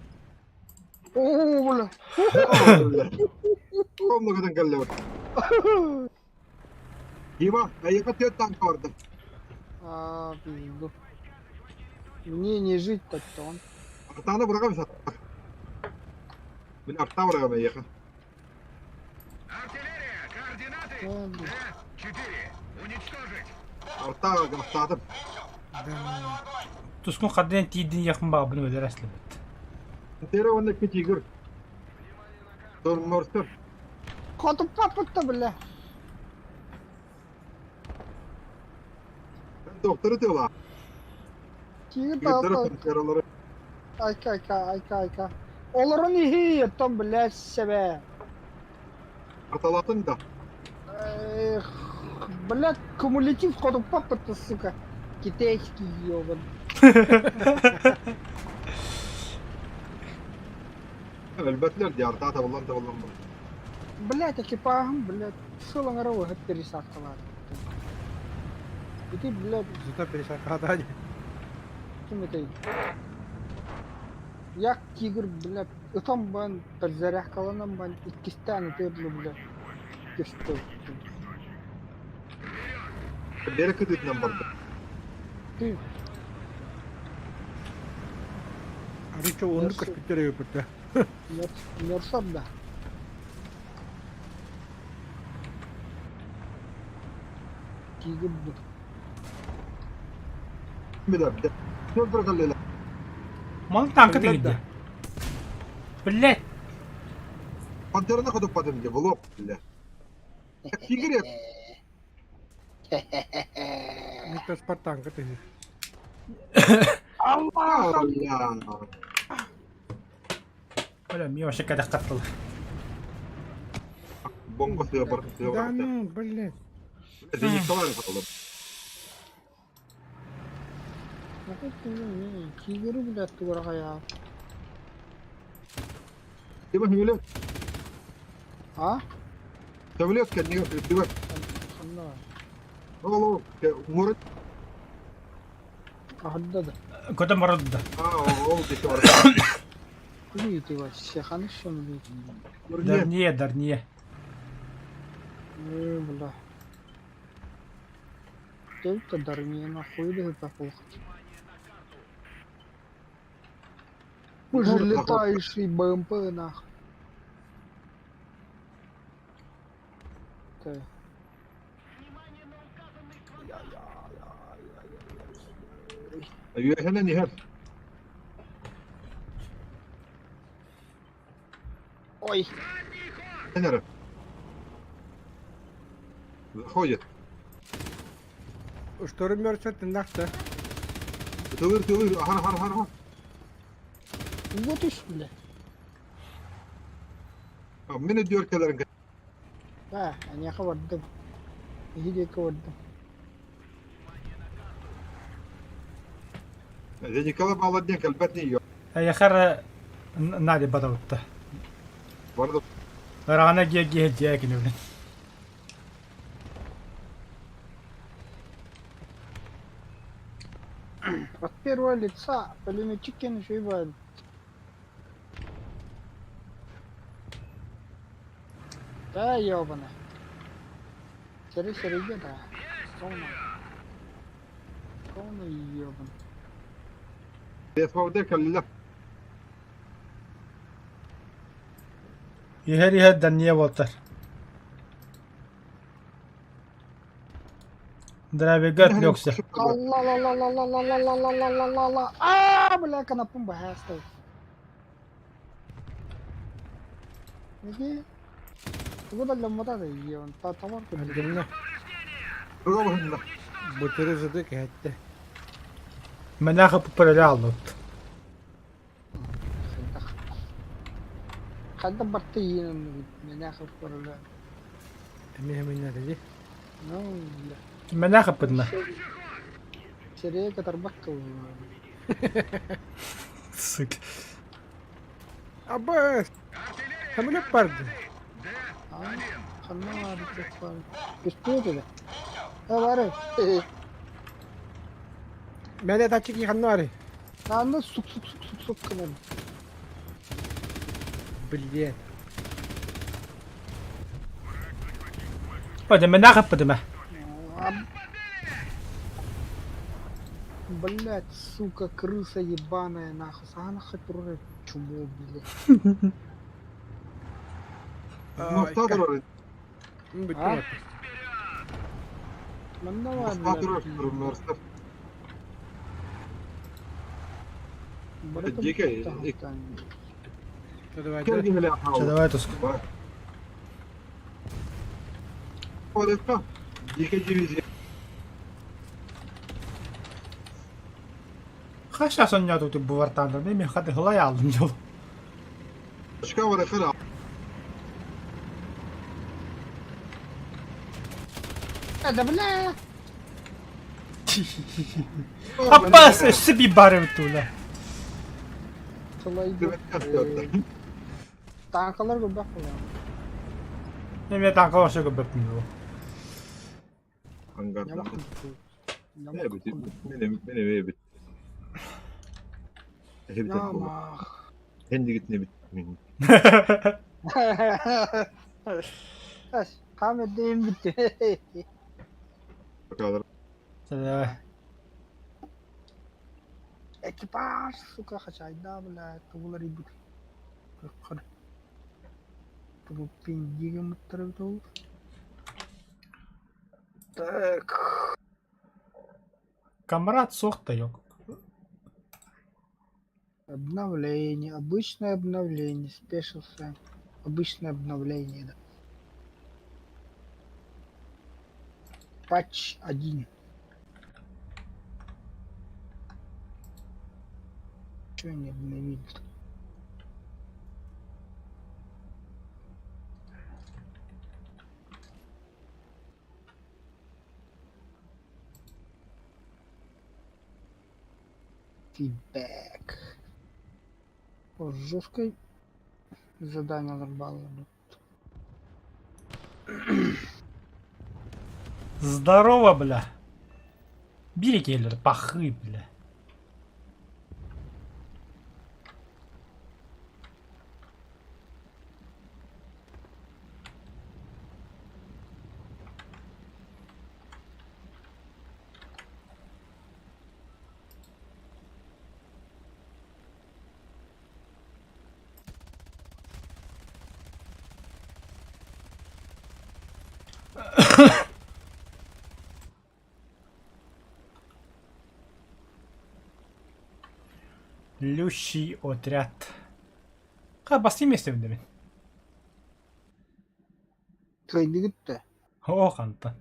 О, бля. Комно кадан каллават. Ива, аяка тет танк варда. А, пизду. Мне не жить так-то он. Артана бұрағам сат. Мен арта бұрағам аяка. Артиллерия! Координаты! О, бля. Д-4. Уничтожить! Арта гастатып. Тұскын қадден тейден яқын бағы бұны өлер әсілі бітті. Тері онда кетигір. Торморсыр. Коту папа-то, бля. Doktoru diyorlar. Тигр Götürü талка. panterları. Айка. Оларын ихи, там, блядь, себе. Atalatın da. Эх, блядь, кумулятив ходу папа-то, сука. Китайский ёбан. Elbetler diye arta tavallan. Блядь, экипажем, блядь. Шылың арауы, пересадкалар. Iti, блядь, Зато пересакатать. kim iti? Yak kigir, блядь, ытам бан, перзарях каланам бан, иккистан ити, блядь, кисто. Берек идет нам барда. Ти, Аричо онду каспиттер өпүттө. мерсап да. Kigir, блядь. بدا شو الفرق اللي لا Мал танка тигидди. Блять. قدر ناخذ بدل ديفلوب لا فيجريت Митта Спартан катыгы. Allah! يا ولا 120 كده قتل. بومبا سيبر Да ну, блядь. زي كمان خطلب Kigir, блядь, туграгая. تبغى هيلك А? تبغى كان يقف تبغى خلنا والله مرد أحدد. كنت مرد. هو بيشور بيتي والشيخ أنا شو بيتي؟ درنيه درنيه. إيه بالله. كيف تدرني أنا خوي ده تفوق. مش летающий БМП нахуй. Так. ايوه هنا نهار Ой, هنا заходит Штурм мёртвый тындакта. تغير هر вот и что, бля. من الديور كذا أنا أخوض هيجي كود. زي كلام على الدين كلبتني هي خر نادي بدوت. برضه رانا جي جاك نبل. От первого лица пулеметчики наживают. Да, ёбана. Сери, да. Кона ёбан. يسمعوا ذيك اللي يهري هاد درنيه وتر. درابي قت لوكسه. Allah la la la la la la la la la la la la. Бля, кана пумба хаста. Ники. Туда ломма да ён. Та тамар ку. Альгинна. رغم Бутыры зыды кәтті. مناخ ببرلالوت. Хадда бартыйын мен ахыр көрөлө. Әмі нәді. Ну, مناخ بدنا. сери катарбакка. Сука. Аббас! Хамилек барды. خلنا نتفق. Üstüne de. Ha var. Мәне тачыки ханнары. Lan suk kınım. Блядь. هذا مناخ بدنا. Блять, сука, крыса ебаная, нахуй. Сана хатура чуму, блядь. مستقر Бутыры. Мандава, مستقر блядь. مرسل Братан, Дикая, там, и- там. كان جميل يا شو حاول давай туск. هو ده ديك ديفيزيون Хаша соння тут бувартанда. Не міг хати глая алdım. اشكال ولا خلع Да, бля. Abbas sibi barı tuğla. Çalaydı. Tankalar gibi bak ulan. Ne mi tanka başa göbeptim bu. Ya bakın. Evet, benim evet. Hep de bu. Yama. Kendi gitne bit. Hamid'im bitti. Bakalım. Ekipaj, suka kaçayda bla, tuğla ribut. Kır. Tuğla pingiga mutları tuğla. Так, Камрад сох да yok. обновление, обычное обновление, Special Sam. Обычное обновление, да. Патч 1. Чего не обновили? Фидбэк. О, жесткое задание нормально. Здорово, бля. Biri gelir, bakıyor bile. Лющий отряд. Басayım istedim demin. Kaydı gitti. O kanta.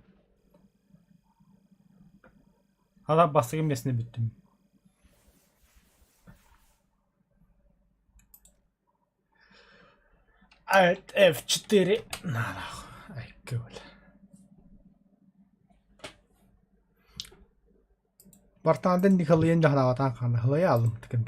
Hala basayım nesine bittim. Evet F4. Ay cool. Bartanda Nikolay'ın da halavatan kanı. Halaya aldım tıkım